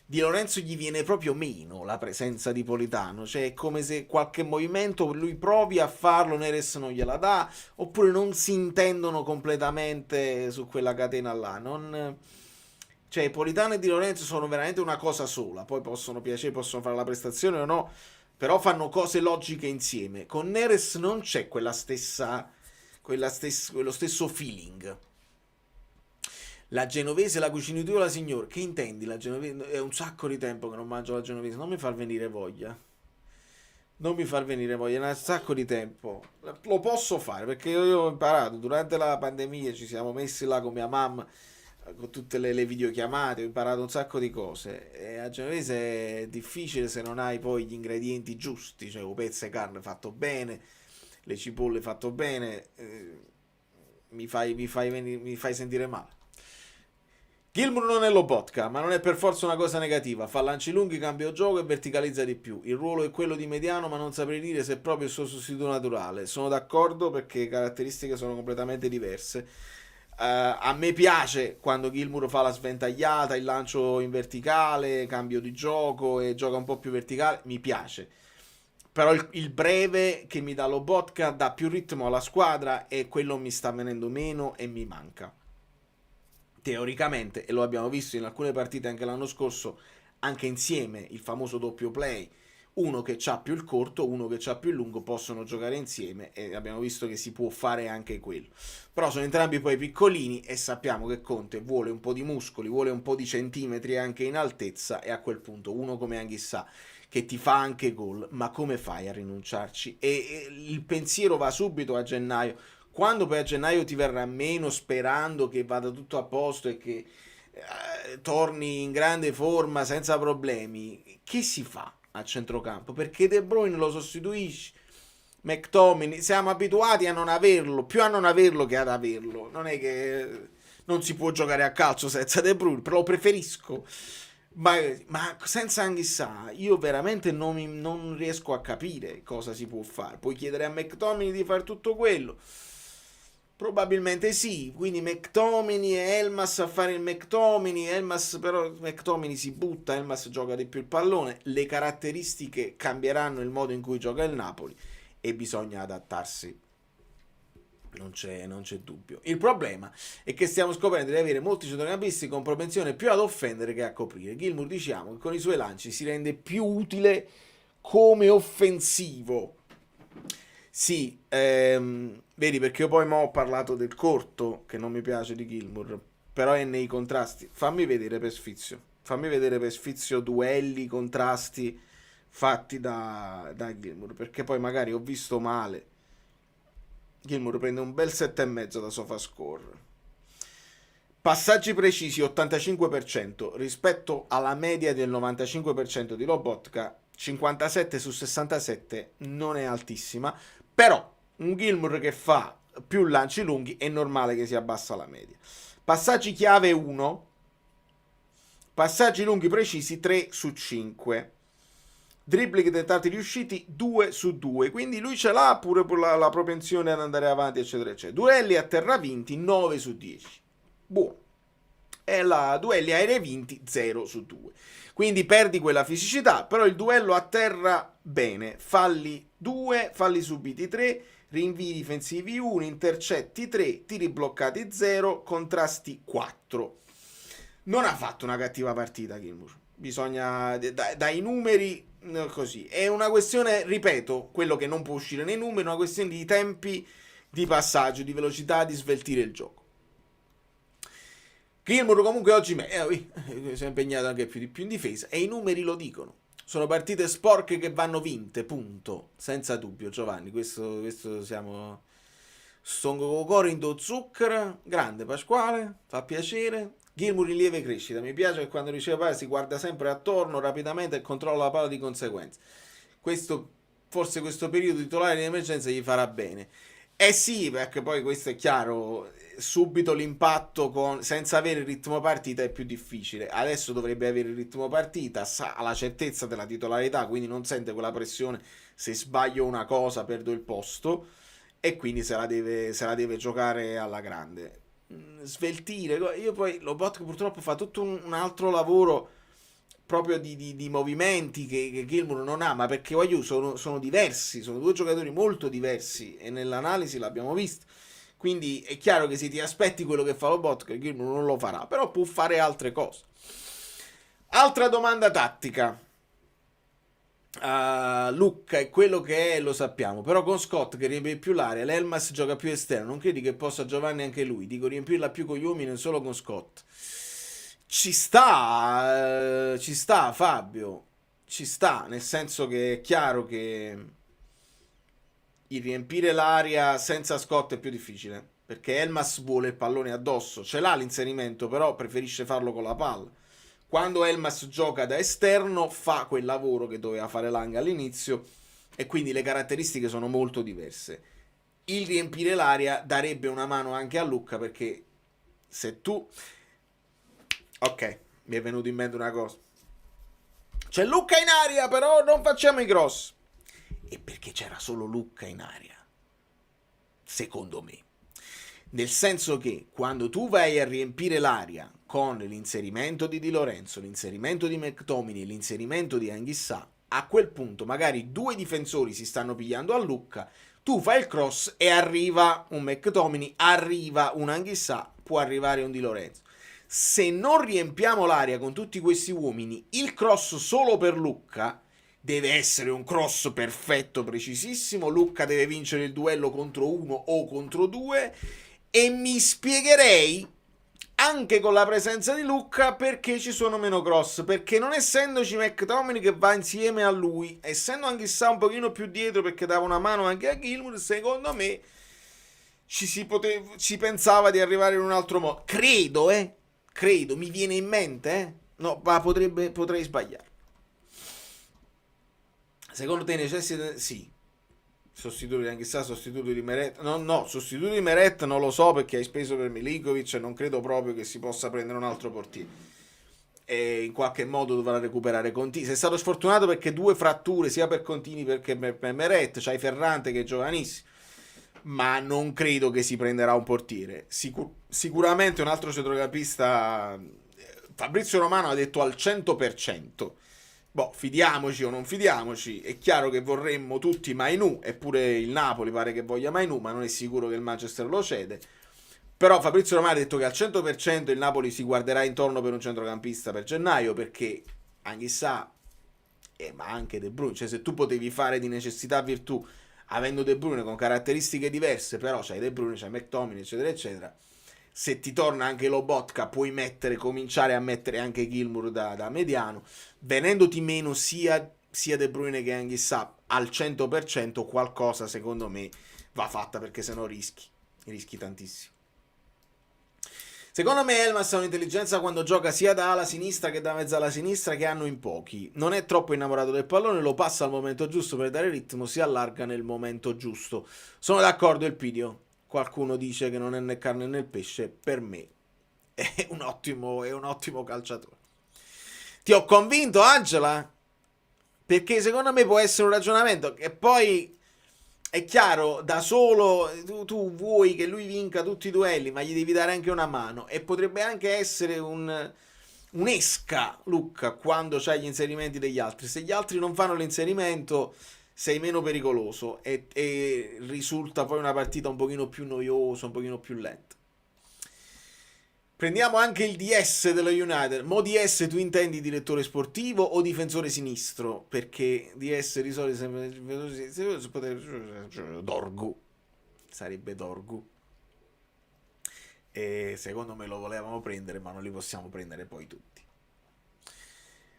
Di Lorenzo gli viene proprio meno la presenza di Politano, cioè è come se qualche movimento lui provi a farlo, Neres non gliela dà, oppure non si intendono completamente su quella catena là. Cioè Politano e Di Lorenzo sono veramente una cosa sola, poi possono piacere, possono fare la prestazione o no, però fanno cose logiche insieme. Con Neres non c'è quello stesso feeling. La genovese, la cucini tu o la signora? Che intendi la genovese? È un sacco di tempo che non mangio la genovese, non mi far venire voglia. Non mi far venire voglia, è un sacco di tempo. Lo posso fare perché io ho imparato, durante la pandemia ci siamo messi là con mia mamma, con tutte le videochiamate, ho imparato un sacco di cose. E la genovese è difficile se non hai poi gli ingredienti giusti, cioè un pezzo di carne fatto bene, le cipolle fatto bene, mi fai sentire male. Gilmour non è Lobotka, ma non è per forza una cosa negativa. Fa lanci lunghi, cambia gioco e verticalizza di più. Il ruolo è quello di mediano, ma non saprei dire se è proprio il suo sostituto naturale. Sono d'accordo perché le caratteristiche sono completamente diverse. A me piace quando Gilmour fa la sventagliata, il lancio in verticale, cambio di gioco e gioca un po' più verticale, mi piace. Però il breve che mi dà Lobotka dà più ritmo alla squadra e quello mi sta venendo meno e mi manca. Teoricamente, e lo abbiamo visto in alcune partite anche l'anno scorso, anche insieme, il famoso doppio play, uno che c'ha più il corto, uno che c'ha più il lungo, possono giocare insieme e abbiamo visto che si può fare anche quello. Però sono entrambi poi piccolini e sappiamo che Conte vuole un po' di muscoli, vuole un po' di centimetri anche in altezza e a quel punto uno come Anghissà che ti fa anche gol, ma come fai a rinunciarci? E il pensiero va subito a gennaio. Quando poi a gennaio ti verrà meno sperando che vada tutto a posto e che torni in grande forma senza problemi, che si fa a centrocampo? Perché De Bruyne lo sostituisci, McTominay, siamo abituati a non averlo, più a non averlo che ad averlo. Non è che non si può giocare a calcio senza De Bruyne, però lo preferisco. Ma senza Anghissà io veramente non riesco a capire cosa si può fare. Puoi chiedere a McTominay di fare tutto quello? Probabilmente sì, quindi McTominay e Elmas a fare il McTominay, Elmas però McTominay si butta, Elmas gioca di più il pallone, le caratteristiche cambieranno il modo in cui gioca il Napoli e bisogna adattarsi, non c'è dubbio. Il problema è che stiamo scoprendo di avere molti centrocampisti con propensione più ad offendere che a coprire. Gilmour, diciamo che con i suoi lanci si rende più utile come offensivo. Sì, vedi, perché io poi ho parlato del corto che non mi piace di Gilmour, però è nei contrasti. Fammi vedere per sfizio duelli, contrasti fatti da Gilmour, perché poi magari ho visto male. Gilmour prende un bel 7,5 da SofaScore. Passaggi precisi 85% rispetto alla media del 95% di Lobotka. 57 su 67 non è altissima, però un Gilmour che fa più lanci lunghi è normale che si abbassa la media. Passaggi chiave 1, passaggi lunghi precisi 3 su 5, dribbling tentati riusciti 2 su 2, quindi lui ce l'ha pure la propensione ad andare avanti eccetera eccetera. Duelli a terra vinti 9 su 10, buono. E la duelli aerei vinti 0 su 2, quindi perdi quella fisicità, però il duello a terra bene, falli 2, falli subiti 3, rinvii difensivi 1, intercetti 3, tiri bloccati 0, contrasti 4. Non ha fatto una cattiva partita Gilmour, bisogna dai numeri così, è una questione, ripeto, quello che non può uscire nei numeri, è una questione di tempi di passaggio, di velocità, di sveltire il gioco. Gilmour comunque oggi si è impegnato anche più in difesa e i numeri lo dicono. Sono partite sporche che vanno vinte, punto. Senza dubbio, Giovanni, questo siamo... Stongo Corindo zucchero, grande Pasquale, fa piacere. Gilmour in lieve crescita, mi piace che quando riceve palla si guarda sempre attorno rapidamente e controlla la palla di conseguenza. Forse questo periodo titolare di emergenza gli farà bene. Eh sì, perché poi questo è chiaro, subito l'impatto senza avere il ritmo partita è più difficile. Adesso dovrebbe avere il ritmo partita, ha la certezza della titolarità, quindi non sente quella pressione, se sbaglio una cosa perdo il posto, e quindi se la deve giocare alla grande. Sveltire, io poi Lobotka purtroppo fa tutto un altro lavoro proprio di movimenti che Gilmour non ha, ma perché sono diversi, sono due giocatori molto diversi e nell'analisi l'abbiamo visto. Quindi è chiaro che se ti aspetti quello che fa Lobotka, Gilmour non lo farà, però può fare altre cose. Altra domanda tattica. Lucca è quello che è, lo sappiamo, però con Scott che riempie più l'area, l'Elmas gioca più esterno, non credi che possa Giovanni anche lui? Dico, riempirla più con gli uomini, non solo con Scott. Ci sta Fabio, ci sta, nel senso che è chiaro che il riempire l'area senza Scott è più difficile, perché Elmas vuole il pallone addosso, ce l'ha l'inserimento, però preferisce farlo con la palla. Quando Elmas gioca da esterno fa quel lavoro che doveva fare Lang all'inizio, e quindi le caratteristiche sono molto diverse. Il riempire l'area darebbe una mano anche a Lucca, perché se tu... Ok, mi è venuto in mente una cosa. C'è Lucca in aria, però non facciamo i cross. E perché c'era solo Lucca in aria? Secondo me. Nel senso che quando tu vai a riempire l'aria con l'inserimento di Di Lorenzo, l'inserimento di McTominay, l'inserimento di Anghissà, a quel punto magari due difensori si stanno pigliando a Lucca, tu fai il cross e arriva un McTominay, arriva un Anghissà, può arrivare un Di Lorenzo. Se non riempiamo l'aria con tutti questi uomini, il cross solo per Lucca deve essere un cross perfetto, precisissimo. Lucca deve vincere il duello contro uno o contro due, e mi spiegherei anche con la presenza di Lucca perché ci sono meno cross, perché non essendoci McTominay che va insieme a lui, essendo Anghissà un pochino più dietro perché dava una mano anche a Gilmour, secondo me ci pensava di arrivare in un altro modo. Credo, mi viene in mente, no, ma potrei sbagliare. Secondo te necessita? Sì. Sostituti anche sa, sostituti di Meret? No, sostituti di Meret non lo so, perché hai speso per Milinkovic e non credo proprio che si possa prendere un altro portiere. E in qualche modo dovrà recuperare Contini. Sei stato sfortunato perché due fratture sia per Contini che per Meret. C'hai Ferrante che è giovanissimo, ma non credo che si prenderà un portiere. Sicuramente un altro centrocampista. Fabrizio Romano ha detto al 100%. Boh, fidiamoci o non fidiamoci, è chiaro che vorremmo tutti Mainù, eppure il Napoli pare che voglia Mainù, ma non è sicuro che il Manchester lo cede. Però Fabrizio Romano ha detto che al 100% il Napoli si guarderà intorno per un centrocampista per gennaio, perché Anghissà, ma anche De Bruyne, cioè se tu potevi fare di necessità virtù avendo De Bruyne con caratteristiche diverse, però c'hai De Bruyne, c'hai McTominay, eccetera eccetera, se ti torna anche Lobotka puoi cominciare a mettere anche Gilmour da mediano, venendoti meno sia De Bruyne che Anghissà al 100%, qualcosa secondo me va fatta, perché sennò rischi tantissimo. Secondo me Elmas ha un'intelligenza quando gioca sia da ala sinistra che da mezza ala sinistra che hanno in pochi, non è troppo innamorato del pallone, lo passa al momento giusto per dare ritmo, si allarga nel momento giusto. Sono d'accordo, Elpidio. Qualcuno dice che non è né carne né pesce, per me è un ottimo calciatore. Ti ho convinto, Angela? Perché secondo me può essere un ragionamento che poi è chiaro, da solo tu vuoi che lui vinca tutti i duelli, ma gli devi dare anche una mano, e potrebbe anche essere un'esca Lucca quando c'hai gli inserimenti degli altri. Se gli altri non fanno l'inserimento sei meno pericoloso e risulta poi una partita un pochino più noiosa, un pochino più lenta. Prendiamo anche il DS dello United. Mo DS tu intendi direttore sportivo o difensore sinistro? Perché DS di solito sempre Dorgu. Sarebbe Dorgu. E secondo me lo volevamo prendere, ma non li possiamo prendere poi tutti.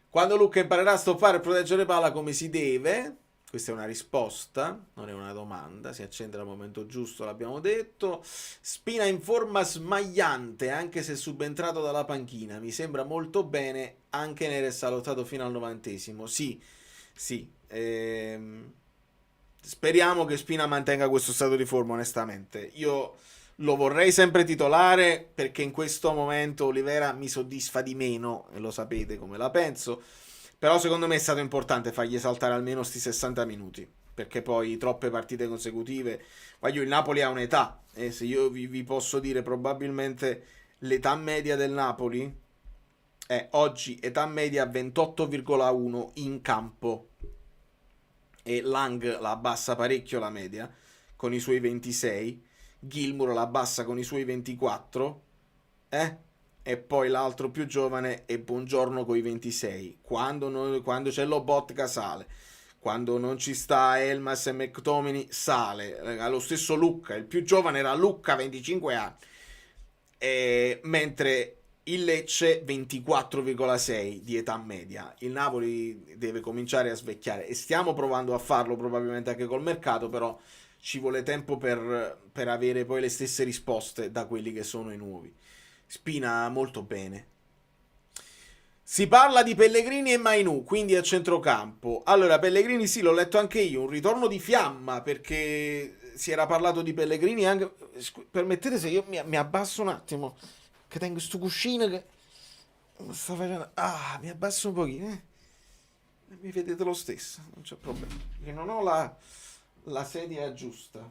Quando Lucca imparerà a stoppare e proteggere palla come si deve, Questa è una risposta, non è una domanda. Si accende al momento giusto, l'abbiamo detto. Spina in forma smagliante, anche se subentrato dalla panchina. Mi sembra molto bene. Anche Neres ha lottato fino al 90esimo. Sì. Speriamo che Spina mantenga questo stato di forma, onestamente. Io lo vorrei sempre titolare, perché in questo momento Oliveira mi soddisfa di meno, e lo sapete come la penso. Però secondo me è stato importante fargli saltare almeno sti 60 minuti, perché poi troppe partite consecutive. Il Napoli ha un'età, e se io vi posso dire, probabilmente l'età media del Napoli è oggi età media 28,1 in campo, e Lang la abbassa parecchio la media con i suoi 26, Gilmour la abbassa con i suoi 24, e poi l'altro più giovane è Buongiorno con i 26. Quando c'è Lobotka sale, quando non ci sta Elmas e McTominay sale. Lo stesso Lucca, il più giovane era Lucca, 25 anni, mentre il Lecce 24,6 di età media. Il Napoli deve cominciare a svecchiare, e stiamo provando a farlo probabilmente anche col mercato, però ci vuole tempo per avere poi le stesse risposte da quelli che sono i nuovi. Spina molto bene. Si parla di Pellegrini e Mainù, quindi a centrocampo. Allora, Pellegrini sì, l'ho letto anche io, un ritorno di fiamma, perché si era parlato di Pellegrini anche... Permettete se io mi abbasso un attimo, che tengo sto cuscino che sta facendo... mi abbasso un pochino, mi vedete lo stesso, non c'è problema, perché non ho la sedia giusta.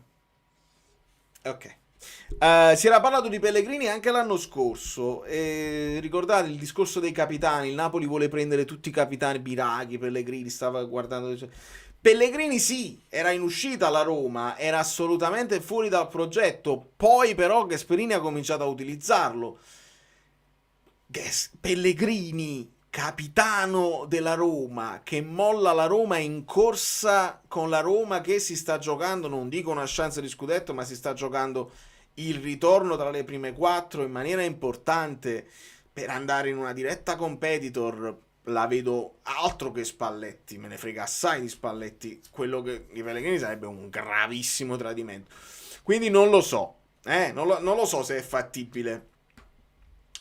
Ok. Si era parlato di Pellegrini anche l'anno scorso, ricordate il discorso dei capitani? Il Napoli vuole prendere tutti i capitani, Biraghi, Pellegrini, stava guardando... Pellegrini sì, era in uscita alla Roma, era assolutamente fuori dal progetto, poi però Gasperini ha cominciato a utilizzarlo. Pellegrini, capitano della Roma, che molla la Roma in corsa con la Roma che si sta giocando, non dico una chance di scudetto, ma si sta giocando il ritorno tra le prime 4 in maniera importante per andare in una diretta competitor. La vedo altro che Spalletti, me ne frega assai di Spalletti. Quello che di Pellegrini sarebbe un gravissimo tradimento, quindi non lo so, non lo so se è fattibile.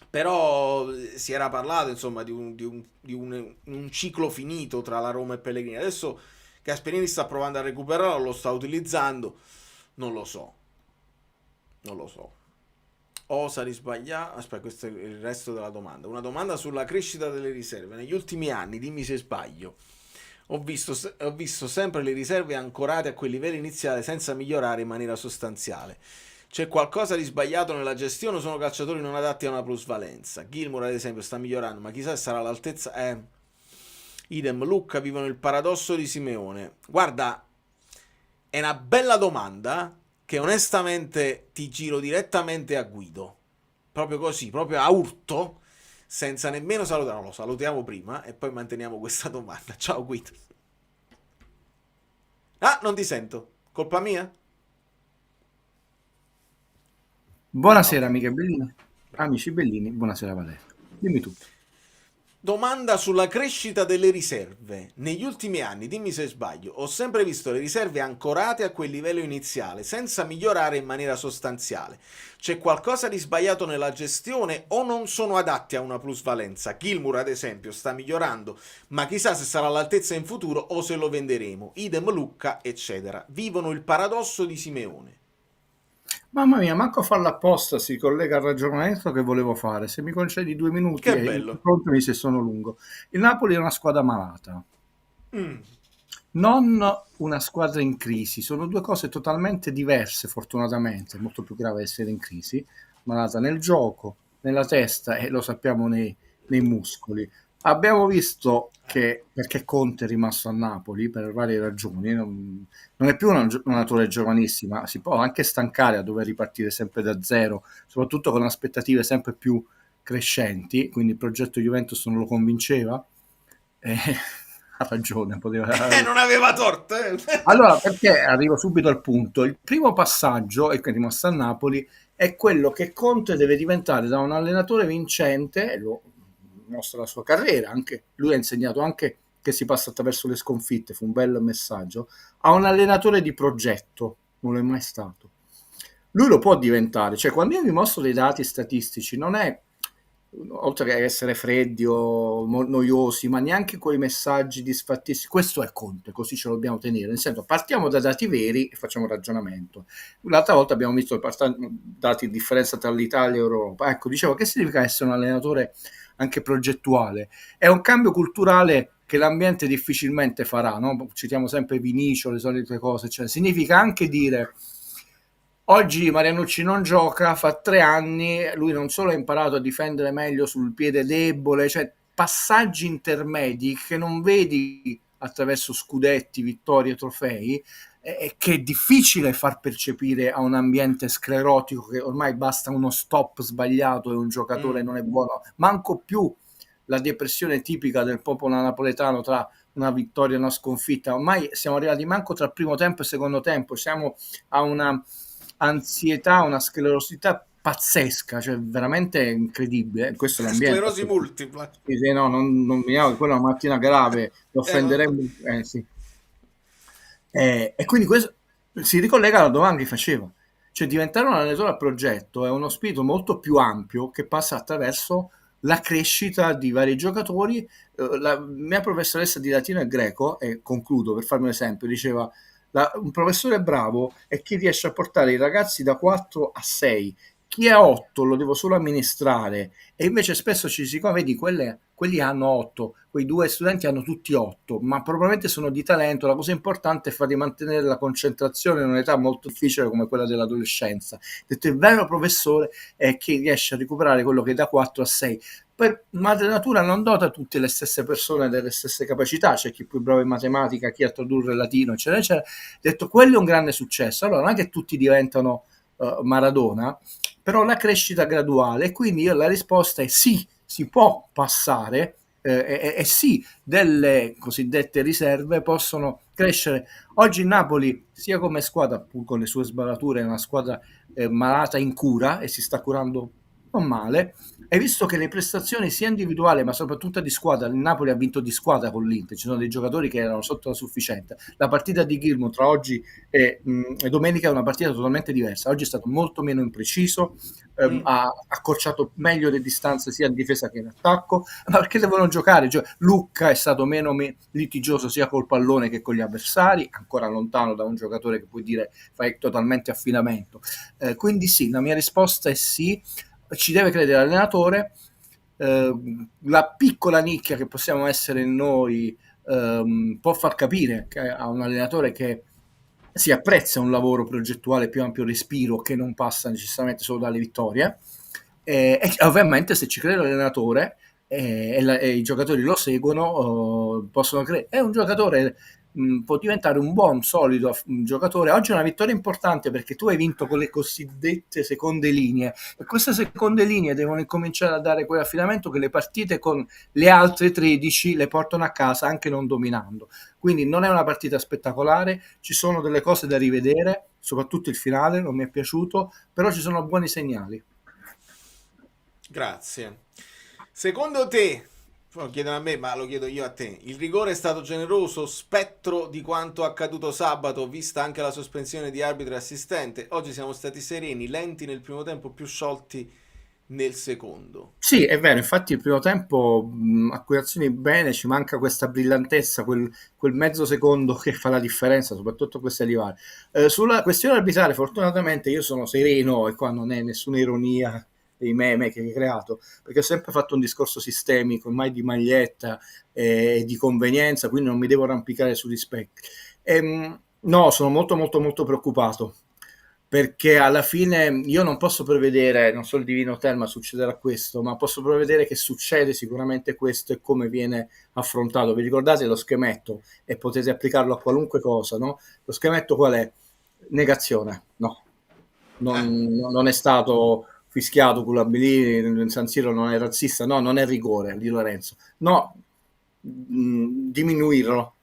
Però si era parlato insomma di un ciclo finito tra la Roma e Pellegrini. Adesso Gasperini sta provando a recuperarlo, lo sta utilizzando, non lo so. Osa risbagliare. Aspetta, questo è il resto della domanda. Una domanda sulla crescita delle riserve. Negli ultimi anni, dimmi se sbaglio, ho visto sempre le riserve ancorate a quel livello iniziale senza migliorare in maniera sostanziale. C'è qualcosa di sbagliato nella gestione o sono calciatori non adatti a una plusvalenza? Gilmour ad esempio sta migliorando, ma chissà se sarà all'altezza. Idem Lucca, vivono il paradosso di Simeone. Guarda, è una bella domanda che onestamente ti giro direttamente a Guido, proprio così, proprio a urto, senza nemmeno salutare. No, lo salutiamo prima e poi manteniamo questa domanda. Ciao Guido. Non ti sento, colpa mia? Buonasera amiche Bellini, amici Bellini, buonasera Valerio, dimmi tutto. Domanda sulla crescita delle riserve. Negli ultimi anni, dimmi se sbaglio, ho sempre visto le riserve ancorate a quel livello iniziale, senza migliorare in maniera sostanziale. C'è qualcosa di sbagliato nella gestione o non sono adatti a una plusvalenza? Gilmour, ad esempio, sta migliorando, ma chissà se sarà all'altezza in futuro o se lo venderemo. Idem Lucca, eccetera. Vivono il paradosso di Simeone. Mamma mia, manco a farlo apposta si collega al ragionamento che volevo fare. Se mi concedi 2 minuti, che bello. Contami se sono lungo. Il Napoli è una squadra malata, non una squadra in crisi. Sono due cose totalmente diverse, fortunatamente. È molto più grave essere in crisi. Malata nel gioco, nella testa e lo sappiamo nei muscoli. Abbiamo visto che, perché Conte è rimasto a Napoli per varie ragioni, non è più una natura giovanissima, si può anche stancare a dover ripartire sempre da zero, soprattutto con aspettative sempre più crescenti, quindi il progetto Juventus non lo convinceva, ha ragione, poteva... non aveva torto, Allora, perché arrivo subito al punto, il primo passaggio, e che è rimasto a Napoli, è quello che Conte deve diventare da un allenatore vincente, lo mostra la sua carriera, anche lui ha insegnato anche che si passa attraverso le sconfitte, fu un bel messaggio, a un allenatore di progetto, non è mai stato. Lui lo può diventare, cioè quando io vi mostro dei dati statistici non è, oltre che essere freddi o noiosi, ma neanche quei messaggi disfattisti, questo è Conte, così ce lo dobbiamo tenere, nel senso partiamo da dati veri e facciamo ragionamento. L'altra volta abbiamo visto dati di differenza tra l'Italia e l'Europa, ecco, dicevo, che significa essere un allenatore anche progettuale? È un cambio culturale che l'ambiente difficilmente farà, no? Citiamo sempre Vinicio, le solite cose, cioè significa anche dire: oggi Marianucci non gioca, fa 3 anni, lui non solo ha imparato a difendere meglio sul piede debole, cioè passaggi intermedi che non vedi attraverso scudetti, vittorie, trofei, che è difficile far percepire a un ambiente sclerotico che ormai basta uno stop sbagliato e un giocatore non è buono, manco più la depressione tipica del popolo napoletano tra una vittoria e una sconfitta. Ormai siamo arrivati manco tra primo tempo e secondo tempo, siamo a una ansietà, una sclerosità pazzesca, cioè veramente incredibile. Questo è l'ambiente. Sclerosi multipla. Sì, no, non mi chiamo, quella è una mattina grave, lo offenderemmo. Sì. E quindi questo si ricollega alla domanda che faceva. Cioè diventare un allenatore a progetto è uno spirito molto più ampio che passa attraverso la crescita di vari giocatori. La mia professoressa di latino e greco, e concludo per farmi un esempio, diceva: un professore bravo è chi riesce a portare i ragazzi da 4 a 6, chi è 8 lo devo solo amministrare, e invece spesso ci si vedi quelli hanno 8, quei 2 studenti hanno tutti 8, ma probabilmente sono di talento. La cosa importante è farli mantenere la concentrazione in un'età molto difficile come quella dell'adolescenza. Detto, il vero professore è chi riesce a recuperare quello che da 4 a 6. Per madre natura non dota tutte le stesse persone delle stesse capacità, c'è chi è più bravo in matematica, chi a tradurre latino, eccetera, eccetera. Detto, quello è un grande successo. Allora non è che tutti diventano Maradona, però la crescita graduale, quindi la risposta è sì, si può passare, e sì, delle cosiddette riserve possono crescere. Oggi il Napoli, sia come squadra, pur con le sue sbarature, è una squadra malata in cura e si sta curando non male, e visto che le prestazioni sia individuali ma soprattutto di squadra, il Napoli ha vinto di squadra con l'Inter, ci sono dei giocatori che erano sotto la sufficienza. La partita di Gilmour tra oggi e domenica è una partita totalmente diversa. Oggi è stato molto meno impreciso, ha accorciato meglio le distanze sia in difesa che in attacco, ma perché devono giocare? Lucca è stato meno litigioso sia col pallone che con gli avversari, ancora lontano da un giocatore che puoi dire fai totalmente affinamento. Quindi sì, la mia risposta è sì. Ci deve credere l'allenatore. La piccola nicchia che possiamo essere noi può far capire a un allenatore che si apprezza un lavoro progettuale più ampio respiro, che non passa necessariamente solo dalle vittorie, e ovviamente se ci crede l'allenatore e i giocatori lo seguono, possono credere. È un giocatore, può diventare un buon, solido giocatore. Oggi è una vittoria importante perché tu hai vinto con le cosiddette seconde linee, e queste seconde linee devono incominciare a dare quell'affidamento che le partite con le altre 13 le portano a casa anche non dominando. Quindi non è una partita spettacolare, ci sono delle cose da rivedere, soprattutto il finale non mi è piaciuto, però ci sono buoni segnali. Grazie. Secondo te, lo chiedono a me, ma lo chiedo io a te, il rigore è stato generoso, spettro di quanto accaduto sabato, vista anche la sospensione di arbitro e assistente? Oggi siamo stati sereni, lenti nel primo tempo, più sciolti nel secondo. Sì, è vero, infatti il primo tempo acquisizioni bene, ci manca questa brillantezza, quel mezzo secondo che fa la differenza, soprattutto queste arrivare. Sulla questione arbitrale, fortunatamente io sono sereno e qua non è nessuna ironia dei meme che hai creato, perché ho sempre fatto un discorso sistemico, mai di maglietta e di convenienza, quindi non mi devo arrampicare sugli specchi. No, sono molto molto molto preoccupato, perché alla fine io non posso prevedere, non so il divino Telma succederà questo, ma posso prevedere che succede sicuramente questo e come viene affrontato. Vi ricordate lo schemetto? E potete applicarlo a qualunque cosa, no? Lo schemetto qual è? Negazione, no. Non è stato fischiato Culabili in San Siro, non è razzista, no, non è rigore di Lorenzo, no, diminuirlo,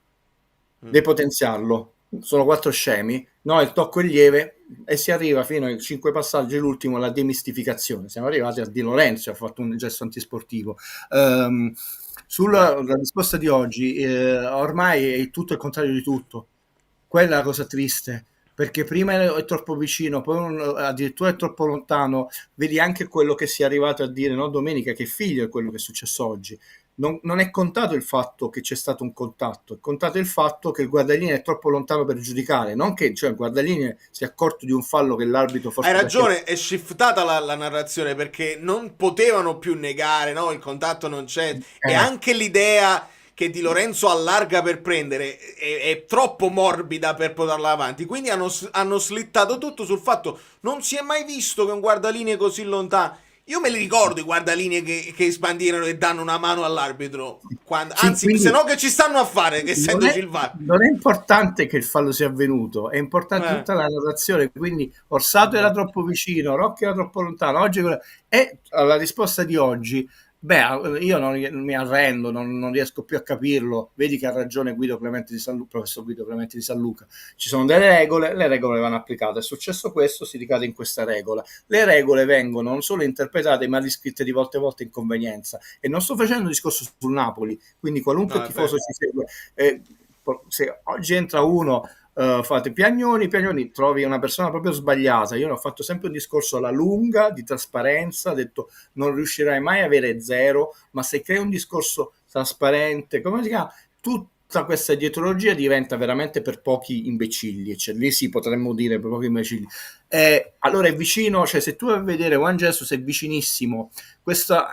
depotenziarlo, sono 4 scemi, no, il tocco è lieve e si arriva fino ai 5 passaggi, l'ultimo la demistificazione. Siamo arrivati a Di Lorenzo, ha fatto un gesto antisportivo. Sulla la risposta di oggi, ormai è tutto il contrario di tutto. Quella è la cosa triste, perché prima è troppo vicino, poi addirittura è troppo lontano. Vedi anche quello che si è arrivato a dire, no, domenica, che figlio è quello che è successo oggi. Non è contato il fatto che c'è stato un contatto, è contato il fatto che il guardalinee è troppo lontano per giudicare, non che il guardalinee si è accorto di un fallo che l'arbitro forse... Hai ragione, è shiftata la narrazione, perché non potevano più negare, no, il contatto non c'è, e anche l'idea che Di Lorenzo allarga per prendere è troppo morbida per portarla avanti, quindi hanno slittato tutto sul fatto non si è mai visto che un guardalinee così lontano. Io me li ricordo i guardalinee che sbandierano e danno una mano all'arbitro, anzi, quindi, se no che ci stanno a fare, che essendoci il VAR. Non è importante che il fallo sia avvenuto, è importante tutta la narrazione, quindi Orsato era troppo vicino, Rocchi era troppo lontano, oggi e la risposta di oggi, io non mi arrendo, non riesco più a capirlo. Vedi che ha ragione professor Guido Clementi di San Luca. Ci sono delle regole, le regole vanno applicate. È successo questo, si ricade in questa regola. Le regole vengono non solo interpretate, ma riscritte di volta in volta in convenienza. E non sto facendo un discorso sul Napoli, quindi qualunque tifoso ci segue. Se oggi entra uno, fate piagnoni, trovi una persona proprio sbagliata. Io ho fatto sempre un discorso alla lunga di trasparenza, ho detto non riuscirai mai a avere 0, ma se crei un discorso trasparente, come si chiama, tutta questa dietrologia diventa veramente per pochi imbecilli, cioè lì sì, potremmo dire per pochi imbecilli. Allora è vicino, cioè se tu vai a vedere Juan Jesus è vicinissimo.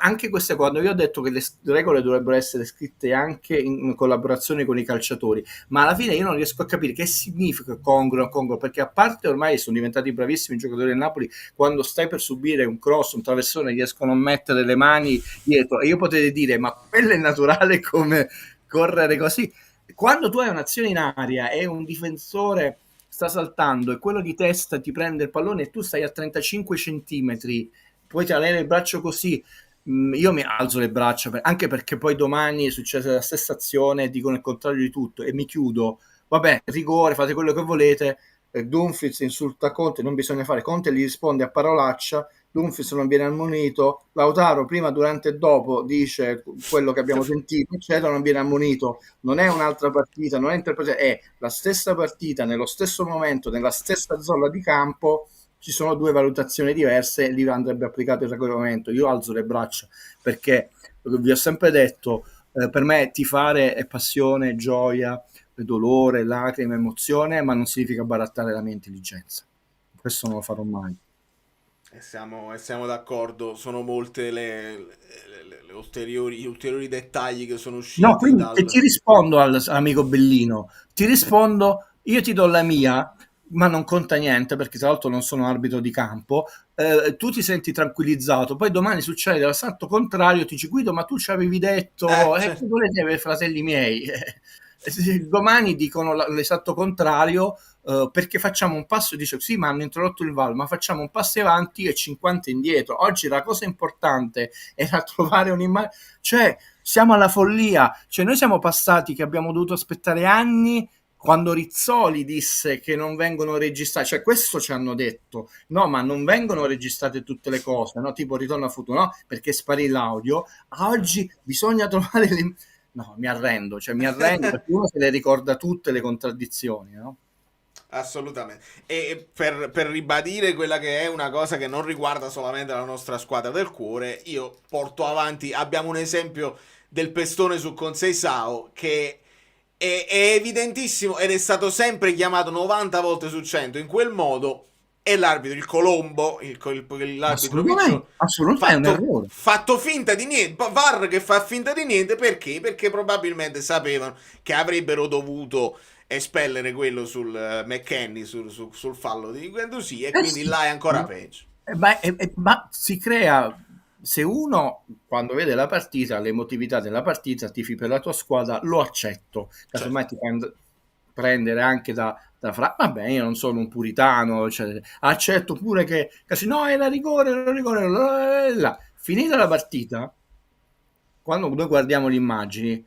Anche queste, quando io ho detto che le regole dovrebbero essere scritte anche in collaborazione con i calciatori, ma alla fine io non riesco a capire che significa congruo, perché a parte ormai sono diventati bravissimi i giocatori del Napoli, quando stai per subire un cross, un traversone, riescono a mettere le mani dietro, e io potrei dire ma quello è naturale come correre così. Quando tu hai un'azione in aria e un difensore sta saltando e quello di testa ti prende il pallone e tu stai a 35 centimetri, puoi tenere il braccio così, io mi alzo le braccia, anche perché poi domani è successa la stessa azione, dicono il contrario di tutto e mi chiudo, vabbè, rigore, fate quello che volete. Dumfries insulta Conte, non bisogna fare, Conte gli risponde a parolaccia, Dumfries non viene ammonito, Lautaro prima, durante e dopo dice quello che abbiamo sentito, eccetera, non viene ammonito. Non è un'altra partita, non è interpretazione, è la stessa partita, nello stesso momento, nella stessa zona di campo, ci sono 2 valutazioni diverse e lì andrebbe applicato il regolamento. Io alzo le braccia perché vi ho sempre detto, per me tifare è passione, gioia, dolore, lacrime, emozione, ma non significa barattare la mia intelligenza. Questo non lo farò mai. E siamo d'accordo, sono molte gli ulteriori dettagli che sono usciti. No, quindi ti rispondo all'amico Bellino, io ti do la mia, ma non conta niente perché tra l'altro non sono arbitro di campo, tu ti senti tranquillizzato, poi domani succede l'esatto contrario, ti dici Guido ma tu ci avevi detto, che volete avere fratelli miei? Domani dicono l'esatto contrario, perché facciamo un passo e dice sì ma hanno introdotto il VAR, ma facciamo un passo avanti e 50 indietro. Oggi la cosa importante era trovare un'immagine, cioè siamo alla follia, cioè noi siamo passati che abbiamo dovuto aspettare anni quando Rizzoli disse che non vengono registrate, cioè questo ci hanno detto, no ma non vengono registrate tutte le cose, no, tipo Ritorno al futuro, no, perché sparì l'audio. Oggi bisogna trovare le... No, mi arrendo perché uno se le ricorda tutte le contraddizioni, no? Assolutamente. E per ribadire quella che è una cosa che non riguarda solamente la nostra squadra del cuore, io porto avanti, abbiamo un esempio del pestone su Conceição che è evidentissimo ed è stato sempre chiamato 90 volte su 100 in quel modo, e l'arbitro, il Colombo, l'arbitro Piccioni, assolutamente è un errore. Fatto finta di niente, VAR che fa finta di niente, perché? Perché probabilmente sapevano che avrebbero dovuto espellere quello sul McKennie, sul fallo di Guendouzi, e quindi là è ancora peggio. Ma si crea, se uno quando vede la partita, l'emotività della partita, tifi per la tua squadra, lo accetto, casomai ti prendere anche da vabbè, io non sono un puritano, cioè, accetto pure che no, era rigore, finita la partita, quando noi guardiamo le immagini,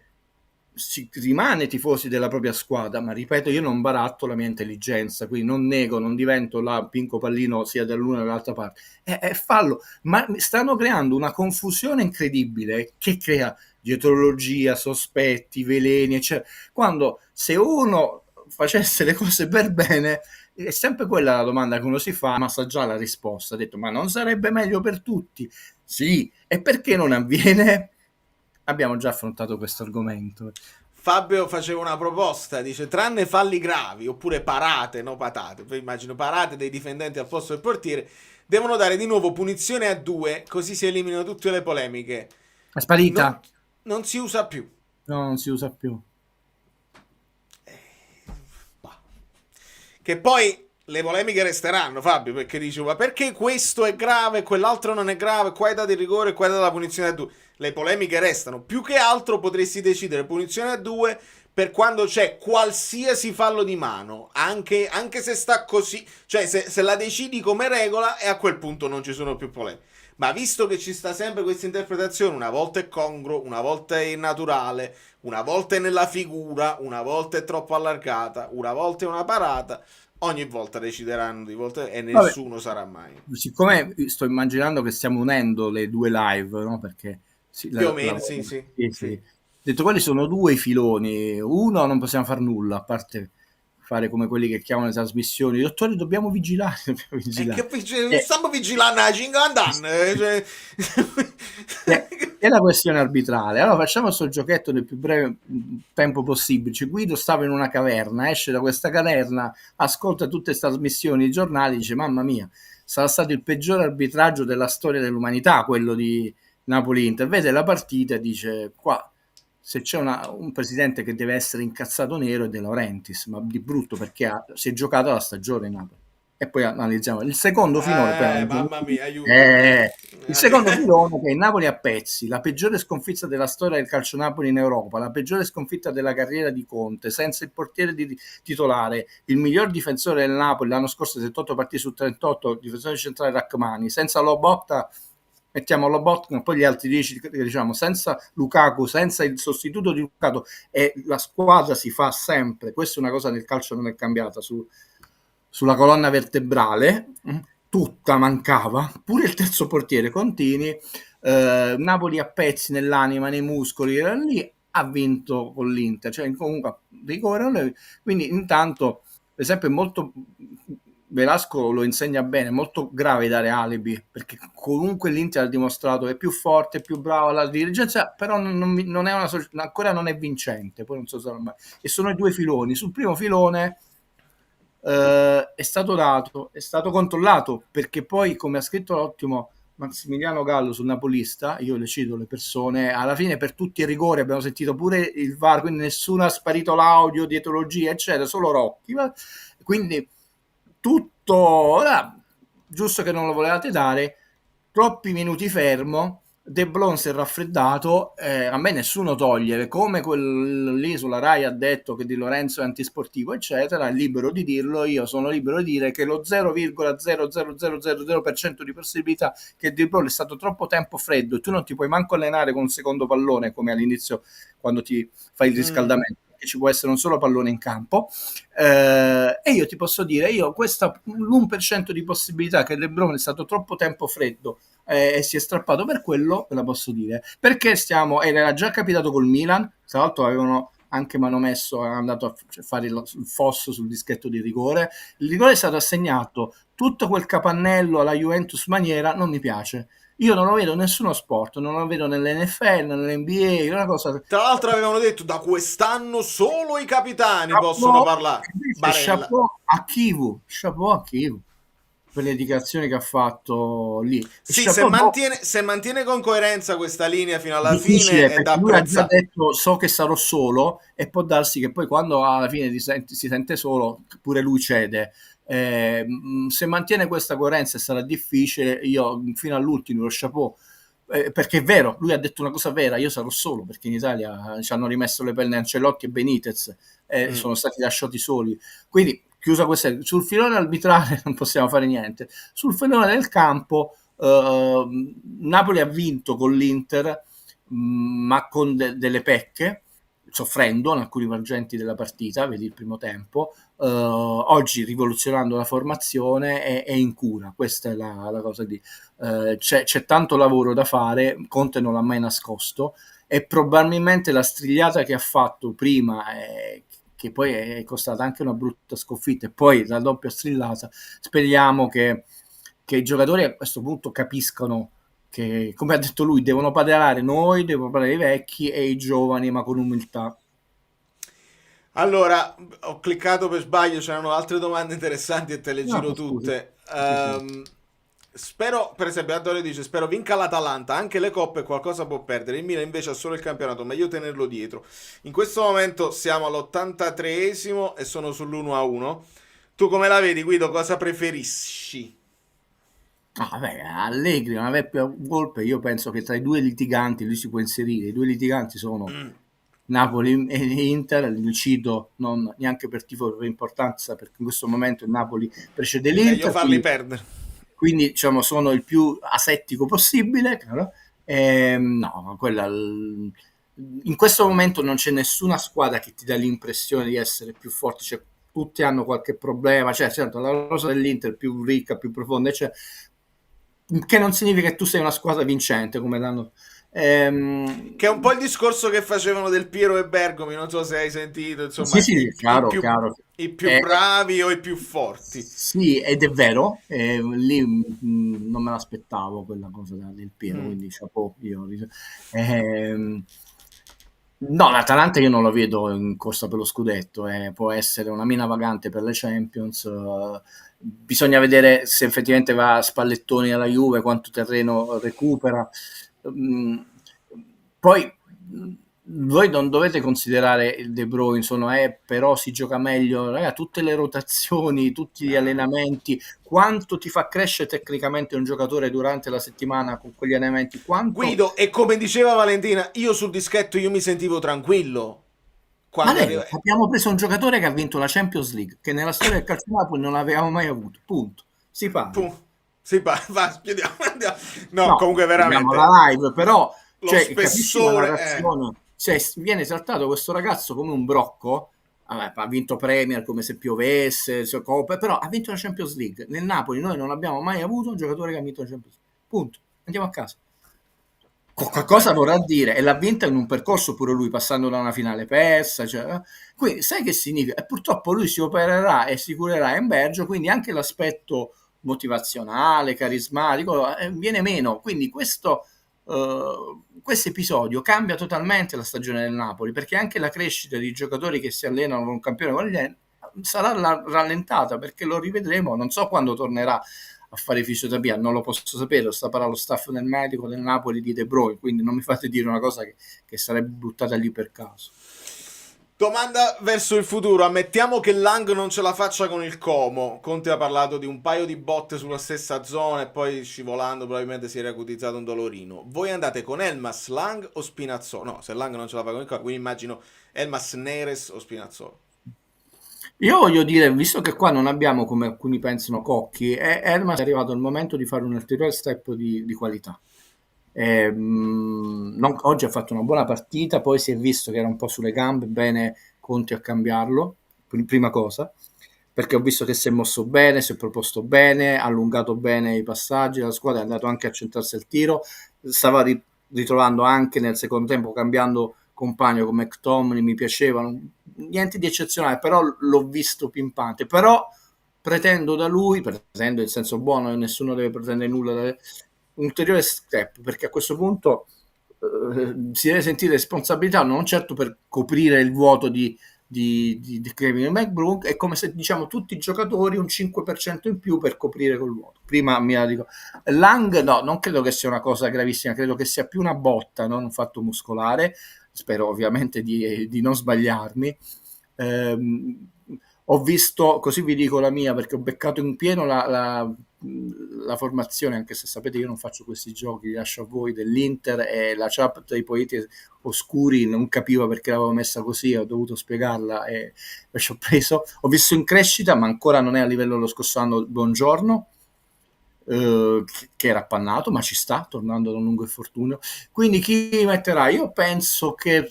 si rimane tifosi della propria squadra, ma ripeto, io non baratto la mia intelligenza, quindi non nego, non divento la Pinco Pallino sia dall'una che dall'altra parte, è fallo, ma stanno creando una confusione incredibile che crea dietrologia, sospetti, veleni, eccetera, quando se uno facesse le cose per bene, è sempre quella la domanda che uno si fa, ma sa già la risposta, ha detto, ma non sarebbe meglio per tutti? Sì, e perché non avviene? Abbiamo già affrontato questo argomento. Fabio faceva una proposta, dice tranne falli gravi oppure parate, no patate, poi immagino parate dei difendenti al posto del portiere, devono dare di nuovo punizione a 2, così si eliminano tutte le polemiche. È sparita? Non si usa più. No, non si usa più. Che poi le polemiche resteranno, Fabio, perché dice ma perché questo è grave, quell'altro non è grave, qua hai dato il rigore, qua hai dato la punizione a 2. Le polemiche restano. Più che altro potresti decidere punizione a 2 per quando c'è qualsiasi fallo di mano, anche se sta così, cioè se la decidi come regola, e a quel punto non ci sono più polemiche. Ma visto che ci sta sempre questa interpretazione, una volta è congruo, una volta è naturale, una volta è nella figura, una volta è troppo allargata, una volta è una parata, ogni volta decideranno di volta e nessuno sarà mai. Siccome sto immaginando che stiamo unendo le due live, no? Perché più o meno, sì. Detto, quelli sono due filoni. Uno, non possiamo fare nulla, a parte fare come quelli che chiamano le trasmissioni. Dottori, dobbiamo vigilare. Stiamo vigilando a 50 anni. È la questione arbitrale. Allora facciamo questo giochetto nel più breve tempo possibile. Cioè, Guido stava in una caverna, esce da questa caverna, ascolta tutte queste trasmissioni, i giornali, dice mamma mia, sarà stato il peggior arbitraggio della storia dell'umanità, quello di Napoli-Inter. Vede la partita e dice qua se c'è un presidente che deve essere incazzato nero è De Laurentiis, ma di brutto, perché si è giocata la stagione in Napoli. E poi analizziamo il secondo filone. Mamma mia, aiuto. Il secondo filone, che è Napoli a pezzi, la peggiore sconfitta della storia del calcio Napoli in Europa, la peggiore sconfitta della carriera di Conte, senza il portiere titolare, il miglior difensore del Napoli l'anno scorso 78 partite su 38, difensore centrale Rachmani, senza Lobotka, mettiamo Lobotka, poi gli altri 10, diciamo, senza Lukaku, senza il sostituto di Lukaku, e la squadra si fa sempre, questa è una cosa nel calcio non è cambiata, sulla colonna vertebrale tutta mancava, pure il terzo portiere Contini, Napoli a pezzi nell'anima, nei muscoli, era lì, ha vinto con l'Inter, cioè comunque rigore, quindi intanto per esempio è molto, Velasco lo insegna bene, molto grave dare alibi, perché comunque l'Inter ha dimostrato che è più forte, è più bravo alla dirigenza, però non è ancora non è vincente, poi non so se ormai, e sono i due filoni. Sul primo filone è stato dato, è stato controllato, perché poi, come ha scritto l'ottimo Massimiliano Gallo sul Napolista, io le cito le persone, alla fine per tutti i rigori abbiamo sentito pure il VAR, quindi nessuno ha sparito l'audio, dietologia eccetera, solo Rocchi, quindi tutto, ora, giusto che non lo volevate dare, troppi minuti fermo, De Blon si è raffreddato, a me nessuno toglie, come quel lì sulla Rai ha detto che Di Lorenzo è antisportivo eccetera, è libero di dirlo, io sono libero di dire che lo 0,00000% di possibilità che Di Blon è stato troppo tempo freddo e tu non ti puoi manco allenare con un secondo pallone come all'inizio quando ti fai il riscaldamento, che ci può essere un solo pallone in campo, e io ti posso dire, questa l'1% di possibilità che LeBron è stato troppo tempo freddo e si è strappato per quello, ve la posso dire, perché era già capitato col Milan, tra l'altro avevano anche manomesso, è andato a fare il fosso sul dischetto di rigore, il rigore è stato assegnato, tutto quel capannello alla Juventus maniera non mi piace. Io non lo vedo in nessuno sport, non lo vedo nell'NFL, nell'NBA, una cosa. Tra l'altro avevano detto da quest'anno solo i capitani possono parlare. Chapeau a Kivu per le dichiarazioni che ha fatto lì. Sì, se mantiene con coerenza questa linea fino alla fine è da lui ha già detto so che sarò solo, e può darsi che poi quando alla fine si sente solo pure lui cede. Se mantiene questa coerenza sarà difficile, io fino all'ultimo lo chapeau, perché è vero, lui ha detto una cosa vera, io sarò solo, perché in Italia ci hanno rimesso le penne Ancelotti e Benitez, sono stati lasciati soli, quindi chiusa questa. Sul filone arbitrale non possiamo fare niente, sul filone del campo Napoli ha vinto con l'Inter, ma con delle pecche. soffrendo in alcuni frangenti della partita, vedi il primo tempo, oggi rivoluzionando la formazione è in cura, questa è la cosa di... c'è tanto lavoro da fare, Conte non l'ha mai nascosto, e probabilmente la strigliata che ha fatto prima, che poi è costata anche una brutta sconfitta, e poi la doppia strillata, speriamo che i giocatori a questo punto capiscano che, come ha detto lui, devono parlare noi, devono parlare i vecchi e i giovani, ma con umiltà. Allora, ho cliccato per sbaglio, c'erano altre domande interessanti e te le giro tutte. Spero, per esempio, Antonio dice, spero vinca l'Atalanta, anche le coppe qualcosa può perdere, il Milan invece ha solo il campionato, meglio tenerlo dietro. In questo momento siamo all'83esimo e sono sull'1-1. Tu come la vedi, Guido, cosa preferisci? Allegri, una Volpe, io penso che tra i due litiganti lui si può inserire, i due litiganti sono Napoli e Inter, li cito non neanche per tifo per importanza, perché in questo momento il Napoli precede l'Inter, meglio farli perdere, quindi diciamo sono il più asettico possibile, no, quella in questo momento non c'è nessuna squadra che ti dà l'impressione di essere più forte, cioè tutti hanno qualche problema, cioè certo la rosa dell'Inter più ricca, più profonda, cioè, che non significa che tu sei una squadra vincente come l'hanno che è un po' il discorso che facevano del Piero e Bergomi, non so se hai sentito, insomma, sì, chiaro. I più bravi o i più forti. Sì, ed è vero, lì non me l'aspettavo quella cosa del Piero, quindi chapeau, no, l'Atalanta io non lo vedo in corsa per lo scudetto, può essere una mina vagante per le Champions, bisogna vedere se effettivamente va a spallettoni alla Juve, quanto terreno recupera. Poi voi non dovete considerare il De Bruyne, però si gioca meglio, tutte le rotazioni, tutti gli allenamenti, quanto ti fa crescere tecnicamente un giocatore durante la settimana con quegli allenamenti, quanto... Guido, e come diceva Valentina, io sul dischetto io mi sentivo tranquillo. Abbiamo preso un giocatore che ha vinto la Champions League, che nella storia del calcio Napoli non l'avevamo mai avuto, punto. Si parla. Andiamo. No, comunque veramente... la live, però... spessore, viene trattato questo ragazzo come un brocco, ha vinto Premier come se piovesse, però ha vinto la Champions League. Nel Napoli noi non abbiamo mai avuto un giocatore che ha vinto la Champions League, punto, andiamo a casa. Qualcosa vorrà dire, e l'ha vinta in un percorso pure lui, passando da una finale persa, quindi sai che significa? E purtroppo lui si opererà e si curerà in Belgio, quindi anche l'aspetto motivazionale, carismatico viene meno, quindi questo episodio cambia totalmente la stagione del Napoli, perché anche la crescita di giocatori che si allenano con un campione con gli sarà rallentata, perché lo rivedremo, non so quando tornerà a fare fisioterapia, non lo posso sapere, lo sta parlando lo staff del medico del Napoli di De Bruyne, quindi non mi fate dire una cosa che sarebbe buttata lì per caso. Domanda verso il futuro, ammettiamo che Lang non ce la faccia con il Como. Conte ha parlato di un paio di botte sulla stessa zona e poi scivolando probabilmente si era acutizzato un dolorino. Voi andate con Elmas, Lang o Spinazzola? No, se Lang non ce la fa con il Como, quindi immagino Elmas, Neres o Spinazzola. Io voglio dire, visto che qua non abbiamo, come alcuni pensano, Cocchi, Elmas è arrivato il momento di fare un ulteriore step di qualità. Oggi ha fatto una buona partita, poi si è visto che era un po' sulle gambe, bene Conte a cambiarlo, prima cosa, perché ho visto che si è mosso bene, si è proposto bene, ha allungato bene i passaggi, la squadra è andato anche a centrarsi al tiro, stava ritrovando anche nel secondo tempo, cambiando compagno come McTominay, mi piaceva, niente di eccezionale, però l'ho visto pimpante, però pretendo da lui, pretendo in senso buono, nessuno deve pretendere nulla un ulteriore step, perché a questo punto si deve sentire responsabilità, non certo per coprire il vuoto di Kevin McBrook, è come se diciamo tutti i giocatori un 5% in più per coprire quel vuoto. Prima mi la dico Lang, no, non credo che sia una cosa gravissima, credo che sia più una botta, non un fatto muscolare, spero ovviamente di non sbagliarmi. Ho visto, così vi dico la mia, perché ho beccato in pieno la formazione, anche se sapete io non faccio questi giochi, li lascio a voi, dell'Inter, e la chat dei poeti oscuri non capiva perché l'avevo messa così, ho dovuto spiegarla e ci ho preso. Ho visto in crescita, ma ancora non è a livello dello scorso anno, Buongiorno, che era appannato, ma ci sta, tornando da un lungo infortunio. Quindi chi metterà? Io penso che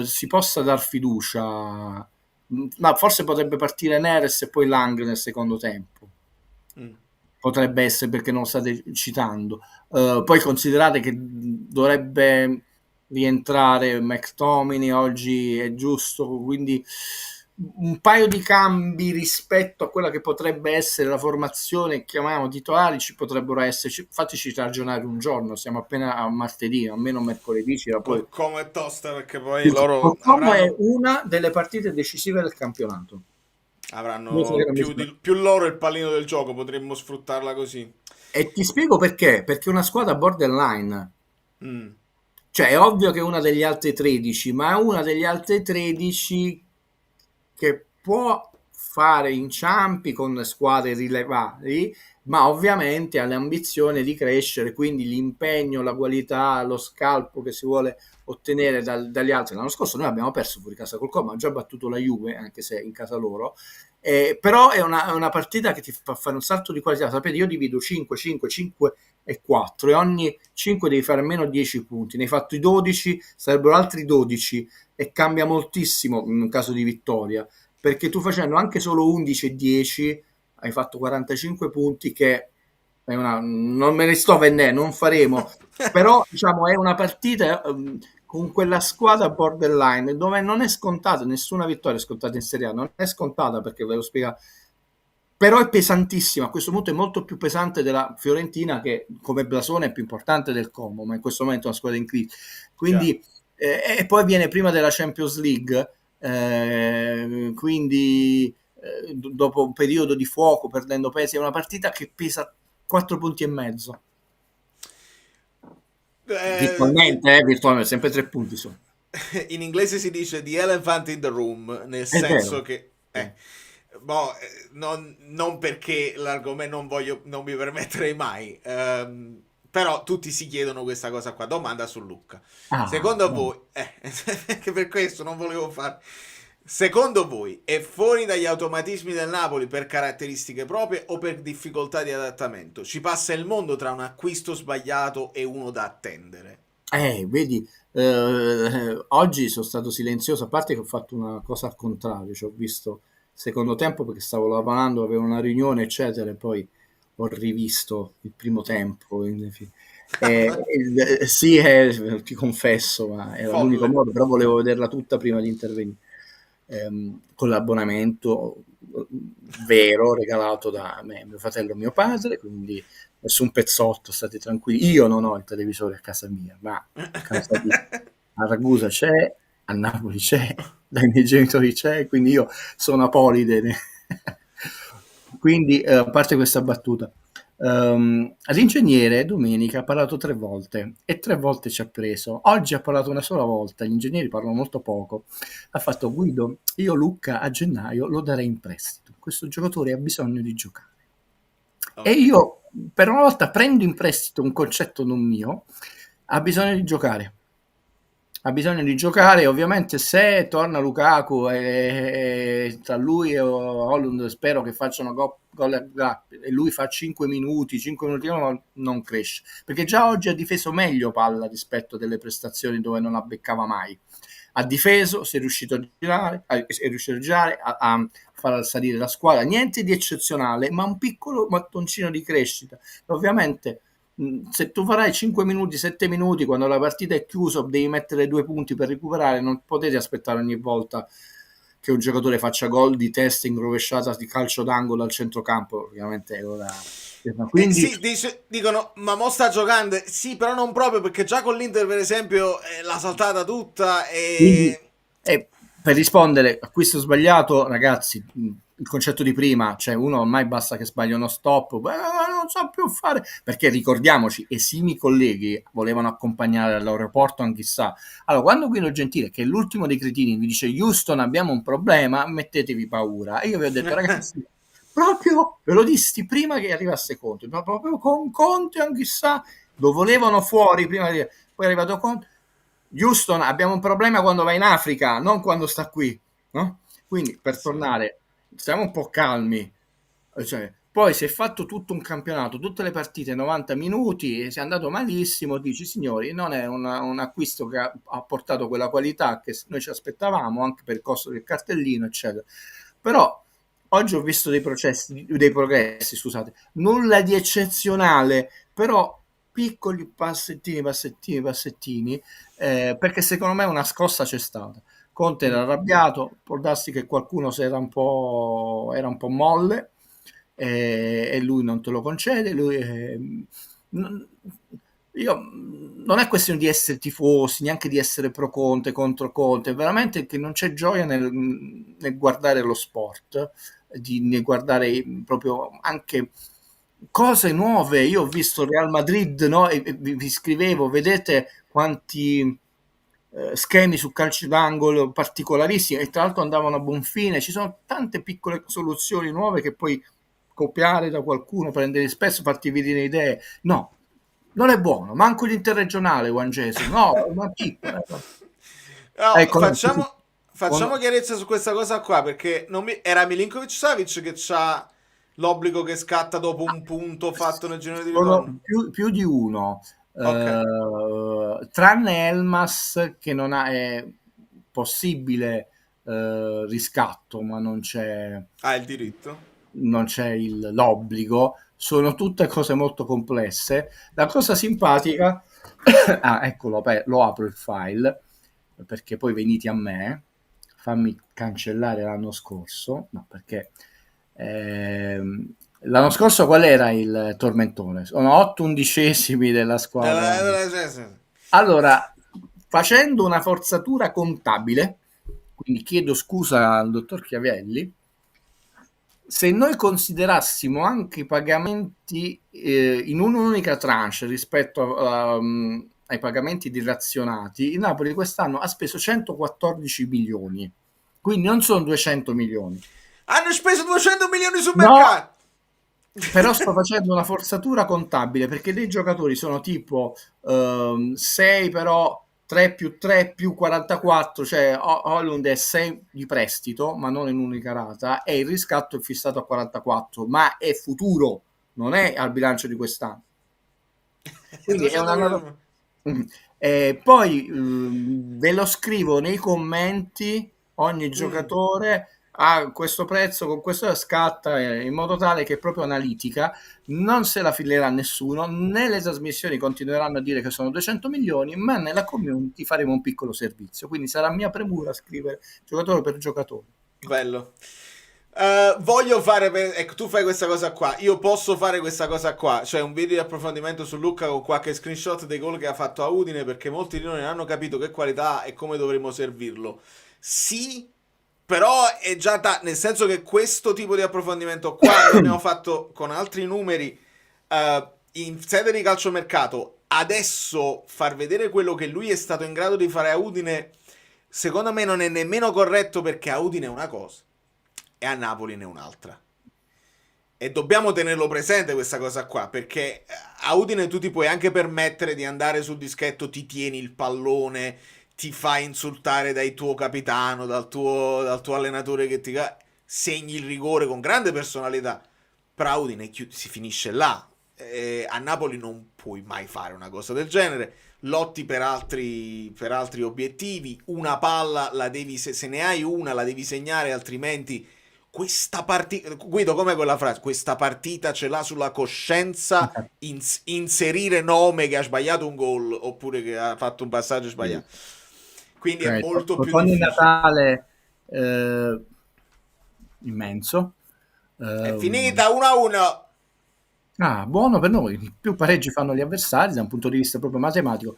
si possa dar fiducia. Ma forse potrebbe partire Neres e poi Lang nel secondo tempo. Potrebbe essere, perché non lo state citando. Poi considerate che dovrebbe rientrare McTominay, oggi è giusto, quindi un paio di cambi rispetto a quella che potrebbe essere la formazione, chiamiamo titolari, ci potrebbero esserci. Fateci ragionare un giorno, siamo appena a martedì, almeno mercoledì c'era poi. Come tosta, perché poi loro È una delle partite decisive del campionato. Avranno più loro il pallino del gioco, potremmo sfruttarla così. E ti spiego perché. Perché è una squadra borderline. Cioè è ovvio che è una degli altri 13, ma è una degli altri 13 che può fare inciampi con squadre rilevanti, ma ovviamente ha l'ambizione di crescere, quindi l'impegno, la qualità, lo scalpo che si vuole ottenere dagli altri. L'anno scorso noi abbiamo perso fuori casa col Como, ha già battuto la Juve, anche se in casa loro, però è una partita che ti fa fare un salto di qualità. Sapete, io divido 5, 5, 5 e 4 e ogni 5 devi fare almeno 10 punti. Ne hai fatti 12, sarebbero altri 12 e cambia moltissimo in un caso di vittoria, perché tu facendo anche solo 11 e 10 hai fatto 45 punti, che è non me ne sto vendendo, non faremo, però diciamo è una partita con quella squadra borderline dove non è scontata, nessuna vittoria è scontata in Serie A, non è scontata, perché ve lo spiego, però è pesantissima. A questo punto è molto più pesante della Fiorentina, che come blasone è più importante del Como, ma in questo momento è una squadra in crisi, quindi e poi viene prima della Champions League, quindi dopo un periodo di fuoco, perdendo pesi, è una partita che pesa 4 punti e mezzo. Virtualmente sempre 3 punti sono. In inglese si dice the elephant in the room, nel senso che non perché l'argomento non mi permetterei mai, però tutti si chiedono questa cosa qua. Domanda su Lucca. Secondo voi, che per questo non volevo fare. Secondo voi è fuori dagli automatismi del Napoli per caratteristiche proprie o per difficoltà di adattamento? Ci passa il mondo tra un acquisto sbagliato e uno da attendere. Vedi, oggi sono stato silenzioso, a parte che ho fatto una cosa al contrario, ci ho visto il secondo tempo perché stavo lavorando, avevo una riunione eccetera, e poi ho rivisto il primo tempo. Sì, ti confesso, ma era l'unico modo, però volevo vederla tutta prima di intervenire. Con l'abbonamento vero regalato da me, mio fratello e mio padre, quindi nessun pezzotto, state tranquilli. Io non ho il televisore a casa mia, ma a casa a Ragusa c'è, a Napoli c'è, dai miei genitori c'è, quindi io sono apolide. Quindi a parte questa battuta, l'ingegnere domenica ha parlato 3 volte e 3 volte ci ha preso. Oggi ha parlato una sola volta. Gli ingegneri parlano molto poco. Ha fatto: Guido, io Lucca a gennaio lo darei in prestito, questo giocatore ha bisogno di giocare. E io per una volta prendo in prestito un concetto non mio. Ha bisogno di giocare, ovviamente se torna Lukaku e tra lui e Holland spero che facciano gol e lui fa 5 minuti non cresce, perché già oggi ha difeso meglio palla rispetto delle prestazioni dove non la beccava mai. Ha difeso, è riuscito a girare, a far salire la squadra, niente di eccezionale, ma un piccolo mattoncino di crescita. Ovviamente se tu farai 5 minuti, 7 minuti, quando la partita è chiusa devi mettere 2 punti per recuperare, non potete aspettare ogni volta che un giocatore faccia gol di testa in rovesciata di calcio d'angolo al centrocampo. Ovviamente ora quindi dicono ma mo sta giocando, sì, però non proprio, perché già con l'Inter per esempio l'ha saltata tutta e per rispondere a questo sbagliato, ragazzi, il concetto di prima, cioè uno ormai basta che sbaglia uno stop, non so più fare, perché ricordiamoci, esimi colleghi volevano accompagnare all'aeroporto Anghissà. Allora, quando Guido Gentile, che è l'ultimo dei cretini, vi dice Houston abbiamo un problema, mettetevi paura. E io vi ho detto ragazzi, proprio ve lo dissi prima che arrivasse Conte, ma proprio con Conte Anghissà lo volevano fuori prima poi è arrivato Conte. Houston abbiamo un problema quando va in Africa, non quando sta qui, no? Quindi per tornare, stiamo un po' calmi, cioè, Poi si è fatto tutto un campionato, tutte le partite 90 minuti, si è andato malissimo, dici signori, non è un acquisto che ha portato quella qualità che noi ci aspettavamo, anche per il costo del cartellino, eccetera. Però oggi ho visto dei progressi, scusate, nulla di eccezionale, però piccoli passettini, perché secondo me una scossa c'è stata. Conte era arrabbiato, può darsi che qualcuno era un po' molle, e lui non te lo concede. Non è questione di essere tifosi, neanche di essere pro Conte, contro Conte, è veramente che non c'è gioia nel guardare lo sport, nel guardare proprio anche cose nuove. Io ho visto il Real Madrid, no? E vi scrivevo, vedete quanti schemi su calci d'angolo particolarissimi, e tra l'altro andavano a buon fine. Ci sono tante piccole soluzioni nuove che puoi copiare da qualcuno, prendere spesso, farti vedere idee. No, non è buono, manco l'interregionale Juan Jesus, no, una piccola. No, Ecco, facciamo chiarezza su questa cosa qua, perché era Milinkovic-Savic che c'ha l'obbligo che scatta dopo un punto fatto nel girone di ritorno. più di uno, Ok. tranne Elmas che non ha, è possibile riscatto, ma non c'è Il diritto. non c'è l'obbligo, sono tutte cose molto complesse. La cosa simpatica, eccolo, lo apro il file, perché poi veniti a me, fammi cancellare l'anno scorso, no, perché l'anno scorso qual era il tormentone? Sono 8/11 della squadra. Allora, facendo una forzatura contabile, quindi chiedo scusa al dottor Chiavelli, se noi considerassimo anche i pagamenti in un'unica tranche rispetto ai pagamenti dilazionati, il Napoli quest'anno ha speso 114 milioni, quindi non sono 200 milioni. Hanno speso 200 milioni sul mercato! Però sto facendo una forzatura contabile, perché dei giocatori sono tipo 6, però 3 più 3 più 44, cioè Højlund è 6 di prestito, ma non in unica rata, e il riscatto è fissato a 44, ma è futuro, non è al bilancio di quest'anno. Quindi è una... poi ve lo scrivo nei commenti, ogni giocatore a questo prezzo, con questo scatta, in modo tale che è proprio analitica, non se la filerà nessuno, né le trasmissioni continueranno a dire che sono 200 milioni, ma nella community faremo un piccolo servizio, quindi sarà mia premura scrivere giocatore per giocatore. Bello. Voglio fare, ecco, tu fai questa cosa qua, io posso fare questa cosa qua, cioè un video di approfondimento su Lucca con qualche screenshot dei gol che ha fatto a Udine, perché molti di noi non hanno capito che qualità e come dovremmo servirlo. Sì, però è già nel senso che questo tipo di approfondimento qua lo abbiamo fatto con altri numeri in sede di calciomercato. Adesso far vedere quello che lui è stato in grado di fare a Udine, secondo me non è nemmeno corretto, perché a Udine è una cosa e a Napoli ne è un'altra, e dobbiamo tenerlo presente questa cosa qua, perché a Udine tu ti puoi anche permettere di andare sul dischetto, ti tieni il pallone, ti fai insultare dal tuo capitano, dal tuo allenatore che ti segni il rigore con grande personalità, però a Udine si finisce là. A Napoli non puoi mai fare una cosa del genere, lotti per altri obiettivi, una palla la devi, se ne hai una la devi segnare, altrimenti questa partita, Guido, com'è quella frase? Questa partita ce l'ha sulla coscienza inserire Nome che ha sbagliato un gol oppure che ha fatto un passaggio sbagliato. Quindi è molto più difficile. Natale immenso. È finita 1-1. Ah, buono per noi. Più pareggi fanno gli avversari da un punto di vista proprio matematico.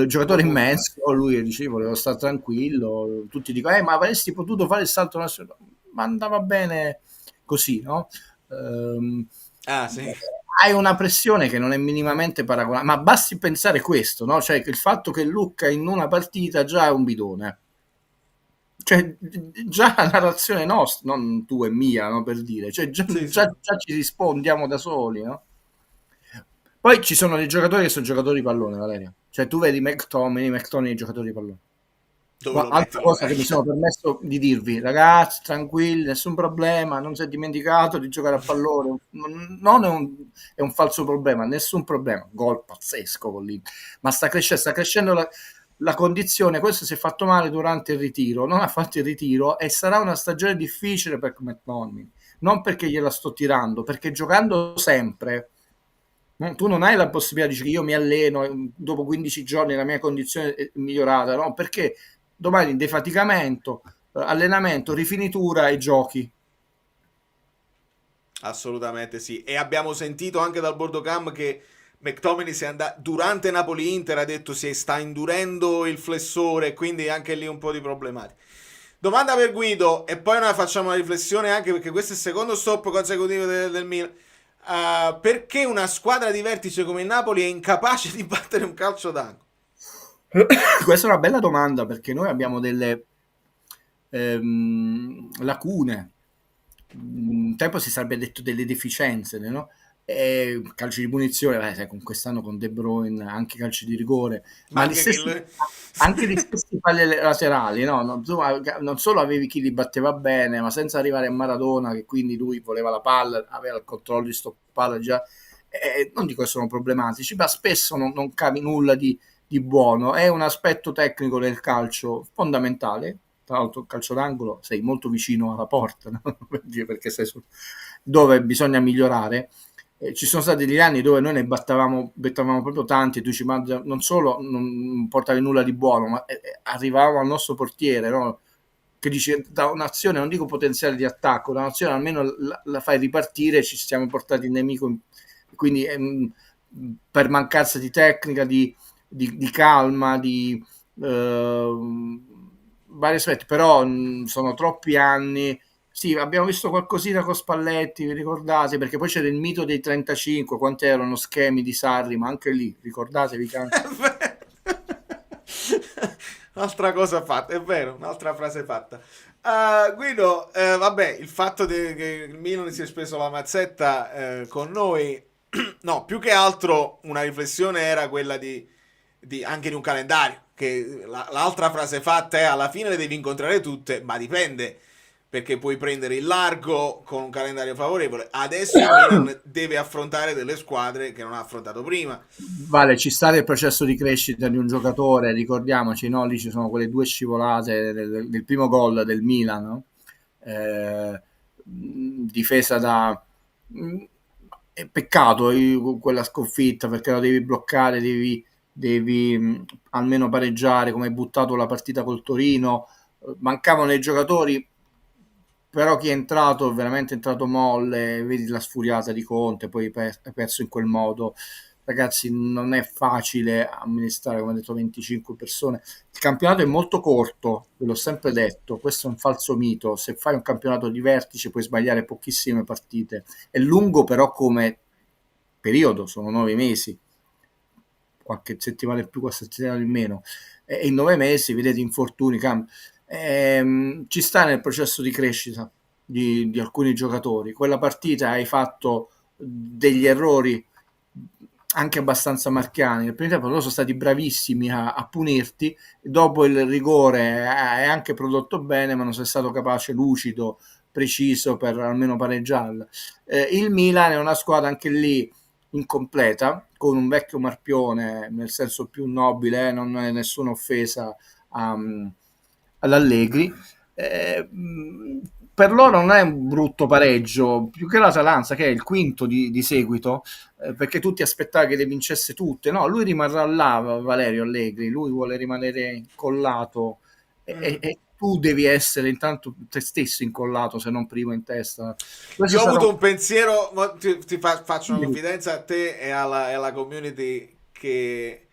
Giocatore immenso, lui dice volevo stare tranquillo, tutti dicono ma avresti potuto fare il salto nazionale, ma andava bene così, no? Sì. Hai una pressione che non è minimamente paragonabile, ma basti pensare questo, no? Cioè il fatto che Lucca in una partita già è un bidone, cioè già la narrazione nostra, non tua e mia, no, per dire, cioè già ci rispondiamo da soli, no? Poi ci sono dei giocatori che sono giocatori di pallone, Valerio, cioè tu vedi McTominay è giocatore di pallone. Dove lo metti, Altra lo cosa che metti. mi sono permesso di dirvi, ragazzi, tranquilli, nessun problema, non si è dimenticato di giocare a pallone, non è un falso problema, nessun problema, gol pazzesco con l'Inter, ma sta crescendo la condizione. Questo si è fatto male durante il ritiro, non ha fatto il ritiro e sarà una stagione difficile per McTominay, non perché gliela sto tirando, perché giocando sempre tu non hai la possibilità di dire io mi alleno e dopo 15 giorni la mia condizione è migliorata, no? Perché domani defaticamento, allenamento, rifinitura e giochi. Assolutamente sì. E abbiamo sentito anche dal Bordocam che McTominay si è andato durante Napoli-Inter, ha detto si sta indurendo il flessore, quindi anche lì un po' di problematiche. Domanda per Guido, e poi noi facciamo una riflessione anche perché questo è il secondo stop consecutivo del Milan. Perché una squadra di vertice come il Napoli è incapace di battere un calcio d'angolo? Questa è una bella domanda perché noi abbiamo delle lacune. Un tempo si sarebbe detto delle deficienze, no? Calci di punizione, sai, con quest'anno con De Bruyne, anche calci di rigore, ma anche gli stessi falli laterali, no? Non solo avevi chi li batteva bene, ma senza arrivare a Maradona, che quindi lui voleva la palla, aveva il controllo di stoppare già. Non dico che sono problematici, ma spesso non cavi nulla di buono. È un aspetto tecnico del calcio fondamentale. Tra l'altro il calcio d'angolo sei molto vicino alla porta, no? Perché sei dove bisogna migliorare. Ci sono stati degli anni dove noi ne bettavamo proprio tanti, tu ci mangi, non solo non portavi nulla di buono, ma arrivavamo al nostro portiere, no? Che dice da un'azione, non dico potenziale di attacco, da un'azione almeno la fai ripartire, ci siamo portati il nemico, quindi per mancanza di tecnica, di calma, di vari aspetti, però sono troppi anni. Sì, abbiamo visto qualcosina con Spalletti, vi ricordate? Perché poi c'era il mito dei 35, quanti erano schemi di Sarri, ma anche lì, ricordatevi che Un'altra cosa fatta, è vero, un'altra frase fatta. Guido, vabbè, il fatto che il Milan si è speso la mazzetta con noi, no, più che altro una riflessione era quella anche di un calendario, che l'altra frase fatta è alla fine le devi incontrare tutte, ma dipende, perché puoi prendere il largo con un calendario favorevole. Adesso il Milan deve affrontare delle squadre che non ha affrontato prima. Vale, ci sta il processo di crescita di un giocatore, ricordiamoci, no? Lì ci sono quelle due scivolate del primo gol del Milan, no? Difesa da... È peccato quella sconfitta, perché la devi bloccare, devi almeno pareggiare, come hai buttato la partita col Torino. Mancavano i giocatori, però chi è entrato, veramente è entrato molle, vedi la sfuriata di Conte, poi hai perso in quel modo. Ragazzi, non è facile amministrare, come ho detto, 25 persone. Il campionato è molto corto, ve l'ho sempre detto, questo è un falso mito. Se fai un campionato di vertice puoi sbagliare pochissime partite. È lungo però come periodo, sono 9 mesi, qualche settimana in più, qualche settimana in meno. E in 9 mesi, vedete, infortuni, cambi. Ci sta nel processo di crescita di alcuni giocatori. Quella partita hai fatto degli errori anche abbastanza marchiani. Nel primo tempo loro sono stati bravissimi a punirti, dopo il rigore hai anche prodotto bene, ma non sei stato capace, lucido, preciso per almeno pareggiarla. Il Milan è una squadra anche lì incompleta, con un vecchio marpione nel senso più nobile, non è nessuna offesa all'Allegri. Per loro non è un brutto pareggio, più che l'Atalanta, che è il quinto di seguito, perché tutti aspettavano che le vincesse tutte. No, lui rimarrà là, Valerio Allegri, lui vuole rimanere incollato e tu devi essere intanto te stesso incollato, se non primo in testa. Io ho avuto un pensiero, faccio una confidenza a te e alla community, che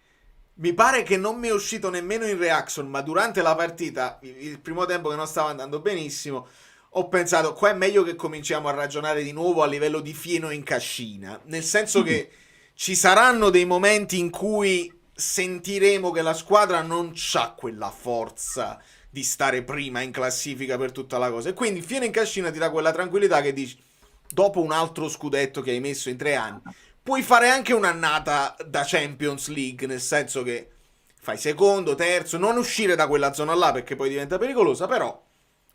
mi pare che non mi è uscito nemmeno in reaction, ma durante la partita, il primo tempo che non stava andando benissimo, ho pensato, qua è meglio che cominciamo a ragionare di nuovo a livello di fieno in cascina, nel senso che ci saranno dei momenti in cui sentiremo che la squadra non c'ha quella forza di stare prima in classifica per tutta la cosa, e quindi il fieno in cascina ti dà quella tranquillità che dici, dopo un altro scudetto che hai messo in 3 anni, puoi fare anche un'annata da Champions League, nel senso che fai secondo, terzo, non uscire da quella zona là perché poi diventa pericolosa, però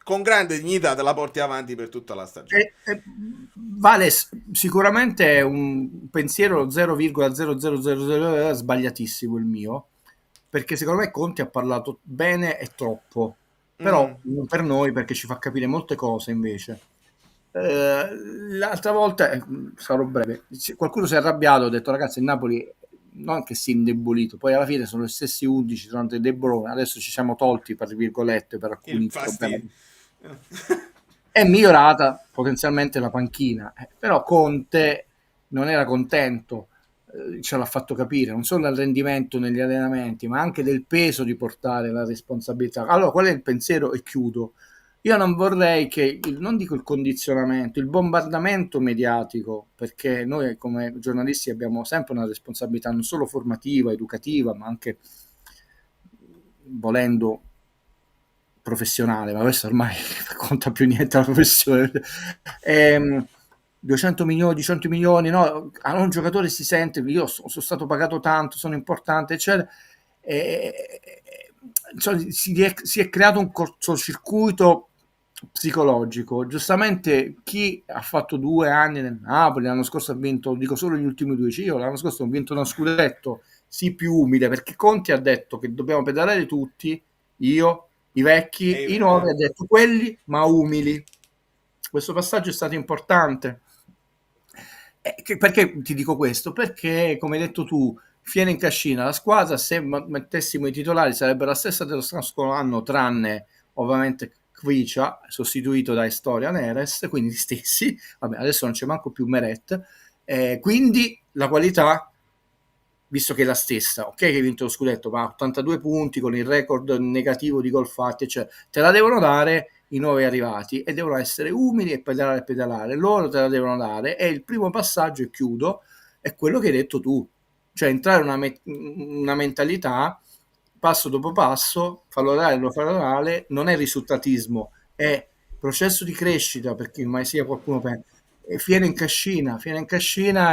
con grande dignità te la porti avanti per tutta la stagione. Vale sicuramente un pensiero 0,0000 sbagliatissimo il mio, perché secondo me Conte ha parlato bene e troppo, però non per noi, perché ci fa capire molte cose invece. L'altra volta, sarò breve, qualcuno si è arrabbiato, ha detto ragazzi il Napoli non che si è indebolito, poi alla fine sono gli stessi 11, sono De Bruyne, adesso ci siamo tolti per virgolette per alcuni problemi. È migliorata potenzialmente la panchina, però Conte non era contento, ce l'ha fatto capire, non solo del rendimento negli allenamenti, ma anche del peso di portare la responsabilità. Allora, qual è il pensiero? E chiudo. Io non vorrei che, non dico il condizionamento, il bombardamento mediatico, perché noi come giornalisti abbiamo sempre una responsabilità non solo formativa, educativa, ma anche, volendo, professionale, ma questo ormai conta più niente la professione. 200 milioni, 100 milioni, no? A un giocatore si sente, io sono stato pagato tanto, sono importante, eccetera. Si è creato un cortocircuito psicologico. Giustamente chi ha fatto 2 anni nel Napoli, l'anno scorso ha vinto, dico solo gli ultimi 2 giri, l'anno scorso ha vinto uno scudetto, sì, più umile, perché Conte ha detto che dobbiamo pedalare tutti, io, i vecchi, i nuovi, ha detto quelli ma umili. Questo passaggio è stato importante. Perché ti dico questo? Perché, come hai detto tu, Fiera in cascina, la squadra, se mettessimo i titolari, sarebbe la stessa dello scorso anno, tranne ovviamente Kvicia, sostituito da Storia Neres, quindi gli stessi. Vabbè, adesso non c'è manco più Meret. Quindi la qualità, visto che è la stessa, ok che hai vinto lo scudetto, ma 82 punti con il record negativo di gol fatti, cioè te la devono dare i nuovi arrivati e devono essere umili e pedalare, loro te la devono dare, e il primo passaggio, e chiudo, è quello che hai detto tu, cioè entrare una mentalità passo dopo passo, fallo dare, non è risultatismo, è processo di crescita, perché mai sia qualcuno pensa. Fiera in cascina,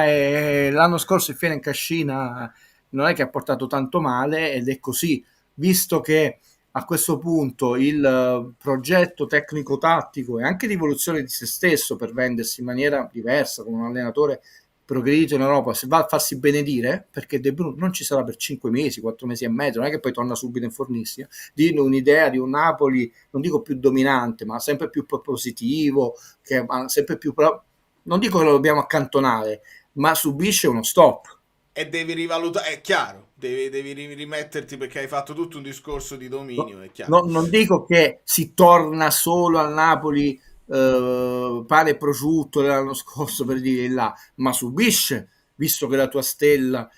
e l'anno scorso il Fiera in cascina non è che ha portato tanto male, ed è così, visto che a questo punto il progetto tecnico-tattico e anche di evoluzione di se stesso per vendersi in maniera diversa come un allenatore progredito in Europa, se va a farsi benedire, perché De Bruyne non ci sarà per 5 mesi, 4 mesi e mezzo, non è che poi torna subito in fornissima, di un'idea di un Napoli, non dico più dominante, ma sempre più propositivo, che sempre più, non dico che lo dobbiamo accantonare, ma subisce uno stop. E devi rivalutare, è chiaro, devi rimetterti, perché hai fatto tutto un discorso di dominio, è chiaro. Non dico che si torna solo al Napoli pane e prosciutto dell'anno scorso, per dire là, ma subisce, visto che la tua stella,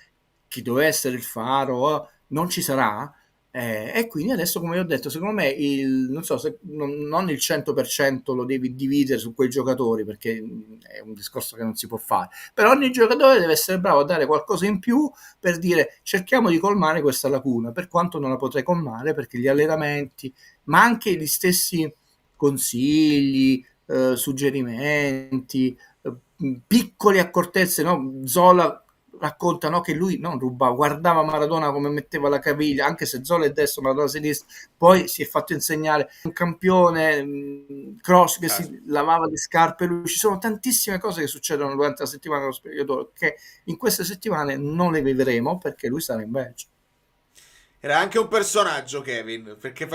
chi doveva essere il faro, non ci sarà, e quindi adesso, come ho detto, secondo me non so se non il 100% lo devi dividere su quei giocatori, perché è un discorso che non si può fare, però ogni giocatore deve essere bravo a dare qualcosa in più per dire cerchiamo di colmare questa lacuna, per quanto non la potrei colmare, perché gli allenamenti, ma anche gli stessi consigli, suggerimenti, piccole accortezze, no? Zola racconta, no, che lui non rubava, guardava Maradona come metteva la caviglia, anche se Zola è destro, Maradona sinistra, poi si è fatto insegnare un campione, Cross che si lavava le scarpe, lui. Ci sono tantissime cose che succedono durante la settimana dello spectatore, che in queste settimane non le vivremo perché lui sarà in Belgio. Era anche un personaggio, Kevin, perché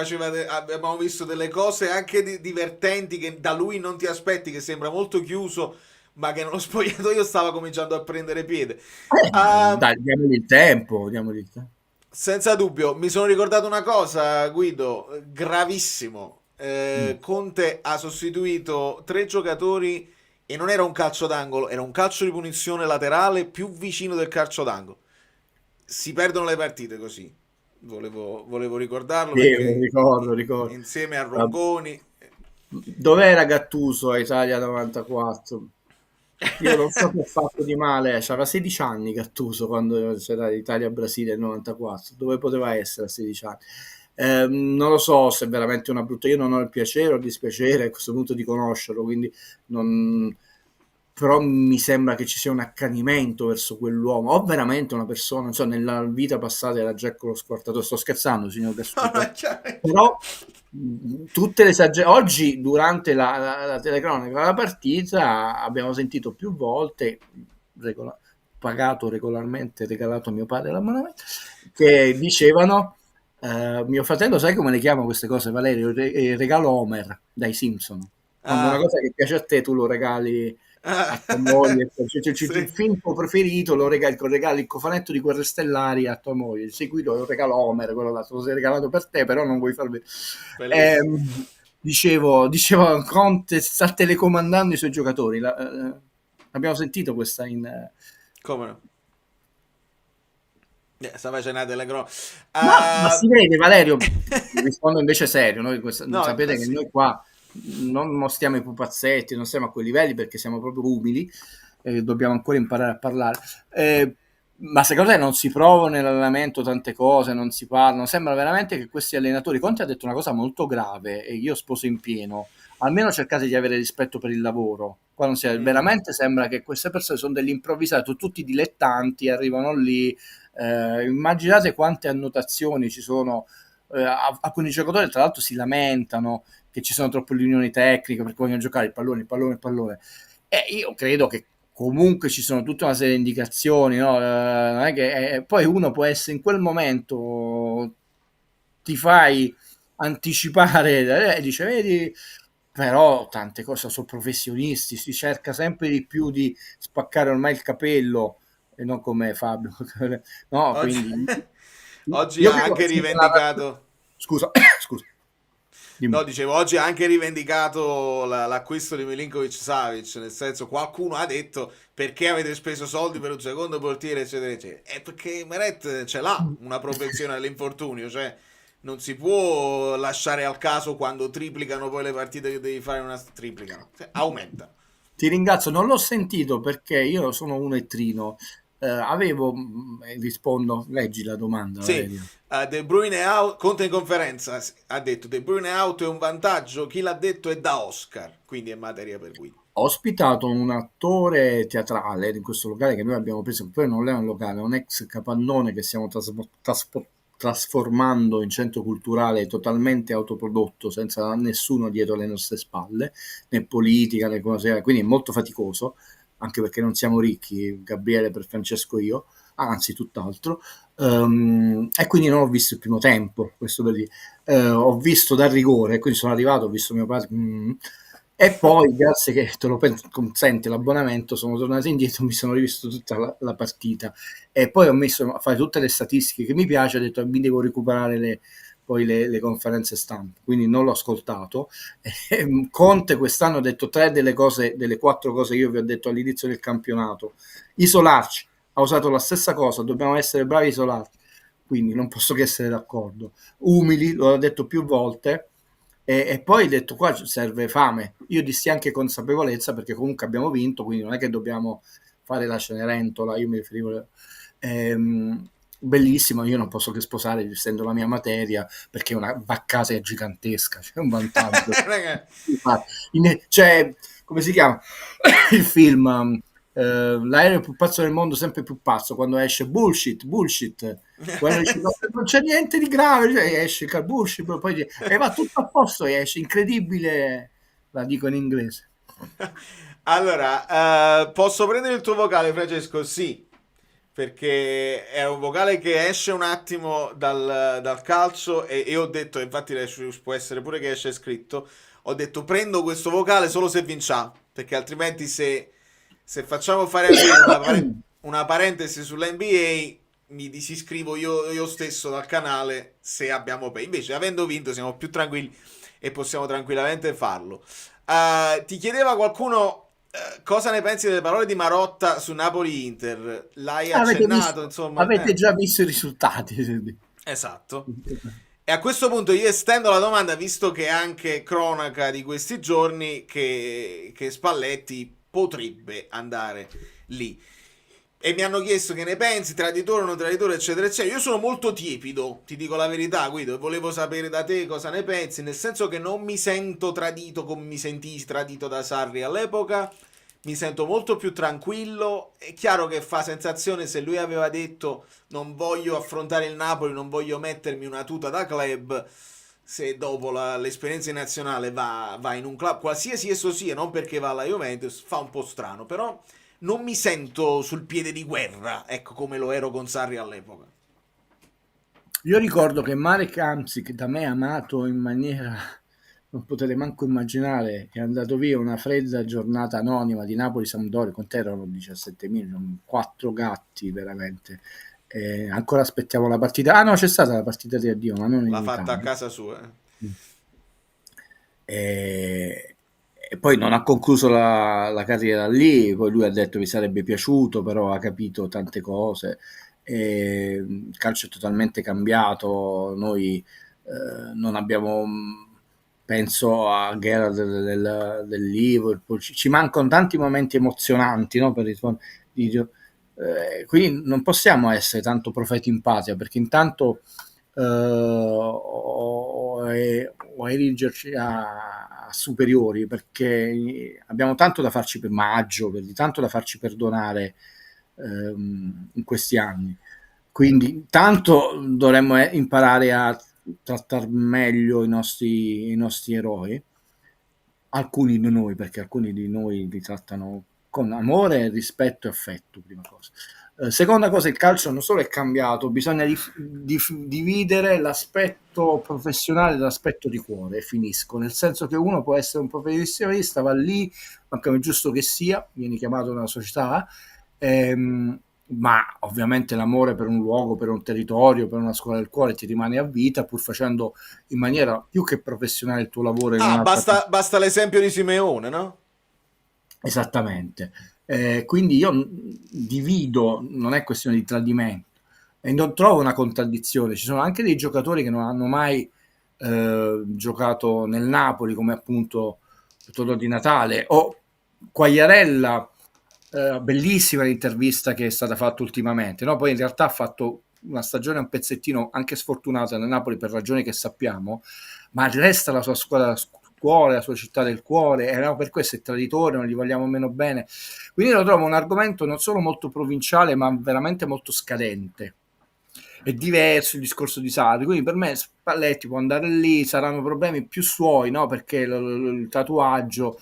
abbiamo visto delle cose anche divertenti che da lui non ti aspetti, che sembra molto chiuso, ma che nello spogliatoio stava cominciando a prendere piede. Dai, diamogli il tempo. Senza dubbio, mi sono ricordato una cosa, Guido, gravissimo. Conte ha sostituito 3 giocatori e non era un calcio d'angolo, era un calcio di punizione laterale più vicino del calcio d'angolo. Si perdono le partite così. Volevo ricordarlo, perché ricordo. insieme a Rongoni. Dov'era Gattuso a Italia 94? Io non so che ha fatto di male, c'era 16 anni Gattuso quando c'era l'Italia-Brasile nel 94, dove poteva essere a 16 anni? Non lo so se è veramente una brutta, io non ho il piacere o il dispiacere a questo punto di conoscerlo, quindi però mi sembra che ci sia un accanimento verso quell'uomo, o veramente una persona, non so, nella vita passata era Jack lo squartatore, sto scherzando, signor Gasparri, però tutte le oggi durante la telecronaca della partita abbiamo sentito più volte, pagato regolarmente, regalato a mio padre l'abbonamento, che dicevano mio fratello, sai come le chiamo queste cose, Valerio? Il regalo Homer dai Simpson. Quando una cosa che piace a te tu lo regali a tua moglie, il film tuo preferito lo regali il cofanetto di Guerre Stellari a tua moglie, il seguito lo regalo Homer, quello là, te lo sei regalato per te, però non vuoi farvi. Dicevo Conte sta telecomandando i suoi giocatori, abbiamo sentito questa in... Come no? Sta facendo una telecronaca. Ma si vede, Valerio, rispondo invece serio, noi sapete che sì. noi qua non mostriamo i pupazzetti, non siamo a quei livelli perché siamo proprio umili, dobbiamo ancora imparare a parlare, ma secondo te non si provano nell'allenamento tante cose, non si parlano, sembra veramente che questi allenatori, Conte ha detto una cosa molto grave e io sposo in pieno, almeno cercate di avere rispetto per il lavoro, qua non si veramente sembra che queste persone sono degli improvvisati, tutti dilettanti, arrivano lì, immaginate quante annotazioni ci sono, alcuni giocatori tra l'altro si lamentano che ci sono troppe riunioni tecniche perché vogliono giocare il pallone, e io credo che comunque ci sono tutta una serie di indicazioni, no? Non è che poi uno può essere in quel momento, ti fai anticipare, dice vedi, però tante cose sono professionisti, si cerca sempre di più di spaccare ormai il capello e non come Fabio, no, quindi oggi ha anche rivendicato scusa. No, dicevo, oggi ha anche rivendicato l'acquisto di Milinkovic-Savic, nel senso qualcuno ha detto perché avete speso soldi per un secondo portiere, eccetera, eccetera. È perché Meret ce l'ha una propensione all'infortunio, cioè non si può lasciare al caso quando triplicano poi le partite che devi fare triplicano, aumenta. Ti ringrazio, non l'ho sentito perché io sono un ettrino. Rispondo, leggi la domanda. Sì, De Bruyne out, Conte in conferenza ha detto De Bruyne out è un vantaggio, chi l'ha detto è da Oscar, quindi è materia per Guido. Ho ospitato un attore teatrale in questo locale che noi abbiamo preso, poi non è un locale, è un ex capannone che stiamo trasformando in centro culturale totalmente autoprodotto, senza nessuno dietro le nostre spalle, né politica né cose, quindi è molto faticoso, anche perché non siamo ricchi, Gabriele per Francesco e io, anzi tutt'altro, e quindi non ho visto il primo tempo, questo per dire. Ho visto dal rigore, quindi sono arrivato, ho visto mio padre, e poi grazie che te lo consente l'abbonamento sono tornato indietro, mi sono rivisto tutta la partita e poi ho messo a fare tutte le statistiche che mi piace, ho detto mi devo recuperare le conferenze stampa, quindi non l'ho ascoltato. Conte quest'anno ha detto 3 delle 4 cose che io vi ho detto all'inizio del campionato. Isolarci, ha usato la stessa cosa, dobbiamo essere bravi a isolarci, quindi non posso che essere d'accordo. Umili, lo ho detto più volte, e poi ho detto qua serve fame, io dissi anche consapevolezza perché comunque abbiamo vinto, quindi non è che dobbiamo fare la Cenerentola, io mi riferivo bellissimo, io non posso che sposare essendo la mia materia perché una vaccata è gigantesca, c'è un vantaggio. Cioè, come si chiama il film l'aereo più pazzo del mondo, sempre più pazzo, quando esce bullshit quando dice, no, non c'è niente di grave, cioè, esce il bullshit poi e va tutto a posto e esce incredibile, la dico in inglese. Allora posso prendere il tuo vocale, Francesco? Sì, perché è un vocale che esce un attimo dal calcio e ho detto, infatti può essere pure che esce scritto, ho detto prendo questo vocale solo se vinciamo, perché altrimenti se facciamo fare una parentesi sulla NBA mi disiscrivo io stesso dal canale se abbiamo pay. Invece avendo vinto siamo più tranquilli e possiamo tranquillamente farlo. Ti chiedeva qualcuno cosa ne pensi delle parole di Marotta su Napoli-Inter? L'hai accennato, insomma. Avete già visto i risultati. Esatto. E a questo punto io estendo la domanda, visto che è anche cronaca di questi giorni che Spalletti potrebbe andare lì. E mi hanno chiesto che ne pensi, traditore o non traditore, eccetera, eccetera. Io sono molto tiepido, ti dico la verità, Guido, e volevo sapere da te cosa ne pensi, nel senso che non mi sento tradito come mi sentii tradito da Sarri all'epoca, mi sento molto più tranquillo. È chiaro che fa sensazione se lui aveva detto non voglio affrontare il Napoli, non voglio mettermi una tuta da club, se dopo l'esperienza in nazionale va in un club, qualsiasi esso sia, non perché va alla Juventus, fa un po' strano, però non mi sento sul piede di guerra, ecco, come lo ero con Sarri all'epoca. Io ricordo che Marek Hamsik, da me amato in maniera non potete manco immaginare, è andato via una fredda giornata anonima di Napoli-Sampdoria, con te erano 17.000, 4 gatti veramente. Ancora aspettiamo la partita. Ah no, c'è stata la partita di addio, ma non in L'ha fatta Italia. a casa sua. E poi non ha concluso la carriera lì, poi lui ha detto mi sarebbe piaciuto, però ha capito tante cose. Il calcio è totalmente cambiato, noi non abbiamo, penso a Gerrard del Liverpool, ci mancano tanti momenti emozionanti, no, per rispondere. Quindi non possiamo essere tanto profeti in patria, perché intanto o erigerci a superiori, perché abbiamo tanto da farci per maggio, tanto da farci perdonare in questi anni. Quindi tanto dovremmo imparare a trattare meglio i nostri eroi, alcuni di noi, perché alcuni di noi li trattano con amore, rispetto e affetto, prima cosa. Seconda cosa, il calcio non solo è cambiato, bisogna dividere l'aspetto professionale dall'aspetto di cuore, e finisco, nel senso che uno può essere un professionista, va lì, ma come è giusto che sia, viene chiamato nella società, ma ovviamente l'amore per un luogo, per un territorio, per una scuola del cuore ti rimane a vita, pur facendo in maniera più che professionale il tuo lavoro. Basta l'esempio di Simeone, no? Esattamente. Quindi io divido, non è questione di tradimento, e non trovo una contraddizione. Ci sono anche dei giocatori che non hanno mai giocato nel Napoli, come appunto Totò Di Natale, o Quagliarella, bellissima l'intervista che è stata fatta ultimamente, no? Poi in realtà ha fatto una stagione un pezzettino anche sfortunata nel Napoli per ragioni che sappiamo, ma resta la sua squadra cuore, la sua città del cuore, e no, per questo è traditore, non gli vogliamo meno bene. Quindi lo trovo un argomento non solo molto provinciale, ma veramente molto scadente. È diverso il discorso di Sarri, quindi per me Spalletti può andare lì, saranno problemi più suoi, no? Perché il tatuaggio,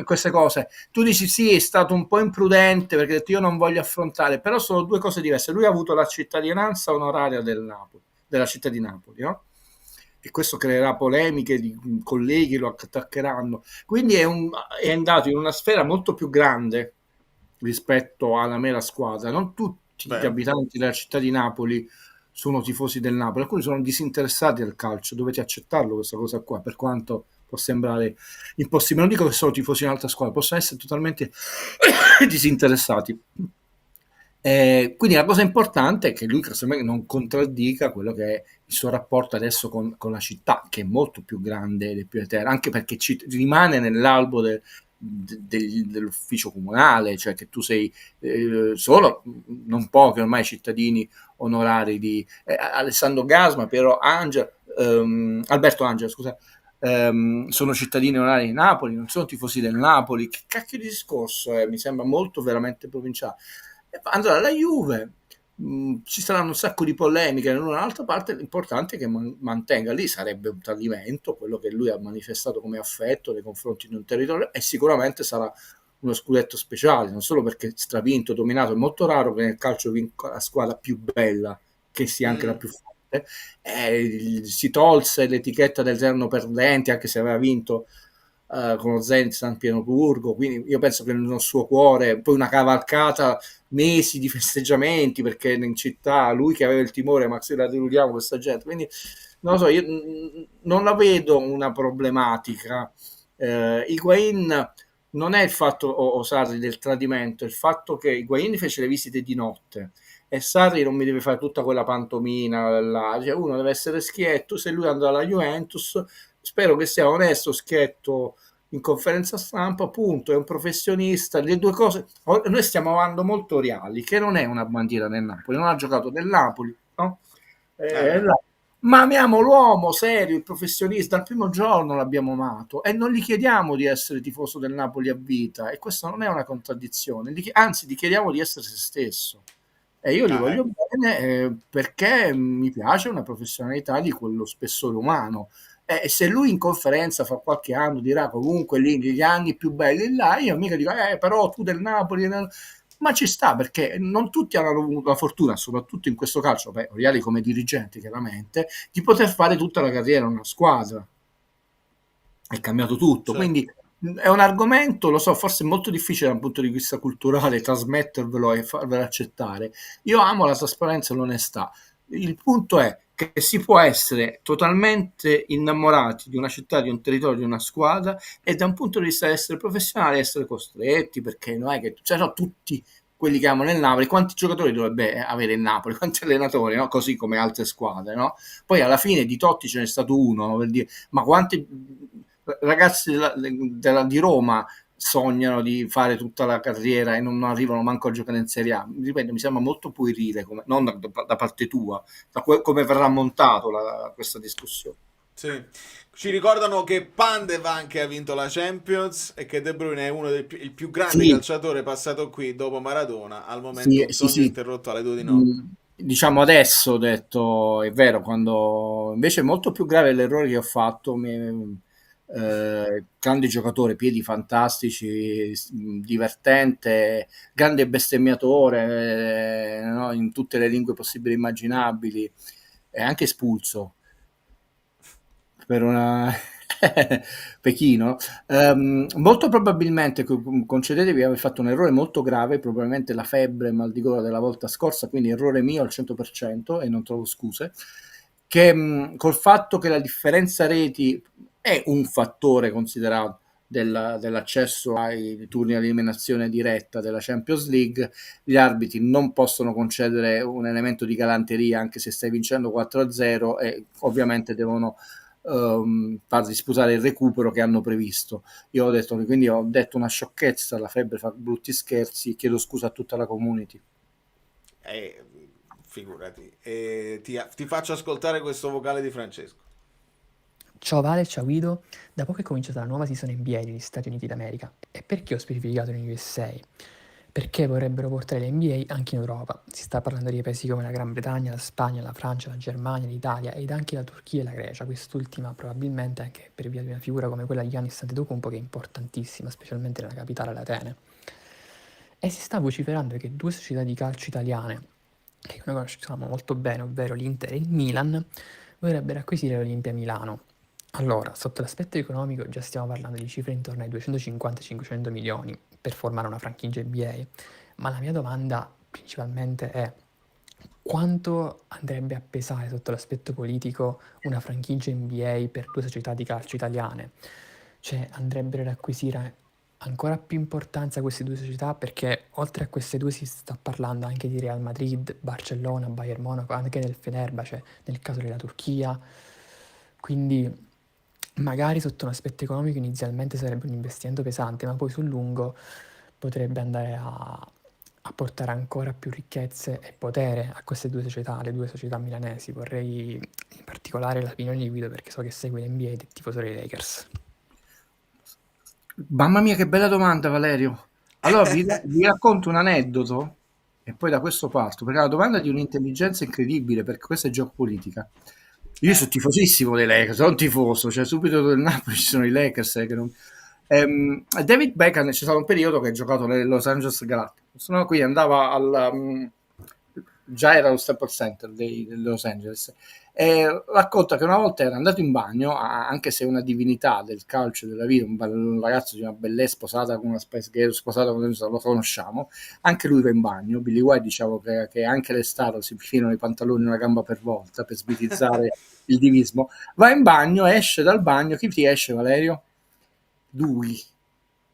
queste cose. Tu dici sì, è stato un po' imprudente perché ha detto io non voglio affrontare, però sono due cose diverse. Lui ha avuto la cittadinanza onoraria del Napoli, della città di Napoli, no? E questo creerà polemiche, di colleghi lo attaccheranno, quindi è andato in una sfera molto più grande rispetto alla mera squadra. Non tutti gli abitanti della città di Napoli sono tifosi del Napoli, alcuni sono disinteressati del calcio, dovete accettarlo questa cosa qua, per quanto può sembrare impossibile. Non dico che sono tifosi di un'altra squadra, possono essere totalmente disinteressati. Quindi la cosa importante è che lui non contraddica quello che è il suo rapporto adesso con la città, che è molto più grande ed è più eterna, anche perché rimane nell'albo dell'ufficio comunale, cioè che tu sei solo, non pochi ormai cittadini onorari di Alessandro Gasma, Alberto Angela, scusa, sono cittadini onorari di Napoli, non sono tifosi del Napoli. Che cacchio di discorso è? Mi sembra molto veramente provinciale. Andrà alla Juve, ci saranno un sacco di polemiche da un'altra parte, l'importante è che mantenga. Lì sarebbe un tradimento quello che lui ha manifestato come affetto nei confronti di un territorio, e sicuramente sarà uno scudetto speciale, non solo perché stravinto, dominato. È molto raro che nel calcio vinca la squadra più bella, che sia anche la più forte. Si tolse l'etichetta del eterno perdente, anche se aveva vinto con lo Zenit San Pietroburgo, quindi io penso che nel suo cuore, poi una cavalcata, mesi di festeggiamenti, perché in città lui che aveva il timore, ma se la deludiamo questa gente, quindi non lo so, io non la vedo una problematica. Higuain non è il fatto, o Sarri, del tradimento, è il fatto che Higuain fece le visite di notte e Sarri non mi deve fare tutta quella pantomina là. Cioè, uno deve essere schietto. Se lui andrà alla Juventus, spero che sia onesto, schietto in conferenza stampa, appunto, è un professionista. Le due cose, noi stiamo amando molto Reali, che non è una bandiera del Napoli, non ha giocato nel Napoli, no? ma amiamo l'uomo serio, il professionista. Dal primo giorno l'abbiamo amato e non gli chiediamo di essere tifoso del Napoli a vita, e questo non è una contraddizione, anzi gli chiediamo di essere se stesso. E io gli voglio bene, perché mi piace una professionalità di quello spessore umano. E se lui in conferenza fra qualche anno dirà comunque lì gli anni più belli là, io mica dico però tu del Napoli, ma ci sta, perché non tutti hanno avuto la fortuna, soprattutto in questo calcio, Oriali come dirigenti chiaramente, di poter fare tutta la carriera in una squadra. È cambiato tutto, quindi è un argomento, lo so, forse è molto difficile dal punto di vista culturale trasmettervelo e farvelo accettare. Io amo la trasparenza e l'onestà. Il punto è che si può essere totalmente innamorati di una città, di un territorio, di una squadra, e da un punto di vista essere professionali essere costretti, perché non è che no, tutti quelli che amano il Napoli, quanti giocatori dovrebbe avere il Napoli, quanti allenatori, no? Così come altre squadre, no? Poi alla fine di Totti ce n'è stato uno, per dire, ma quanti ragazzi di Roma sognano di fare tutta la carriera e non arrivano manco a giocare in Serie A? Ripeto, mi sembra molto puerile, non da parte tua, come verrà montato questa discussione. Sì. Ci ricordano che Pandev anche ha vinto la Champions e che De Bruyne è uno il più grande calciatore passato qui dopo Maradona. Al momento un sogno interrotto alle 2 di notte. Diciamo adesso ho detto, è vero, quando invece è molto più grave l'errore che ho fatto. Grande giocatore, piedi fantastici, divertente, grande bestemmiatore, no? In tutte le lingue possibili e immaginabili, e anche espulso per una Pechino. Molto probabilmente, concedetevi, aver fatto un errore molto grave, probabilmente la febbre, mal di gola della volta scorsa, quindi errore mio al 100% e non trovo scuse, che col fatto che la differenza reti è un fattore considerato dell'accesso ai turni di eliminazione diretta della Champions League, gli arbitri non possono concedere un elemento di galanteria anche se stai vincendo 4-0, e ovviamente devono far disputare il recupero che hanno previsto. Io quindi ho detto una sciocchezza, la febbre fa brutti scherzi, chiedo scusa a tutta la community. Figurati. Ti faccio ascoltare questo vocale di Francesco. Ciao Vale, ciao Guido. Da poco è cominciata la nuova season NBA negli Stati Uniti d'America. E perché ho specificato negli USA? Perché vorrebbero portare l'NBA anche in Europa. Si sta parlando di paesi come la Gran Bretagna, la Spagna, la Francia, la Germania, l'Italia ed anche la Turchia e la Grecia, quest'ultima probabilmente anche per via di una figura come quella di Giannis Antetokounmpo, che è importantissima, specialmente nella capitale Atene. E si sta vociferando che 2 società di calcio italiane, che noi conosciamo molto bene, ovvero l'Inter e il Milan, vorrebbero acquisire l'Olimpia Milano. Allora, sotto l'aspetto economico già stiamo parlando di cifre intorno ai 250-500 milioni per formare una franchigia NBA, ma la mia domanda principalmente è: quanto andrebbe a pesare sotto l'aspetto politico una franchigia NBA per 2 società di calcio italiane? Cioè, andrebbero ad acquisire ancora più importanza queste 2 società, perché oltre a queste 2 si sta parlando anche di Real Madrid, Barcellona, Bayern Monaco, anche del Fenerbahce, nel caso della Turchia. Quindi magari sotto un aspetto economico inizialmente sarebbe un investimento pesante, ma poi sul lungo potrebbe andare a portare ancora più ricchezze e potere a queste 2 società, le 2 società milanesi. Vorrei in particolare l'opinione di Guido, perché so che segue l'NBA ed è tifoso dei Lakers. Mamma mia, che bella domanda, Valerio. Allora vi racconto un aneddoto e poi da questo parto, perché è una domanda di un'intelligenza incredibile, perché questa è geopolitica. Io sono tifosissimo dei Lakers, sono tifoso, cioè subito del Napoli ci sono i Lakers. David Beckham, c'è stato un periodo che ha giocato nel Los Angeles Galacticos, no? Quindi andava già era lo Staples Center di Los Angeles, e racconta che una volta era andato in bagno, anche se è una divinità del calcio e della vita, un ragazzo di una bellezza, sposata con una Spice Girl, sposata con lo conosciamo, anche lui va in bagno. Billy White diciamo che anche le star si infilano i pantaloni una gamba per volta per sbitizzare il divismo. Va in bagno, esce dal bagno, chi ti esce, Valerio? Lui,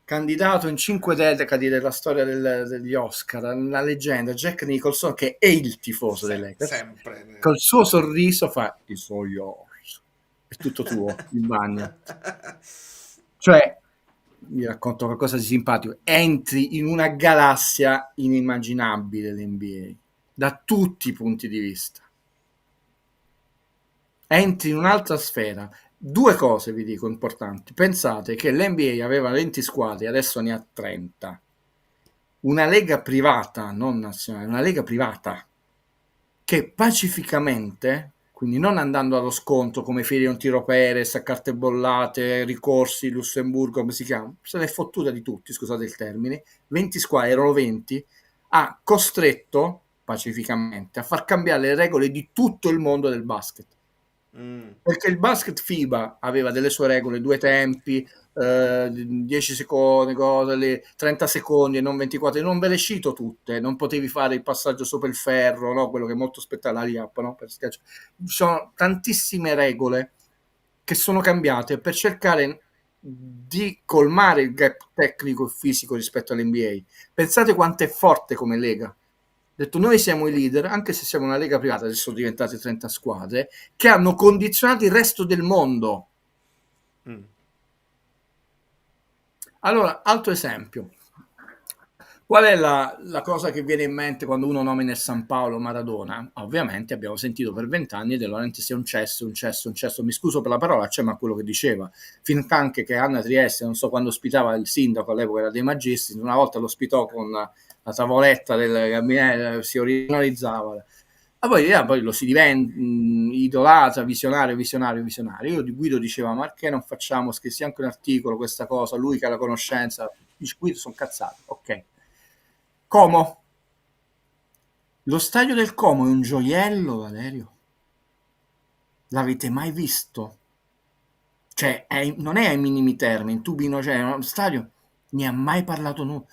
candidato in 5 decadi della storia degli Oscar, la leggenda Jack Nicholson, che è il tifoso dei Lakers, sempre col suo sorriso fa i suoi yours, è tutto tuo in bagno. Cioè, vi racconto qualcosa di simpatico: entri in una galassia inimmaginabile l'NBA da tutti i punti di vista. entri in un'altra sfera. Due cose vi dico importanti. Pensate che l'NBA aveva 20 squadre, adesso ne ha 30. Una lega privata, non nazionale, una lega privata che pacificamente, quindi non andando allo scontro come Filion Tiro Perez, a carte bollate, ricorsi, Lussemburgo, come si chiama, se l'è fottuta di tutti, scusate il termine, 20 squadre, erano 20, ha costretto pacificamente a far cambiare le regole di tutto il mondo del basket. Perché il basket FIBA aveva delle sue regole, 2 tempi, 10 secondi, 30 secondi e non 24, non ve le cito tutte, non potevi fare il passaggio sopra il ferro, no? Quello che è molto spettacolare, no? Ci sono tantissime regole che sono cambiate per cercare di colmare il gap tecnico e fisico rispetto all'NBA. Pensate quanto è forte come lega. Detto, noi siamo i leader, anche se siamo una lega privata, adesso sono diventate 30 squadre, che hanno condizionato il resto del mondo. Allora, altro esempio. Qual è la cosa che viene in mente quando uno nomina il San Paolo Maradona? Ovviamente abbiamo sentito per 20 anni De Laurentiis sia un cesso. Mi scuso per la parola, ma quello che diceva. Finché che Anna Trieste, non so quando ospitava il sindaco, all'epoca era dei Magistri, una volta lo ospitò con la tavoletta del gabinetto, si originalizzava. Ma poi lo si diventa idolatra, visionario. Io di Guido diceva, ma perché non facciamo, scrissi anche un articolo, questa cosa, lui che ha la conoscenza, dice Guido sono cazzato, ok. Como. Lo stadio del Como è un gioiello, Valerio. L'avete mai visto? Cioè, non è ai minimi termini, Tubino, cioè, uno stadio, ne ha mai parlato nulla.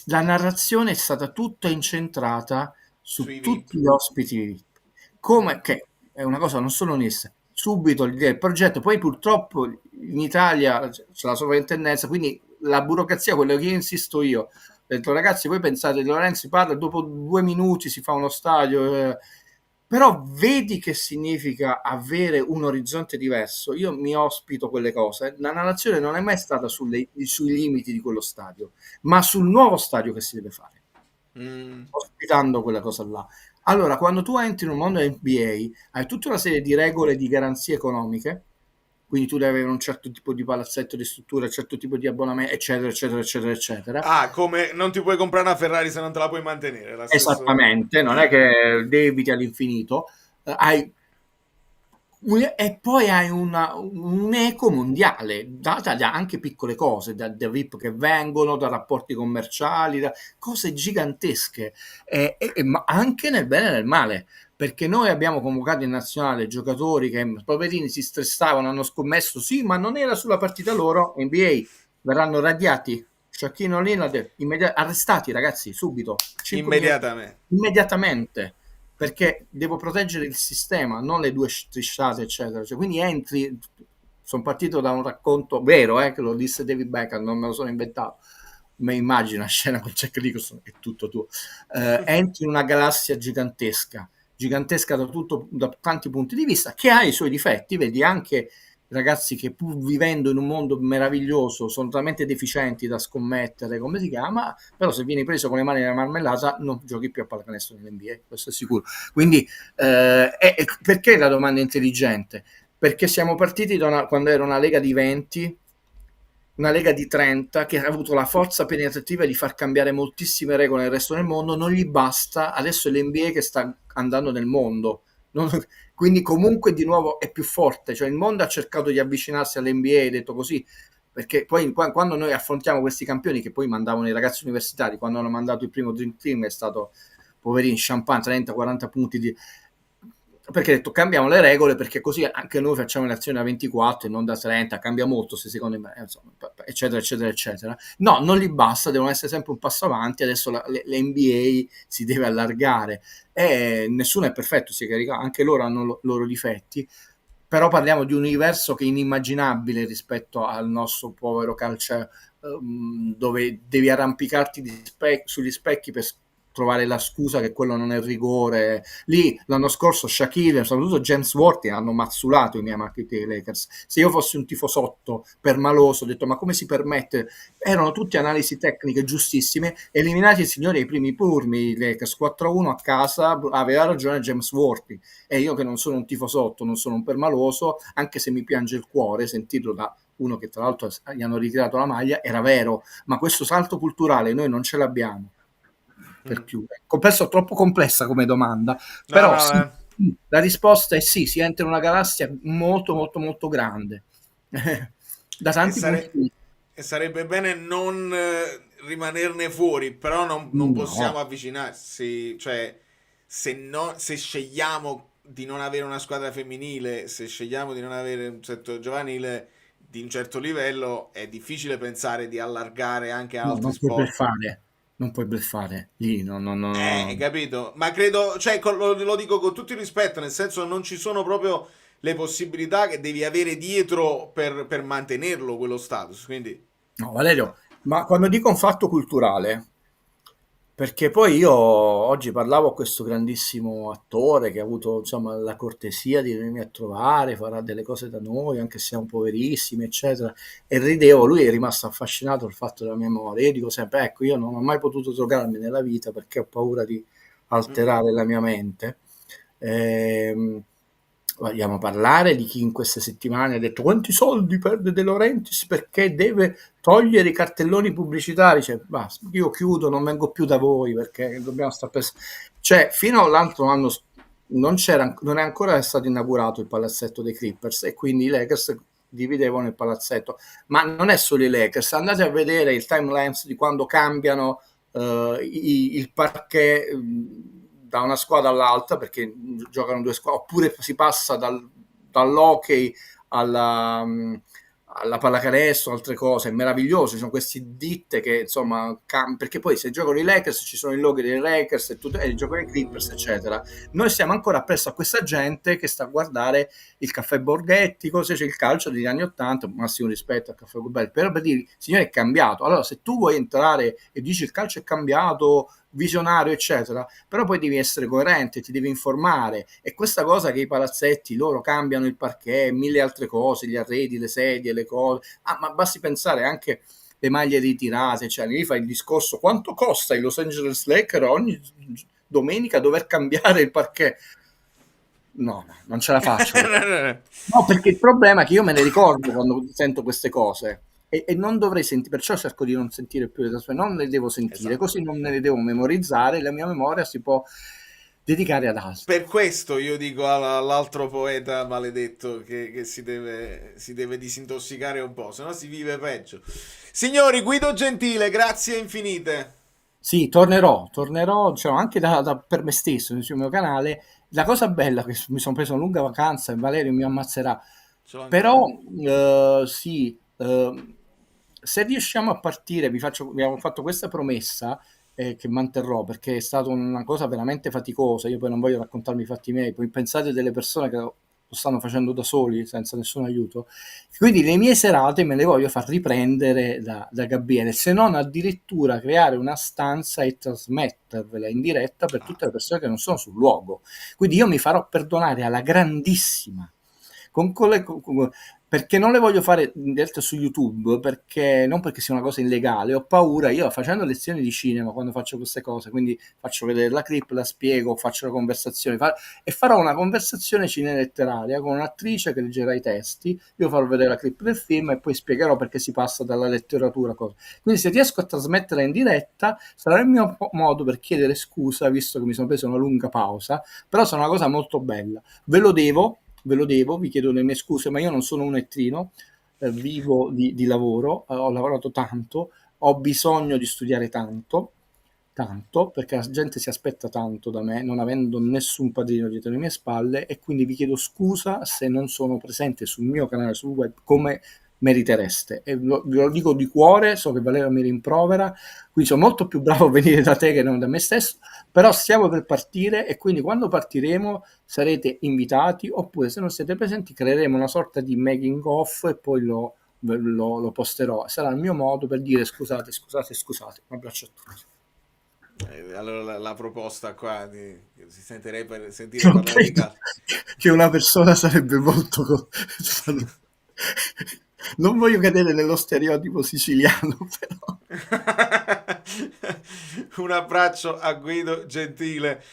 La narrazione è stata tutta incentrata su tutti gli ospiti, come che è una cosa non solo onesta. Subito il progetto, poi purtroppo in Italia c'è la sovrintendenza, quindi la burocrazia, quello che io insisto io, ho detto ragazzi, voi pensate Lorenzi parla, dopo 2 minuti si fa uno stadio, però vedi che significa avere un orizzonte diverso. Io mi ospito quelle cose, la narrazione non è mai stata sui limiti di quello stadio, ma sul nuovo stadio che si deve fare, ospitando quella cosa là. Allora, quando tu entri in un mondo NBA, hai tutta una serie di regole di garanzie economiche, quindi tu devi avere un certo tipo di palazzetto di struttura, un certo tipo di abbonamento, eccetera. Ah, come non ti puoi comprare una Ferrari se non te la puoi mantenere. Esattamente, non è che debiti all'infinito, e poi hai un eco mondiale, data da anche piccole cose, da VIP che vengono, da rapporti commerciali, da cose gigantesche, ma anche nel bene e nel male. Perché noi abbiamo convocato in nazionale giocatori che poverini si stressavano, hanno scommesso, sì, ma non era sulla partita loro, NBA, verranno radiati, Shaquille O'Neal, arrestati ragazzi, subito. Immediatamente, perché devo proteggere il sistema, non le 2 strisciate, eccetera. Cioè, quindi entri, sono partito da un racconto vero, che lo disse David Beckham, non me lo sono inventato. Mi immagino una scena con Jack Nicholson, è tutto tuo. Entri in una galassia gigantesca da tanti punti di vista, che ha i suoi difetti, vedi anche ragazzi che pur vivendo in un mondo meraviglioso sono talmente deficienti da scommettere, come si chiama, però se vieni preso con le mani nella marmellata non giochi più a pallacanestro nell'NBA, questo è sicuro. Quindi perché la domanda è intelligente? Perché siamo partiti quando era una lega di 20, una lega di 30 che ha avuto la forza penetrativa di far cambiare moltissime regole nel resto del mondo, non gli basta, adesso è l'NBA che sta andando nel mondo, quindi comunque di nuovo è più forte, cioè il mondo ha cercato di avvicinarsi all'NBA, detto così, perché poi quando noi affrontiamo questi campioni che poi mandavano i ragazzi universitari, quando hanno mandato il primo Dream Team è stato poverini, champagne, 30-40 punti di... perché ho detto cambiamo le regole perché così anche noi facciamo le azioni da 24 e non da 30, cambia molto se secondo me, insomma, eccetera. No, non gli basta, devono essere sempre un passo avanti, adesso l'NBA si deve allargare e nessuno è perfetto, si carica, anche loro hanno loro difetti, però parliamo di un universo che è inimmaginabile rispetto al nostro povero calcio, dove devi arrampicarti sugli specchi per trovare la scusa che quello non è rigore. Lì l'anno scorso Shaquille, soprattutto James Worthy, hanno mazzulato i miei amati dei Lakers. Se io fossi un tifosotto permaloso, ho detto ma come si permette? Erano tutte analisi tecniche giustissime, eliminati i signori ai primi turni, i Lakers 4-1 a casa, aveva ragione James Worthy. E io che non sono un tifosotto, non sono un permaloso, anche se mi piange il cuore sentirlo da uno che tra l'altro gli hanno ritirato la maglia, era vero, ma questo salto culturale noi non ce l'abbiamo. Per chiudere, penso troppo complessa come domanda, però sì, la risposta è sì, si entra in una galassia molto molto molto grande da tanti punti di vista. E sarebbe bene non rimanerne fuori, però non possiamo avvicinarsi, cioè se scegliamo di non avere una squadra femminile, se scegliamo di non avere un setto giovanile di un certo livello, è difficile pensare di allargare anche a altri sport. Non puoi bluffare lì, no. Capito? Ma credo, cioè, lo dico con tutto il rispetto, nel senso non ci sono proprio le possibilità che devi avere dietro per mantenerlo quello status, quindi... No, Valerio, ma quando dico un fatto culturale, perché poi io oggi parlavo a questo grandissimo attore che ha avuto insomma la cortesia di venirmi a trovare, farà delle cose da noi, anche se siamo poverissimi, eccetera, e ridevo, lui è rimasto affascinato dal fatto della memoria. Io dico sempre, ecco, io non ho mai potuto drogarmi nella vita perché ho paura di alterare la mia mente. Vogliamo parlare di chi in queste settimane ha detto quanti soldi perde De Laurentiis perché deve togliere i cartelloni pubblicitari, cioè, basta, io chiudo, non vengo più da voi perché dobbiamo stare cioè fino all'altro anno non è ancora stato inaugurato il palazzetto dei Clippers e quindi i Lakers dividevano il palazzetto, ma non è solo i Lakers, andate a vedere il timelapse di quando cambiano il parquet da una squadra all'altra perché giocano due squadre, oppure si passa dall'hockey alla pallacanestro, altre cose, è meraviglioso, ci sono questi ditte che insomma perché poi se giocano i Lakers ci sono i loghi dei Lakers e giocano i Clippers eccetera. Noi siamo ancora appresso a questa gente che sta a guardare il caffè Borghetti, cose, c'è il calcio degli anni 80, massimo rispetto al caffè Borghetti, però per dire signore è cambiato. Allora se tu vuoi entrare e dici il calcio è cambiato, visionario eccetera, però poi devi essere coerente, ti devi informare, e questa cosa che i palazzetti loro cambiano il parquet, mille altre cose, gli arredi, le sedie, le cose, ma basti pensare anche le maglie ritirate, cioè lì fai il discorso quanto costa i Los Angeles Lakers ogni domenica dover cambiare il parquet. No, non ce la faccio. No, perché il problema è che io me ne ricordo quando sento queste cose e non dovrei sentire, perciò cerco di non sentire più le trasmissioni, non le devo sentire, così non me le devo memorizzare, la mia memoria si può dedicare ad altro. Per questo io dico all'altro poeta maledetto che si deve disintossicare un po', se no si vive peggio. Signori, Guido Gentile, grazie infinite. Sì, tornerò, cioè, anche per me stesso sul mio canale. La cosa bella è che mi sono preso una lunga vacanza e Valerio mi ammazzerà, però sì, se riusciamo a partire, abbiamo fatto questa promessa che manterrò perché è stata una cosa veramente faticosa. Io poi non voglio raccontarmi i fatti miei, poi pensate delle persone che lo stanno facendo da soli senza nessun aiuto, quindi le mie serate me le voglio far riprendere da Gabriele, se non addirittura creare una stanza e trasmettervela in diretta per tutte le persone che non sono sul luogo. Quindi io mi farò perdonare alla grandissima perché non le voglio fare in diretta su YouTube, perché non perché sia una cosa illegale, ho paura, io facendo lezioni di cinema quando faccio queste cose, quindi faccio vedere la clip, la spiego, faccio la conversazione e farò una conversazione cineletteraria con un'attrice che leggerà i testi, io farò vedere la clip del film e poi spiegherò perché si passa dalla letteratura a cose. Quindi se riesco a trasmetterla in diretta sarà il mio modo per chiedere scusa, visto che mi sono preso una lunga pausa, però sarà una cosa molto bella, ve lo devo, vi chiedo le mie scuse, ma io non sono un ettrino, vivo di lavoro, ho lavorato tanto, ho bisogno di studiare tanto, perché la gente si aspetta tanto da me, non avendo nessun padrino dietro le mie spalle, e quindi vi chiedo scusa se non sono presente sul mio canale sul web come meritereste, e ve lo dico di cuore, so che Valerio mi rimprovera, quindi sono molto più bravo a venire da te che non da me stesso, però stiamo per partire e quindi quando partiremo sarete invitati, oppure se non siete presenti creeremo una sorta di making of e poi lo posterò, sarà il mio modo per dire scusate, un abbraccio a tutti. Allora la proposta qua si sentirei per sentire parlare di calcio. Che una persona sarebbe molto... Non voglio cadere nello stereotipo siciliano, però. Un abbraccio a Guido Gentile.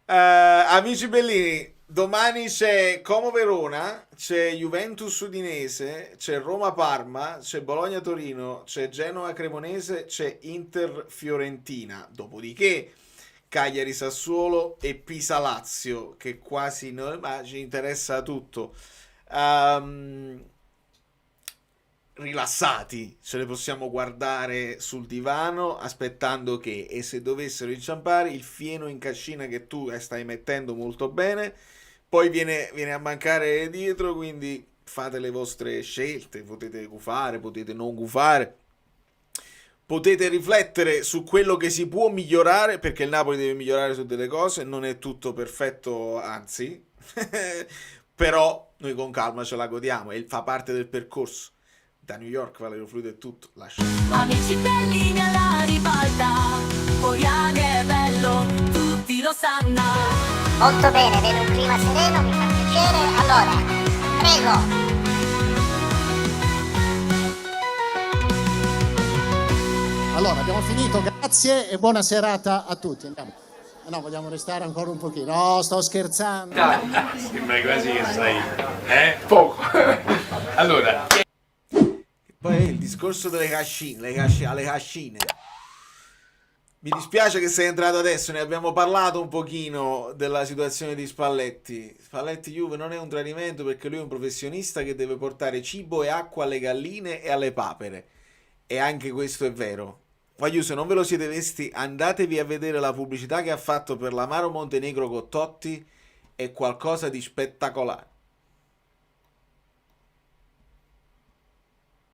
Amici bellini, domani c'è Como Verona, c'è Juventus Udinese, c'è Roma Parma, c'è Bologna Torino, c'è Genoa Cremonese, c'è Inter Fiorentina. Dopodiché Cagliari Sassuolo e Pisa Lazio, che quasi noi, ma ci interessa tutto. Rilassati, ce le possiamo guardare sul divano aspettando che, e se dovessero inciampare, il fieno in cascina che tu stai mettendo molto bene poi viene a mancare dietro, quindi fate le vostre scelte, potete gufare, potete non gufare, potete riflettere su quello che si può migliorare, perché il Napoli deve migliorare su delle cose, non è tutto perfetto, anzi però noi con calma ce la godiamo e fa parte del percorso. Da New York, Valerio Fluido è tutto, lascia. Amici bellini alla ribalta, Poiani è bello, tutti lo sanno. Molto bene, vedo un clima sereno, mi fa piacere. Allora, prego. Allora, abbiamo finito, grazie e buona serata a tutti. Andiamo. No, vogliamo restare ancora un pochino. No, sto scherzando. Sembra quasi che sai, poco. Allora... Poi il discorso delle cascine, alle cascine. Mi dispiace che sei entrato adesso, ne abbiamo parlato un pochino della situazione di Spalletti. Spalletti Juve non è un tradimento perché lui è un professionista che deve portare cibo e acqua alle galline e alle papere. E anche questo è vero. Voglio, se non ve lo siete visti, andatevi a vedere la pubblicità che ha fatto per l'Amaro Montenegro con Totti, è qualcosa di spettacolare.